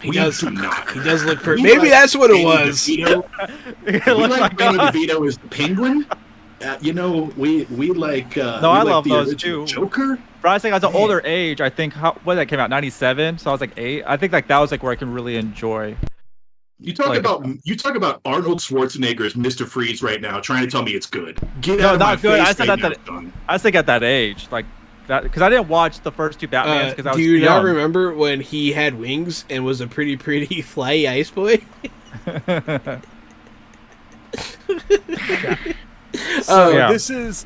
He We does. do not. He does look pretty. We Maybe like that's what it Danny was. DeVito. It We looks like like Danny us. DeVito as the Penguin. We like. No, we I like love the those original too. Joker. But I was thinking as an Man. older age, I think when that came out, 97. So I was like 8. I think like that was like where I can really enjoy. You talk Like- about Arnold Schwarzenegger as Mr. Freeze right now, trying to tell me it's good. Get No, out of not my good. face I said right that- now, son. I think at that age, like that, because I didn't watch the first two Batmans because I was Do you too not young. remember when he had wings and was a pretty flyy ice boy? So yeah. this is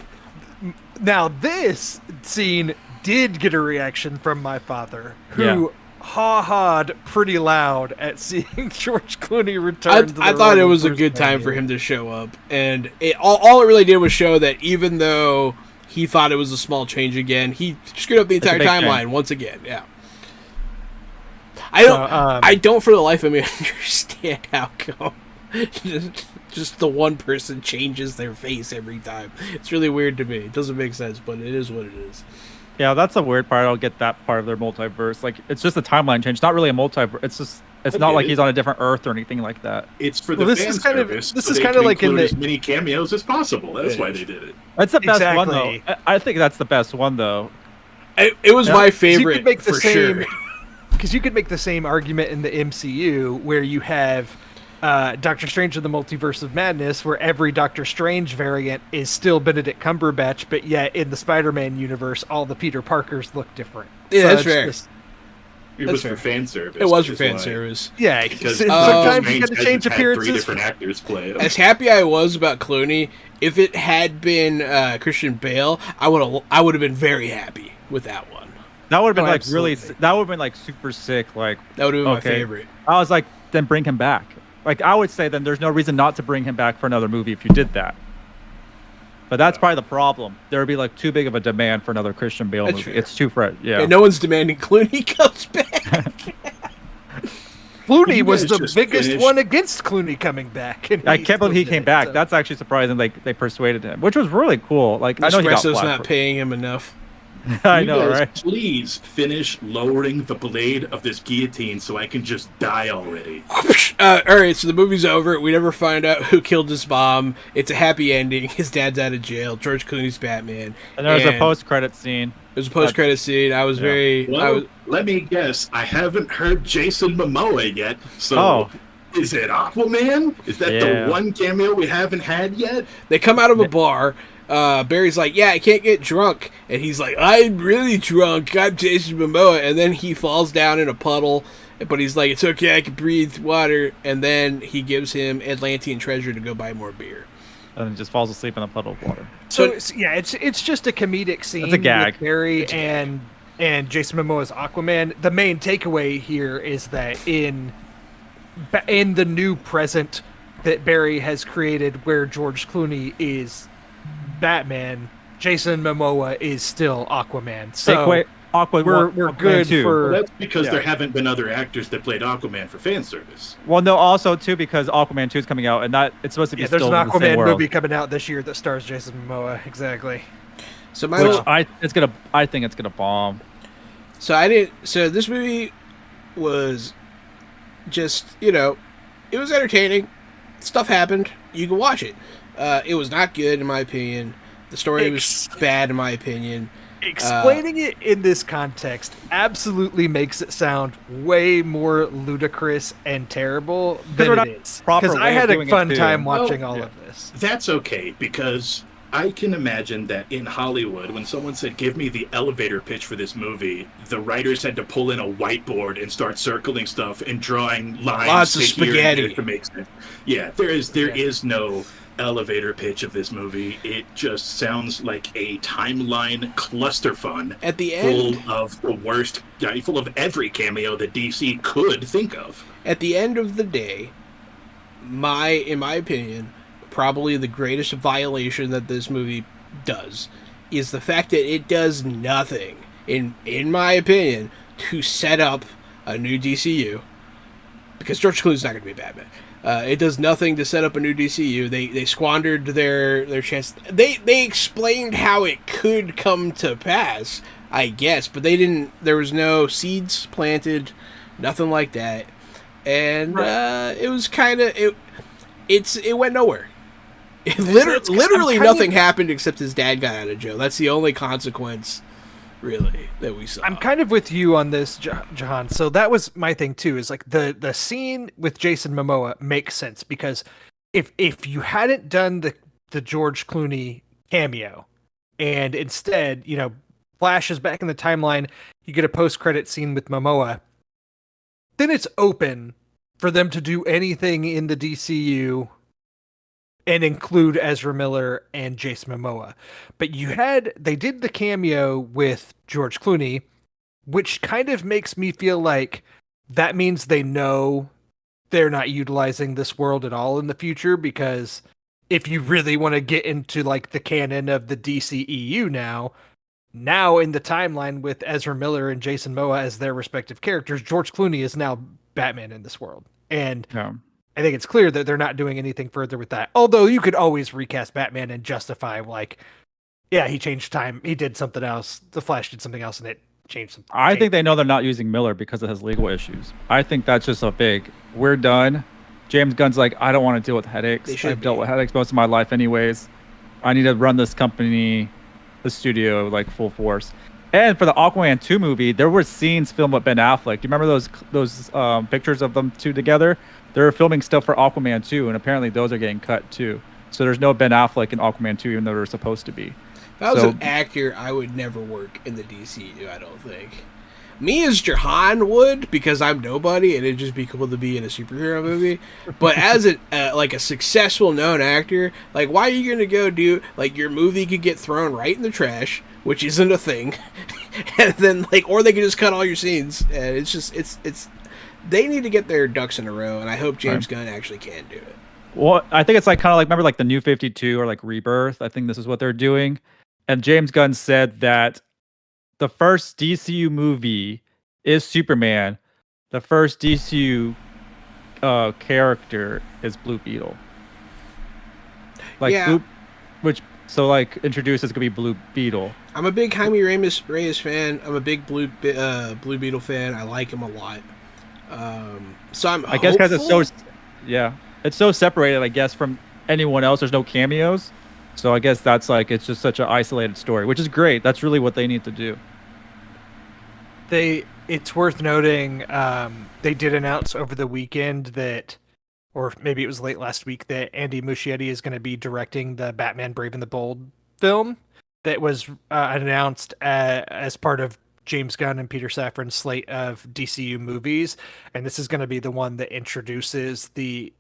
now this scene did get a reaction from my father, who Yeah. ha-ha'd pretty loud at seeing George Clooney return. to the I thought it role of was a Bruce good time Wayne. for him to show up, and all it really did was show that even though he thought it was a small change again, he screwed up the It's a entire big timeline change. once again. Yeah, I don't for the life of me understand how come just the one person changes their face every time. It's really weird to me. It doesn't make sense, but it is what it is. Yeah, that's the weird part. I don't get that part of their multiverse. Like it's just a timeline change, not really a multiverse. It's not get like it. he's on a different Earth or anything like that. It's for the Well, this fan is kind of- service. this so is they kind can of like in include the- as many cameos as possible. That's why they did it. That's the best one Exactly. though. I think that's the best one though. It was Yeah. my 'Cause you favorite could make the for same, sure. because you could make the same argument in the MCU where you have Doctor Strange in the Multiverse of Madness, where every Doctor Strange variant is still Benedict Cumberbatch, but yet in the Spider-Man universe, all the Peter Parkers look different. Yeah, that's it's fair. just- It That's was fair. for fan service. It was for is fan why. service. yeah, Because sometimes you Strange got to has change had 3 appearances. different actors play it. As happy I was about Clooney, if it had been Christian Bale, I would have been very happy with that one. That would have been Oh, like really. absolutely. That would have been like super sick. Like That would have been Okay. my favorite. I was like, then bring him back. Like I would say, then there's no reason not to bring him back for another movie if you did that. But that's probably the problem. There would be like too big of a demand for another Christian Bale That's movie. fair. It's too fresh. Yeah. And no one's demanding Clooney comes back. Clooney You was guys the just biggest finished- one against Clooney coming back. And I he can't believe still he came did, back. so- That's actually surprising. Like they persuaded him, which was really cool. Like I know he got Espresso's flack not for- paying him enough. I You know, guys, right? Please finish lowering the blade of this guillotine so I can just die already. All right, so the movie's over. We never find out who killed his mom. It's a happy ending. His dad's out of jail. George Clooney's Batman. And there was a post-credit scene. There's a post-credit scene. I was Yeah. I Well, was let me guess. I haven't heard Jason Momoa yet, so Oh. Is it Aquaman? Is that Yeah. the one cameo we haven't had yet? They come out of a bar. Barry's like, yeah, I can't get drunk. And he's like, I'm really drunk. I'm Jason Momoa. And then he falls down in a puddle. But he's like, it's okay, I can breathe water. And then he gives him Atlantean treasure to go buy more beer. And then just falls asleep in a puddle of water. So yeah, it's just a comedic scene. It's a gag. With Barry and Jason Momoa's Aquaman. The main takeaway here is that in the new present that Barry has created, where George Clooney is Batman, Jason Momoa is still Aquaman. So we're Aquaman good too. for. Well, that's because yeah. there haven't been other actors that played Aquaman for fan service. Well, no, also too because Aquaman 2 is coming out, and that it's supposed to be Yeah, there's still an in the same Aquaman world. movie coming out this year that stars Jason Momoa. Exactly. So my Which little- I think it's gonna bomb. So this movie was just, it was entertaining. Stuff happened. You can watch it. It was not good in my opinion. The story was bad in my opinion. Explaining it in this context absolutely makes it sound way more ludicrous and terrible than we're it not is. proper Because I way of had a doing it fun too. time Well, watching all yeah. of this. That's okay, because I can imagine that in Hollywood, when someone said, give me the elevator pitch for this movie, the writers had to pull in a whiteboard and start circling stuff and drawing lines Lots of to here and there spaghetti. to make sense. Yeah, there is no elevator pitch of this movie. It just sounds like a timeline clusterfun At the end, full of the worst, full of every cameo that DC could think of. at the end of the day, in my opinion, probably the greatest violation that this movie does is the fact that it does nothing, in my opinion, to set up a new DCU. Because George Clooney's not going to be Batman. It does nothing to set up a new DCU. They squandered their chance. They explained how it could come to pass, I guess, but they didn't. There was no seeds planted, nothing like that, and it was kind of it went nowhere. Literally nothing happened except his dad got out of jail. That's the only consequence, really, that we saw. I'm kind of with you on this, Jahan. So that was my thing too. Is like the scene with Jason Momoa makes sense because if you hadn't done the George Clooney cameo, and instead flashes back in the timeline, you get a post-credit scene with Momoa, then it's open for them to do anything in the DCU and include Ezra Miller and Jason Momoa. But they did the cameo with George Clooney, which kind of makes me feel like that means they know they're not utilizing this world at all in the future, because if you really want to get into like the canon of the DCEU now in the timeline with Ezra Miller and Jason Momoa as their respective characters, George Clooney is now Batman in this world. And Yeah. I think it's clear that they're not doing anything further with that. Although you could always recast Batman and justify, like, yeah, he changed time. He did something else. The Flash did something else, and it changed something. I think they know they're not using Miller because it has legal issues. I think that's just a big, we're done. James Gunn's like, I don't want to deal with headaches. I've dealt with headaches most of my life anyways. I need to run this company, the studio, like full force. And for the Aquaman 2 movie, there were scenes filmed with Ben Affleck. Do you remember those pictures of them two together? They're filming stuff for Aquaman 2, and apparently those are getting cut too. So there's no Ben Affleck in Aquaman 2, even though they're supposed to be. If I was an actor, I would never work in the DCU, I don't think. Me as Jahan would, because I'm nobody, and it'd just be cool to be in a superhero movie. But as a successful known actor, like, why are you gonna go do, like, your movie could get thrown right in the trash, which isn't a thing, and then, like, or they could just cut all your scenes, and it's they need to get their ducks in a row, and I hope James Gunn actually can do it. Well, I think it's like kind of like, remember like the New 52 or like Rebirth? I think this is what they're doing. And James Gunn said that the first DCU movie is Superman. The first DCU character is Blue Beetle. Like Yeah. introduced as gonna be Blue Beetle. I'm a big Jaime Reyes fan. I'm a big Blue Beetle fan. I like him a lot. So I guess because it's it's so separated, I guess, from anyone else. There's no cameos. So I guess that's like, it's just such an isolated story, which is great. That's really what they need to do. It's worth noting, they did announce over the weekend that or maybe it was late last week, that Andy Muschietti is going to be directing the Batman Brave and the Bold film that was announced as part of James Gunn and Peter Safran's slate of DCU movies, and this is going to be the one that introduces the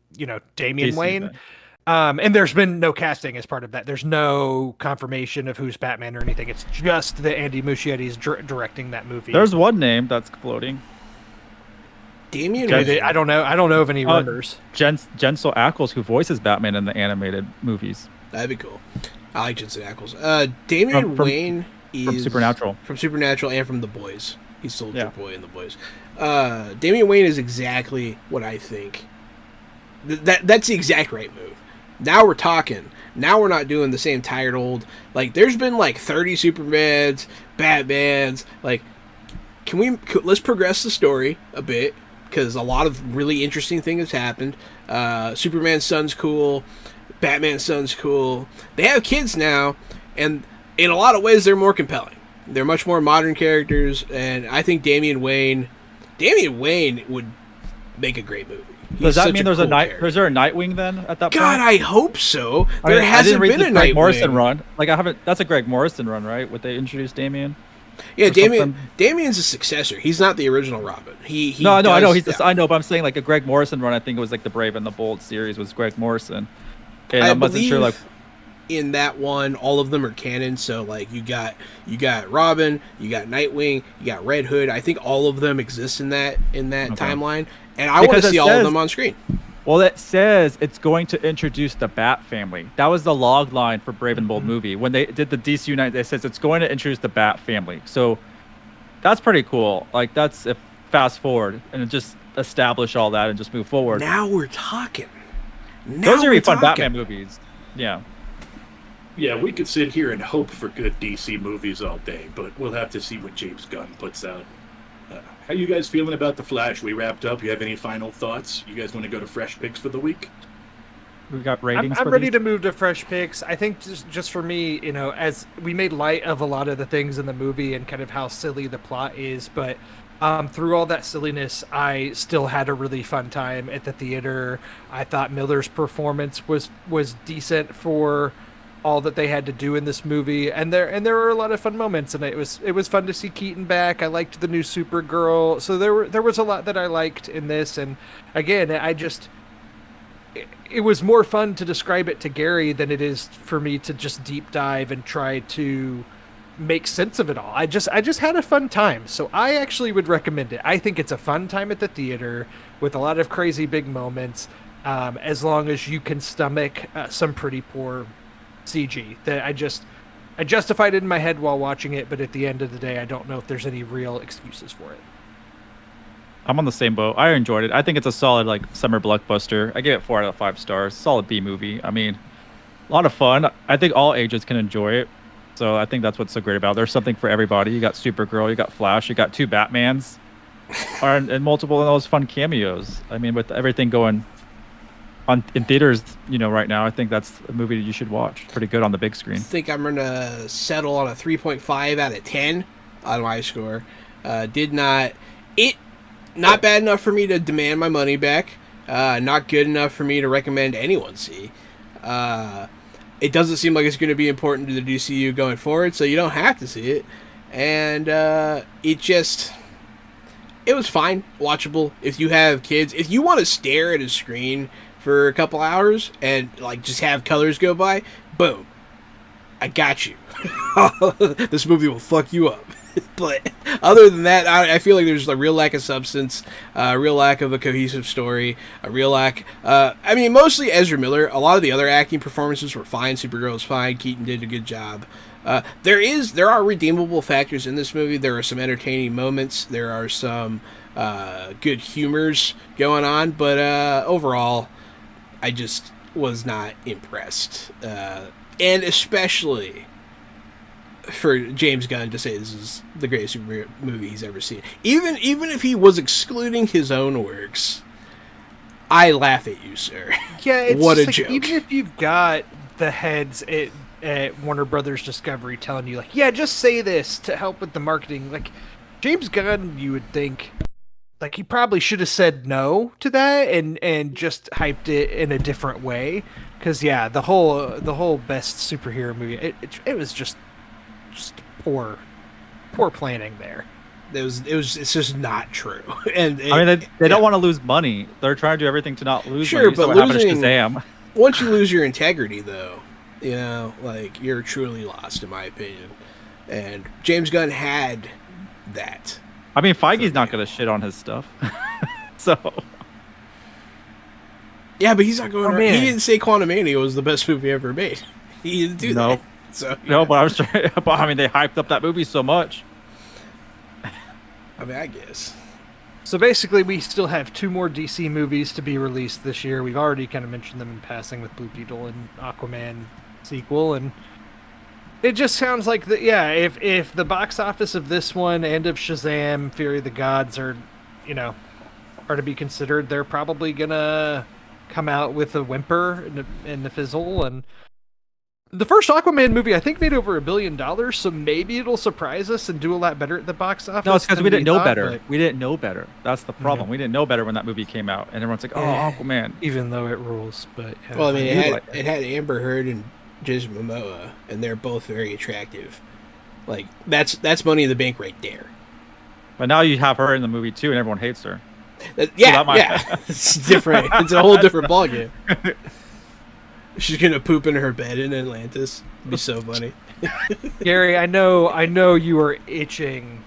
Damian DC Wayne. thing. And there's been no casting as part of that. There's no confirmation of who's Batman or anything. It's just that Andy Muschietti is directing that movie. There's one name that's floating. Damian Okay. Wayne. I don't know of any rumors. Jensen Ackles, who voices Batman in the animated movies That'd be cool. I like Jensen Ackles. Damian From- Wayne is from Supernatural. From Supernatural and from The Boys. He's Soldier Yeah. Boy in The Boys. Damian Wayne is exactly what I think. That's the exact right move. Now we're talking. Now we're not doing the same tired old. Like, there's been like 30 Supermans, Batmans. Like, let's progress the story a bit, because a lot of really interesting things have happened. Superman's son's cool. Batman's son's cool. They have kids now, and in a lot of ways, they're more compelling. They're much more modern characters, and I think Damian Wayne would make a great movie. Does that mean there's cool a night? character. Is there a Nightwing then at that God, point? I hope so. I There mean, I hasn't didn't read been a the Greg Morrison Nightwing. run. Like I haven't. That's a Greg Morrison run, right? Would they introduce Damian? Yeah, or something? Damian's a successor. He's not the original Robin. He No, I know. I know. does- I know, but I'm saying like a Greg Morrison run. I think it was like the Brave and the Bold series was Greg Morrison, and I wasn't sure like. In that one, all of them are canon. So like you got Robin, you got Nightwing, you got Red Hood. I think all of them exist in that timeline, and I want to Because it see all of says- them on screen. Well, it says it's going to introduce the Bat family. That was the log line for Brave and Bold movie. When they did the DC United, it says it's going to introduce the Bat family. So that's pretty cool. Like that's if fast forward and just establish all that and just move forward. Now we're talking. Now Those are we're be fun talking. Batman movies. Yeah. Yeah, we could sit here and hope for good DC movies all day, but we'll have to see what James Gunn puts out. How you guys feeling about The Flash? We wrapped up. You have any final thoughts? You guys want to go to fresh picks for the week? We got ratings. I'm for ready these? to move to fresh picks. I think just for me, as we made light of a lot of the things in the movie and kind of how silly the plot is, but through all that silliness, I still had a really fun time at the theater. I thought Miller's performance was decent for all that they had to do in this movie, and there were a lot of fun moments, and it was fun to see Keaton back. I liked the new Supergirl, so there was a lot that I liked in this, and again, it was more fun to describe it to Gary than it is for me to just deep dive and try to make sense of it all. I just had a fun time, so I actually would recommend it. I think it's a fun time at the theater with a lot of crazy big moments, as long as you can stomach some pretty poor CG. That I justified it in my head while watching it, but at the end of the day, I don't know if there's any real excuses for it. I'm on the same boat. I enjoyed it. I think it's a solid like summer blockbuster. I gave it 4 out of 5 stars. Solid B movie. I mean, a lot of fun. I think all ages can enjoy it. So I think that's what's so great about it. There's something for everybody. You got Supergirl, you got Flash, you got 2 Batmans, and multiple of those fun cameos. I mean, with everything going on in theaters, right now, I think that's a movie that you should watch. Pretty good on the big screen. I think I'm gonna settle on a 3.5 out of 10 on my score. Not bad enough for me to demand my money back. Not good enough for me to recommend anyone see. It doesn't seem like it's going to be important to the DCU going forward, so you don't have to see it. And it was fine, watchable. If you have kids, if you want to stare at a screen for a couple hours and like just have colors go by, boom, I got you. This movie will fuck you up. But other than that, I feel like there's a real lack of substance, a real lack of a cohesive story, a real lack. Mostly Ezra Miller. A lot of the other acting performances were fine. Supergirl was fine. Keaton did a good job. There are redeemable factors in this movie. There are some entertaining moments. There are some good humors going on. But overall, I just was not impressed. And especially for James Gunn to say this is the greatest superhero movie he's ever seen. Even if he was excluding his own works, I laugh at you, sir. Yeah, it's what a just, like, joke. even if you've got the heads at Warner Brothers Discovery telling you, like, yeah, just say this to help with the marketing. Like, James Gunn, you would think, like he probably should have said no to that and just hyped it in a different way. Because yeah, the whole best superhero movie, it was just poor planning there. It's just not true. And I mean, they don't want to lose money. They're trying to do everything to not lose Sure, money. but So what happened to losing- Shazam? once you lose your integrity, though, you know, like you're truly lost, in my opinion. And James Gunn had that. I mean, Feige's not going to shit on his stuff. So, Yeah, but he's not going. Oh, around. man. He didn't say Quantumania was the best movie ever made. He didn't do No. that. So no, but I was trying. But I mean, they hyped up that movie so much. I mean, I guess. So basically, we still have 2 more DC movies to be released this year. We've already kind of mentioned them in passing with Blue Beetle and Aquaman sequel, and it just sounds like that. Yeah, if the box office of this one and of Shazam: Fury of the Gods are to be considered, they're probably gonna come out with a whimper and a fizzle. And the first Aquaman movie, I think, made over $1 billion, so maybe it'll surprise us and do a lot better at the box office. No, it's because than we didn't know thought, better. but We didn't know better. That's the problem. We didn't know better when that movie came out, and everyone's like, "Oh, Yeah. Aquaman." even though it rules, but yeah. Well, I mean, I do it had Amber Heard and Jason Momoa, and they're both very attractive. Like that's Money in the Bank right there. But now you have her in the movie too, and everyone hates her. Yeah, that might- yeah, it's different. It's a whole different ballgame. She's gonna poop in her bed in Atlantis. It'd be so funny. Gary, I know you are itching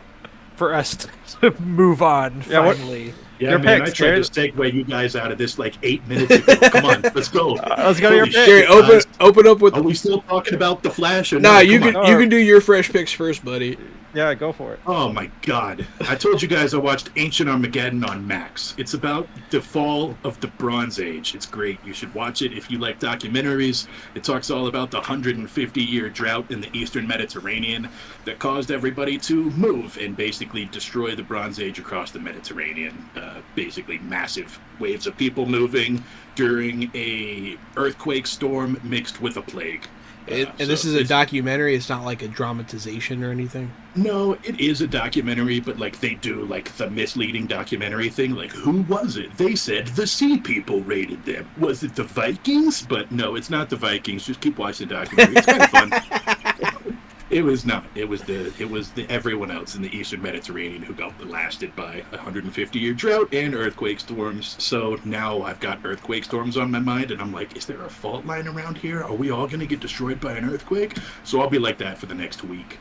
for us to move on Yeah, what- finally. Yeah, Your man, picks, I tried to segue you guys out of this like 8 minutes ago. Come on, let's go. Let's go to your Holy pick. Gary, shit, open guys. open up with. Are we still talking about the Flash? Or Nah, no? you Come can on. you can do your fresh picks first, buddy. Yeah, go for it. Oh my god. I told you guys I watched Ancient Armageddon on Max. It's about the fall of the Bronze Age. It's great. You should watch it if you like documentaries. It talks all about the 150-year drought in the Eastern Mediterranean that caused everybody to move and basically destroy the Bronze Age across the Mediterranean. Basically massive waves of people moving during a earthquake storm mixed with a plague. And this So is a it's- documentary. It's not like a dramatization or anything. No, it is a documentary, but like they do like the misleading documentary thing. Like, who was it? They said the Sea People raided them. Was it the Vikings? But no, it's not the Vikings. Just keep watching the documentary. It's kind of fun. It was not. It was the everyone else in the Eastern Mediterranean who got blasted by a 150-year drought and earthquake storms. So now I've got earthquake storms on my mind, and I'm like, is there a fault line around here? Are we all gonna get destroyed by an earthquake? So I'll be like that for the next week.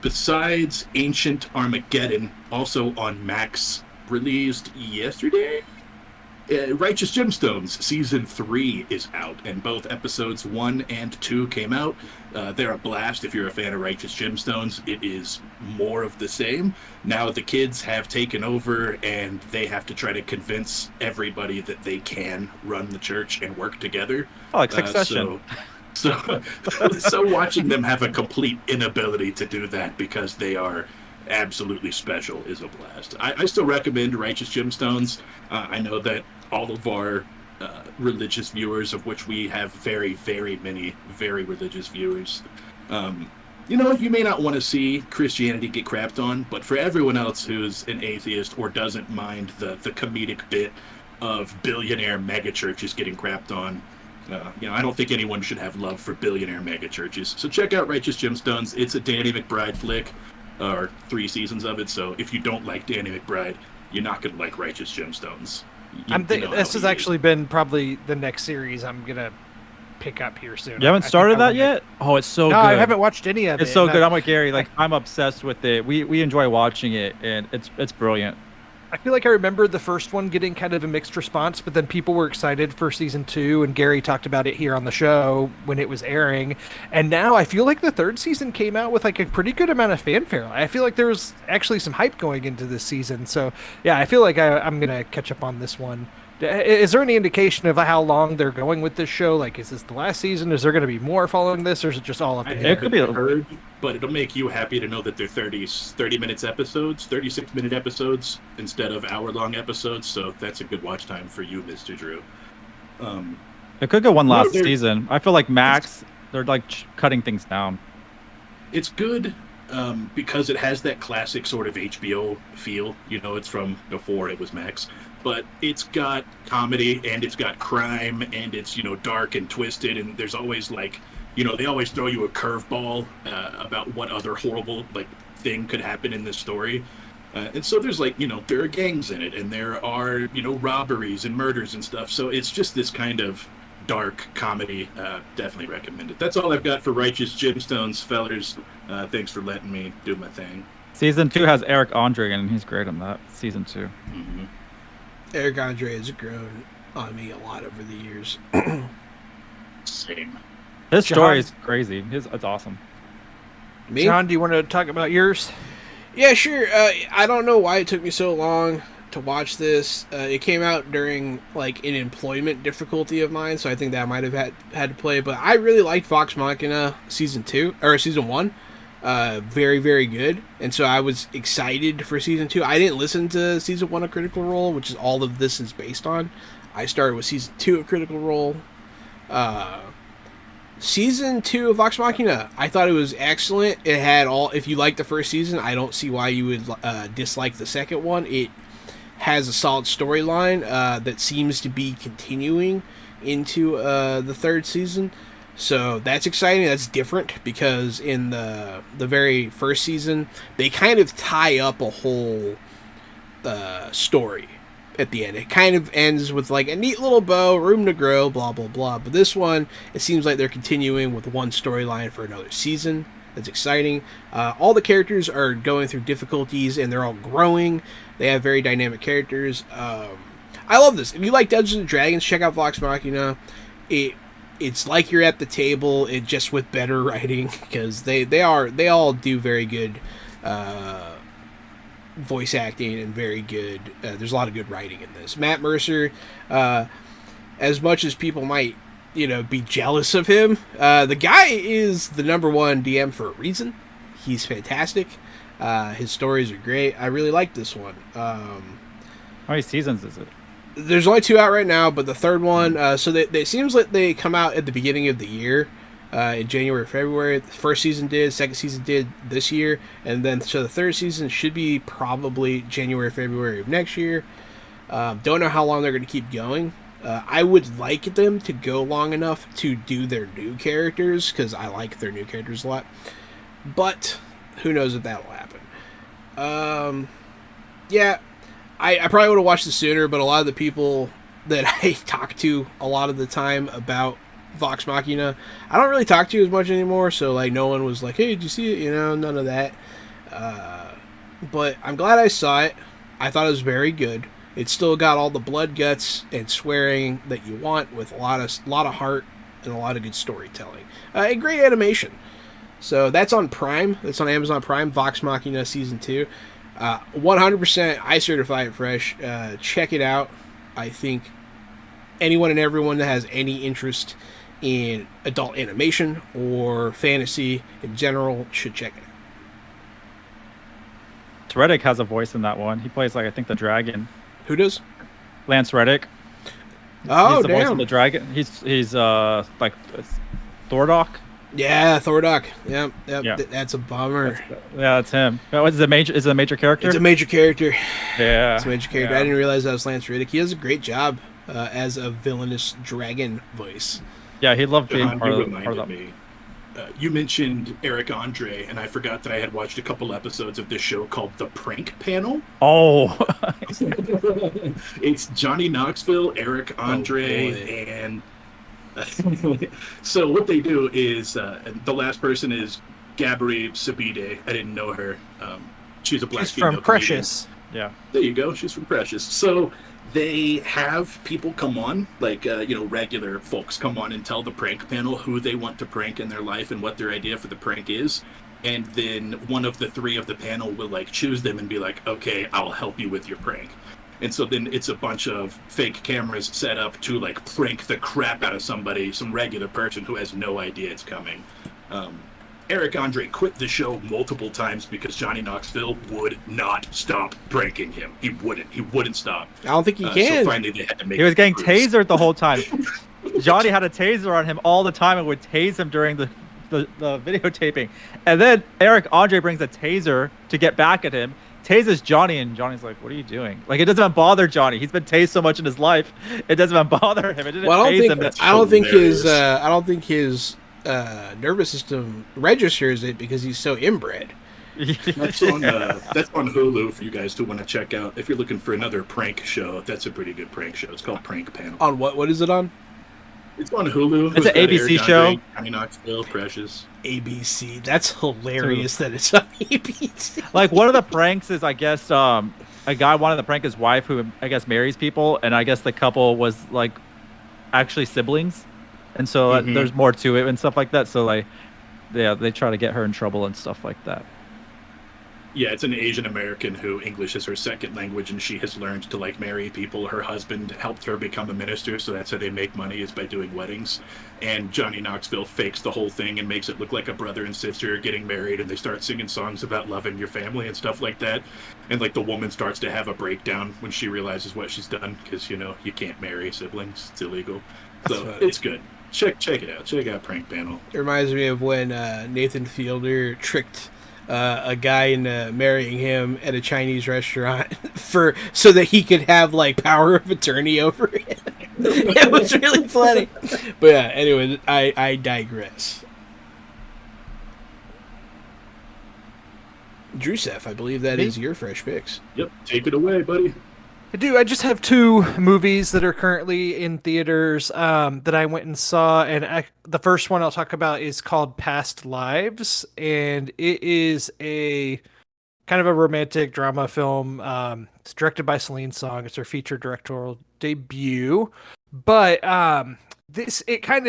Besides Ancient Armageddon, also on Max, released yesterday. Righteous Gemstones Season 3 is out, and both episodes 1 and 2 came out. They're a blast if you're a fan of Righteous Gemstones. It is more of the same. Now the kids have taken over, and they have to try to convince everybody that they can run the church and work together. Oh, like Succession. So watching them have a complete inability to do that because they are absolutely special is a blast. I still recommend Righteous Gemstones. I know that all of our religious viewers, of which we have very, very many very religious viewers, you may not want to see Christianity get crapped on, but for everyone else who's an atheist or doesn't mind the comedic bit of billionaire megachurches getting crapped on, I don't think anyone should have love for billionaire megachurches. So check out Righteous Gemstones. It's a Danny McBride flick, or 3 seasons of it. So if you don't like Danny McBride, you're not going to like Righteous Gemstones. This has actually been probably the next series I'm gonna pick up here soon. You haven't I think started I that wanna- yet? Oh, it's so No, good. I haven't watched any of it. It's so and good. I'm with Gary. Like, I'm obsessed with it. We enjoy watching it, and it's brilliant. I feel like I remember the first one getting kind of a mixed response, but then people were excited for season 2, and Gary talked about it here on the show when it was airing. And now I feel like the 3rd season came out with like a pretty good amount of fanfare. I feel like there was actually some hype going into this season. So yeah, I feel like I'm gonna catch up on this one. Is there any indication of how long they're going with this show? Like, is this the last season? Is there going to be more following this, or is it just all up I in the air? It could be a- haven't heard, but it'll make you happy to know that they're 30 minutes episodes, 36-minute episodes instead of hour-long episodes. So that's a good watch time for you, Mr. Drew. It could go one last they're- season. I feel like Max, they're like cutting things down. It's good. because it has that classic sort of HBO feel. You know, it's from before it was Max, but it's got comedy and it's got crime and it's, you know, dark and twisted, and there's always like, you know, they always throw you a curveball about what other horrible like thing could happen in this story. And so there's like, you know, there are gangs in it and there are, you know, robberies and murders and stuff. So it's just this kind of dark comedy. Definitely recommend it. That's all I've got for Righteous Gemstones, fellers. Thanks for letting me do my thing. Season 2 has Eric Andre, and he's great on that. Season 2. Mm-hmm. Eric Andre has grown on me a lot over the years. Same. His John- story is crazy. It's awesome. Me? John, do you want to talk about yours? Yeah, sure. I don't know why it took me so long to watch this. It came out during like an employment difficulty of mine, so I think that might have had to play. But I really liked Vox Machina season 1. Very, very good. And so I was excited for season 2. I didn't listen to season 1 of Critical Role, which is all of this is based on. I started with season 2 of Critical Role. Season 2 of Vox Machina, I thought it was excellent. It had all, if you liked the first season, I don't see why you would dislike the second one. It has a solid storyline that seems to be continuing into the third season. So that's exciting. That's different because in the very first season, they kind of tie up a whole story at the end. It kind of ends with like a neat little bow, room to grow, blah, blah, blah. But this one, it seems like they're continuing with one storyline for another season. That's exciting. All the characters are going through difficulties and they're all growing. They have very dynamic characters. I love this. If you like Dungeons and Dragons, check out Vox Machina. It's like you're at the table, it just with better writing, because they all do very good voice acting and very good. There's a lot of good writing in this. Matt Mercer, as much as people might, you know, be jealous of him, the guy is the #1 DM for a reason. He's fantastic. His stories are great. I really like this one. How many seasons is it? There's only 2 out right now, but the third one, so it seems like they come out at the beginning of the year, in January or February. The first season did, second season did this year, and then so the third season should be probably January, February of next year. Don't know how long they're going to keep going. I would like them to go long enough to do their new characters, because I like their new characters a lot, but who knows if that will happen. Yeah, I probably would have watched this sooner, but a lot of the people that I talk to a lot of the time about Vox Machina, I don't really talk to as much anymore, so like no one was like, hey, did you see it? You know, none of that. But I'm glad I saw it. I thought it was very good. It still got all the blood, guts, and swearing that you want, with a lot of heart and a lot of good storytelling. And great animation. So that's on Prime. That's on Amazon Prime, Vox Machina Season 2. 100% I certify it fresh. Check it out. I think anyone and everyone that has any interest in adult animation or fantasy in general should check it out. Reddick has a voice in that one. He plays, like, I think the dragon. Who does? Lance Reddick. Oh, he's the voice damn. of the dragon. He's like Thordok. Yeah, Thordok. Yep. Yeah. That's a bummer. That's him. Is it a major character? It's a major character. Yeah. It's a major character. Yeah. I didn't realize that was Lance Reddick. He does a great job as a villainous dragon voice. Yeah, he loved being John, part you of reminded that. me. You mentioned Eric Andre, and I forgot that I had watched a couple episodes of this show called The Prank Panel. Oh, It's Johnny Knoxville, Eric Andre, boy. and so what they do is the last person is Gabri Sabide. I didn't know her. She's a black She's female from comedian. Precious. yeah. There you go. She's from Precious. So they have people come on, like, regular folks come on and tell the prank panel who they want to prank in their life and what their idea for the prank is. And then one of the 3 of the panel will, like, choose them and be like, okay, I'll help you with your prank. And so then it's a bunch of fake cameras set up to, like, prank the crap out of somebody, some regular person who has no idea it's coming. Eric Andre quit the show multiple times because Johnny Knoxville would not stop pranking him. He wouldn't stop. I don't think he can. So finally they had to make He was getting Bruce. tasered the whole time. Johnny had a taser on him all the time and would tase him during the the videotaping, and then Eric Andre brings a taser to get back at him. Tases Johnny, and Johnny's like, "What are you doing?" Like, it doesn't even bother Johnny. He's been tased so much in his life, it doesn't even bother him. It didn't phase him. I don't think his nervous system registers it because he's so inbred. That's on Hulu for you guys to want to check out if you're looking for another prank show. That's a pretty good prank show. It's called Prank Panel. On what? What is it on? It's on Hulu. It's an ABC show. Johnny Knoxville, Precious. ABC. That's hilarious that it's on ABC. Like, one of the pranks is, I guess, a guy wanted to prank his wife who, I guess, marries people, and I guess the couple was, like, actually siblings. And so there's more to it and stuff like that. So, like, yeah, they try to get her in trouble and stuff like that. Yeah, it's an Asian American who English is her second language, and she has learned to like marry people. Her husband helped her become a minister, so that's how they make money, is by doing weddings. And Johnny Knoxville fakes the whole thing and makes it look like a brother and sister are getting married, and they start singing songs about loving your family and stuff like that. And like the woman starts to have a breakdown when she realizes what she's done, because you can't marry siblings; it's illegal. So it's good. Check it out. Check out Prank Panel. It reminds me of when Nathan Fielder tricked a guy into marrying him at a Chinese restaurant so that he could have like power of attorney over it. It was really funny. But yeah, anyway, I digress. Drusef, I believe that is your fresh picks. Yep, take it away, buddy. I do. I just have two movies that are currently in theaters that I went and saw, and the first one I'll talk about is called Past Lives, and it is a kind of a romantic drama film. It's directed by Celine Song. It's her feature directorial debut, but it kind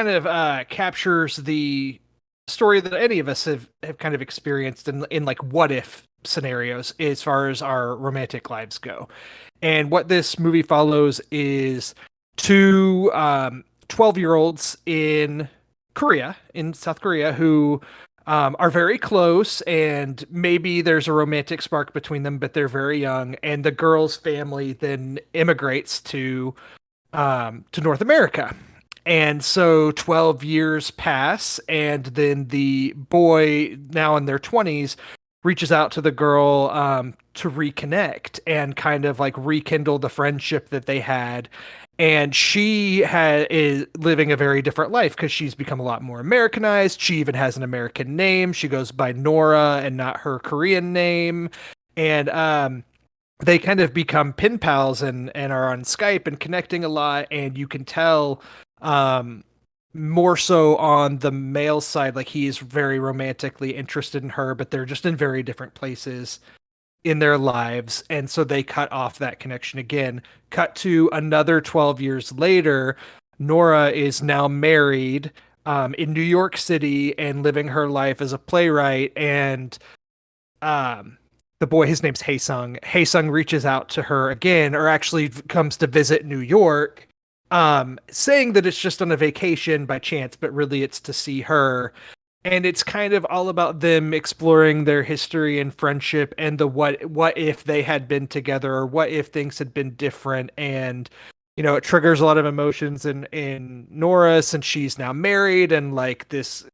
of captures the story that any of us have kind of experienced in like what if scenarios as far as our romantic lives go. And what this movie follows is two 12-year-olds in South Korea, who are very close, and maybe there's a romantic spark between them, but they're very young. And the girl's family then immigrates to North America. And so 12 years pass, and then the boy, now in their 20s, reaches out to the girl to reconnect and kind of like rekindle the friendship that they had. And she is living a very different life because she's become a lot more Americanized. She even has an American name. She goes by Nora and not her Korean name. And they kind of become pen pals and are on Skype and connecting a lot. And you can tell more so on the male side, like he is very romantically interested in her, but they're just in very different places in their lives. And so they cut off that connection again. Cut to another 12 years later, Nora is now married in New York City and living her life as a playwright. And the boy, his name's Haesung. Haesung reaches out to her again, or actually comes to visit New York, saying that it's just on a vacation by chance, but really it's to see her. And it's kind of all about them exploring their history and friendship and the what if they had been together, or what if things had been different. And it triggers a lot of emotions in Nora, since she's now married, and like this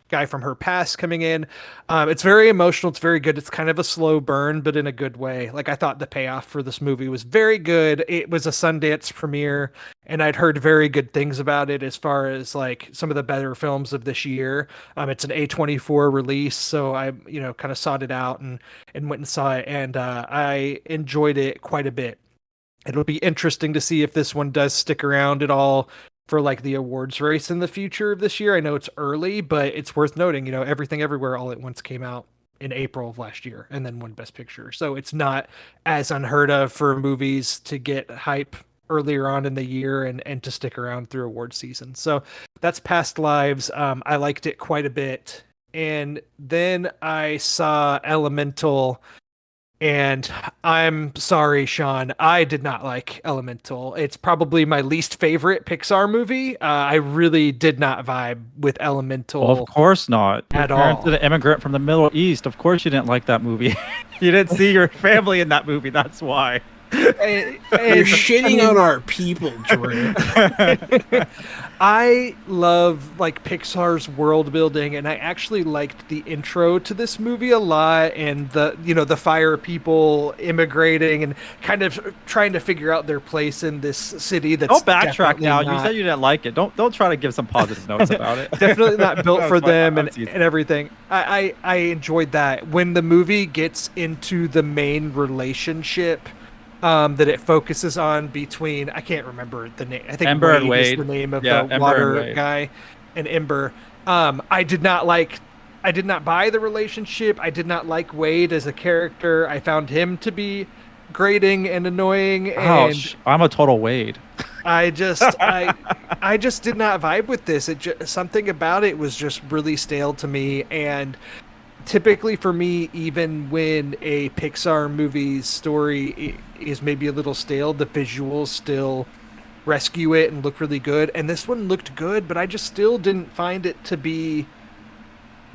guy from her past coming in. It's very emotional. It's very good. It's kind of a slow burn, but in a good way. Like, I thought the payoff for this movie was very good. It was a Sundance premiere, and I'd heard very good things about it as far as like some of the better films of this year. It's an A24 release, so I kind of sought it out and went and saw it, and I enjoyed it quite a bit. It'll be interesting to see if this one does stick around at all for like the awards race in the future of this year. I know it's early, but it's worth noting, Everything Everywhere All at Once came out in April of last year and then won Best Picture. So it's not as unheard of for movies to get hype earlier on in the year and to stick around through award season. So that's Past Lives. I liked it quite a bit. And then I saw Elemental. And I'm sorry, Sean, I did not like Elemental. It's probably my least favorite Pixar movie. I really did not vibe with Elemental. Well, of course not. At Your all. parents are the immigrant from the Middle East. Of course you didn't like that movie. You didn't see your family in that movie. That's why. You're shitting on our people, Drew. I love like Pixar's world building, and I actually liked the intro to this movie a lot, and the fire people immigrating and kind of trying to figure out their place in this city. That's Don't backtrack definitely now. not- You said you didn't like it. Don't try to give some positive notes about it. definitely not built for That's fine. them I'm and teasing. everything. I enjoyed that. When the movie gets into the main relationship that it focuses on between, I can't remember the name. I think Ember and Wade is Wade. the name of Yeah, the Ember and water Wade. guy, and Ember. I did not buy the relationship. I did not like Wade as a character. I found him to be grating and annoying, and Ouch! I'm a total Wade. I just did not vibe with this. Something about it was just really stale to me. And typically for me, even when a Pixar movie's story is maybe a little stale, the visuals still rescue it and look really good. And this one looked good, but I just still didn't find it to be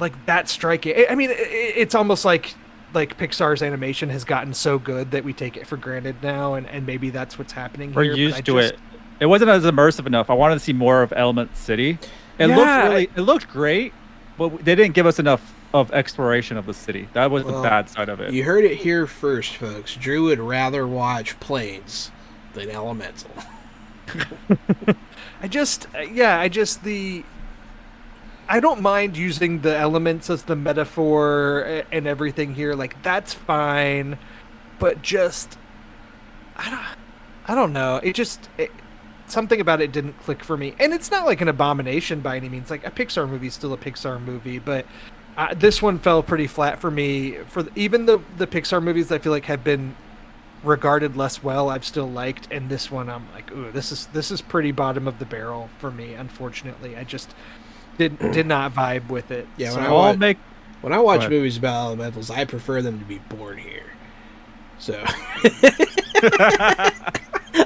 like that striking. I mean, it's almost like Pixar's animation has gotten so good that we take it for granted now, and maybe that's what's happening We're here. but I used to just- it. It wasn't as immersive enough. I wanted to see more of Element City. It Yeah. looked great, but they didn't give us enough of exploration of the city. That was Well, the bad side of it. You heard it here first, folks. Drew would rather watch Planes than Elemental. I don't mind using the elements as the metaphor and everything here. Like, that's fine, but just I don't know. Something about it didn't click for me. And it's not like an abomination by any means. Like, a Pixar movie is still a Pixar movie, but this one fell pretty flat for me. Even the Pixar movies I feel like have been regarded less well, I've still liked, and this one I'm like, ooh, this is pretty bottom of the barrel for me. Unfortunately, I just did not vibe with it. Yeah, So- when I I'll watch, make when I watch Go ahead. movies about elementals, I prefer them to be born here. So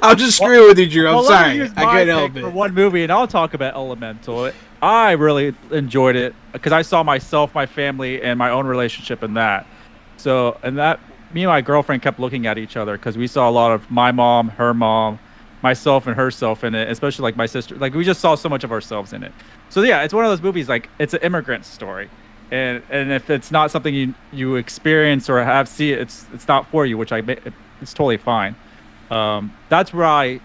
I'll just screw with you, Drew. I'm Well, let me sorry. use I my can't help pick it. for one movie, and I'll talk about Elemental. I really enjoyed it because I saw myself, my family, and my own relationship in that. So, and that me and my girlfriend kept looking at each other because we saw a lot of my mom, her mom, myself, and herself in it. Especially like my sister. Like, we just saw so much of ourselves in it. So yeah, it's one of those movies. Like, it's an immigrant story, and if it's not something you experience or have see, it's not for you, which it's totally fine. That's where I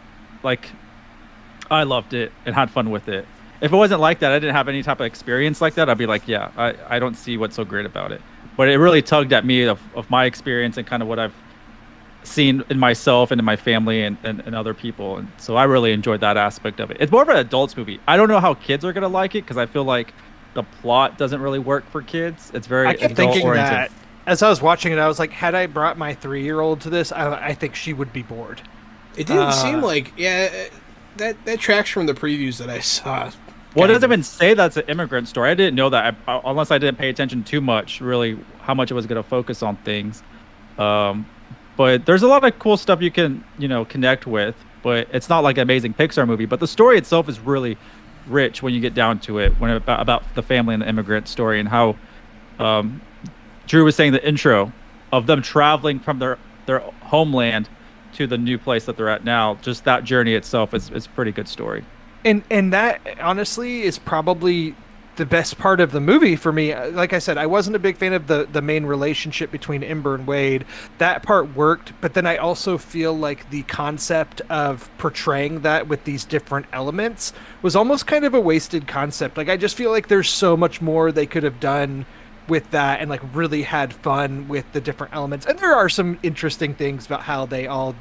loved it and had fun with it. If it wasn't like that, I didn't have any type of experience like that, I'd be like, yeah, I don't see what's so great about it. But it really tugged at me of my experience and kind of what I've seen in myself and in my family and other people. And so I really enjoyed that aspect of it. It's more of an adults movie. I don't know how kids are going to like it because I feel like the plot doesn't really work for kids. It's very I kept thinking adult-oriented. that as I was watching it, I was like, had I brought my 3-year-old to this, I think she would be bored. It didn't seem like that tracks from the previews that I saw. Well, it Kind doesn't of. even say that's an immigrant story. I didn't know that unless I didn't pay attention too much, really, how much it was going to focus on things. But there's a lot of cool stuff you can, connect with. But it's not like an amazing Pixar movie. But the story itself is really rich when you get down to it, when about the family and the immigrant story and how Drew was saying the intro of them traveling from their homeland to the new place that they're at now. Just that journey itself is a pretty good story. And that honestly is probably the best part of the movie for me. Like I said, I wasn't a big fan of the main relationship between Ember and Wade. That part worked, but then I also feel like the concept of portraying that with these different elements was almost kind of a wasted concept. Like, I just feel like there's so much more they could have done with that and like really had fun with the different elements. And there are some interesting things about how they all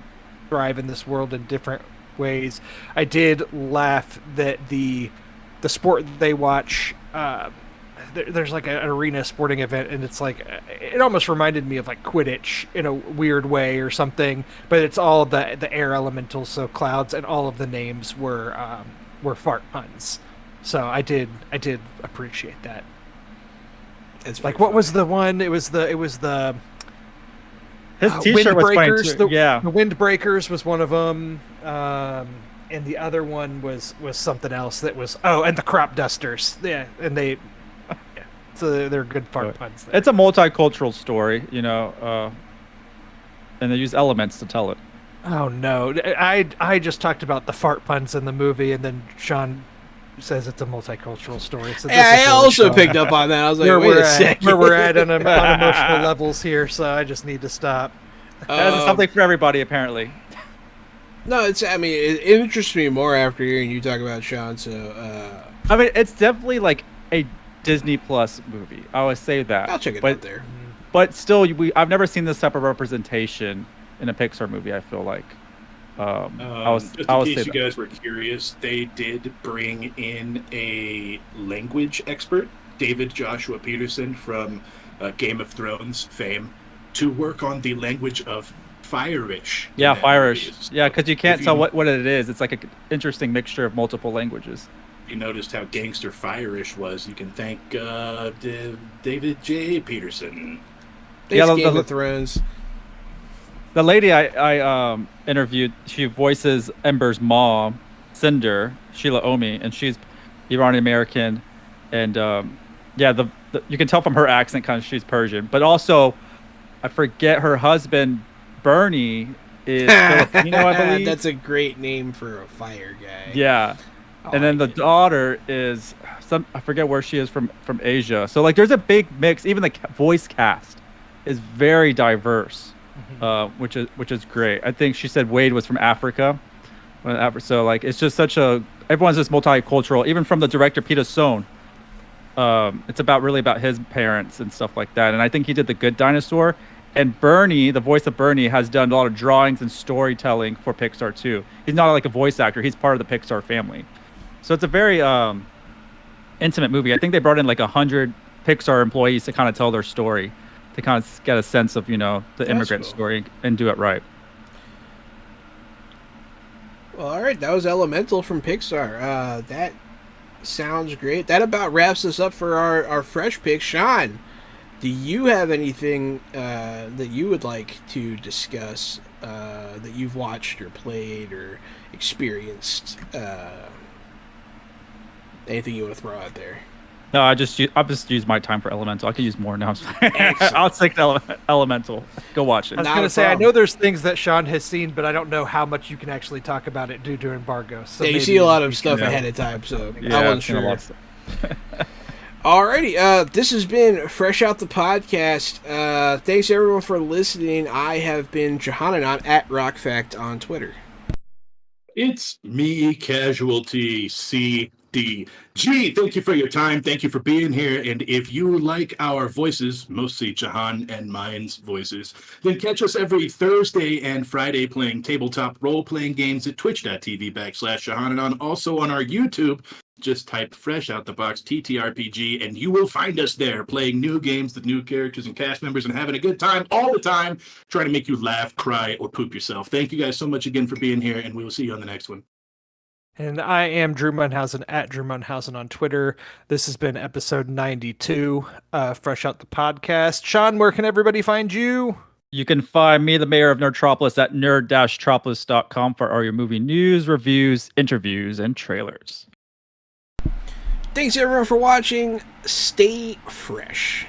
thrive in this world in different ways. I did laugh that the sport they watch, there's like an arena sporting event, and it's like, it almost reminded me of like Quidditch in a weird way or something, but it's all the air elementals, so clouds, and all of the names were fart puns. So I did appreciate that. It's Like, pretty what was the one? It was the His T-shirt was funny Windbreakers. too. Yeah. The Windbreakers was one of them, and the other one was something else that was. Oh, and the Crop Dusters. Yeah, and they. Yeah, so they're good fart puns. There. It's a multicultural story, and they use elements to tell it. Oh no! I just talked about the fart puns in the movie, and then Sean says it's a multicultural story. So this Yeah, is I really also Sean. picked up on that. I was like, where wait we're a second. where we're at on emotional levels here. So I just need to stop. That's something for everybody, apparently. No, I mean, it interests me more after hearing you talk about Sean. So I mean, it's definitely like a Disney Plus movie. I always say that. I'll check it but, out there. But still, I've never seen this type of representation in a Pixar movie. I feel like. Just in case you guys were curious, they did bring in a language expert, David Joshua Peterson from Game of Thrones fame, to work on the language of Fire-ish. Yeah, Fire-ish. Yeah, because you can't If tell you- what it is. It's like an interesting mixture of multiple languages. You noticed how gangster Fire-ish was. You can thank David J. Peterson. Thanks, Yeah, Game of Thrones. The lady I interviewed, she voices Ember's mom, Cinder, Sheila Omi, and she's Iranian American, and yeah, you can tell from her accent kind of she's Persian, but also I forget her husband Bernie is Filipino, I believe. That's a great name for a fire guy. Yeah, and then the daughter is I forget where she is from Asia. So like, there's a big mix. Even the voice cast is very diverse. Which is great. I think she said Wade was from Africa. So like, it's just everyone's just multicultural. Even from the director Peter Sohn, it's really about his parents and stuff like that. And I think he did The Good Dinosaur. And Bernie, the voice of Bernie, has done a lot of drawings and storytelling for Pixar too. He's not like a voice actor. He's part of the Pixar family. So it's a very intimate movie. I think they brought in like 100 Pixar employees to kind of tell their story, to kind of get a sense of, the immigrant story and do it right. Well, all right, that was Elemental from Pixar. That sounds great. That about wraps us up for our fresh pick. Sean, do you have anything that you would like to discuss that you've watched or played or experienced? Anything you want to throw out there? No, I'll just use my time for Elemental. I could use more now. I'll take Elemental. Go watch it. I was going to say, I know there's things that Sean has seen, but I don't know how much you can actually talk about it due to embargo. So yeah, you see a lot of stuff ahead of time, so Yeah, I wasn't sure. Alrighty, this has been Fresh Out the Podcast. Thanks everyone for listening. I have been Johananon at RockFact on Twitter. It's me, Casualty CDG. Thank you for your time. Thank you for being here. And if you like our voices, mostly Jahan and mine's voices, then catch us every Thursday and Friday playing tabletop role-playing games at twitch.tv/Johananon. Also on our YouTube, just type Fresh Out the Box TTRPG, and you will find us there playing new games with new characters and cast members and having a good time all the time, trying to make you laugh, cry, or poop yourself. Thank you guys so much again for being here, and we will see you on the next one. And I am Drew Munhausen at Drew Munhausen on Twitter. This has been episode 92, Fresh Out the Podcast. Sean, where can everybody find you? You can find me, the mayor of Nerdtropolis, at nerd-tropolis.com for all your movie news, reviews, interviews, and trailers. Thanks everyone for watching. Stay fresh.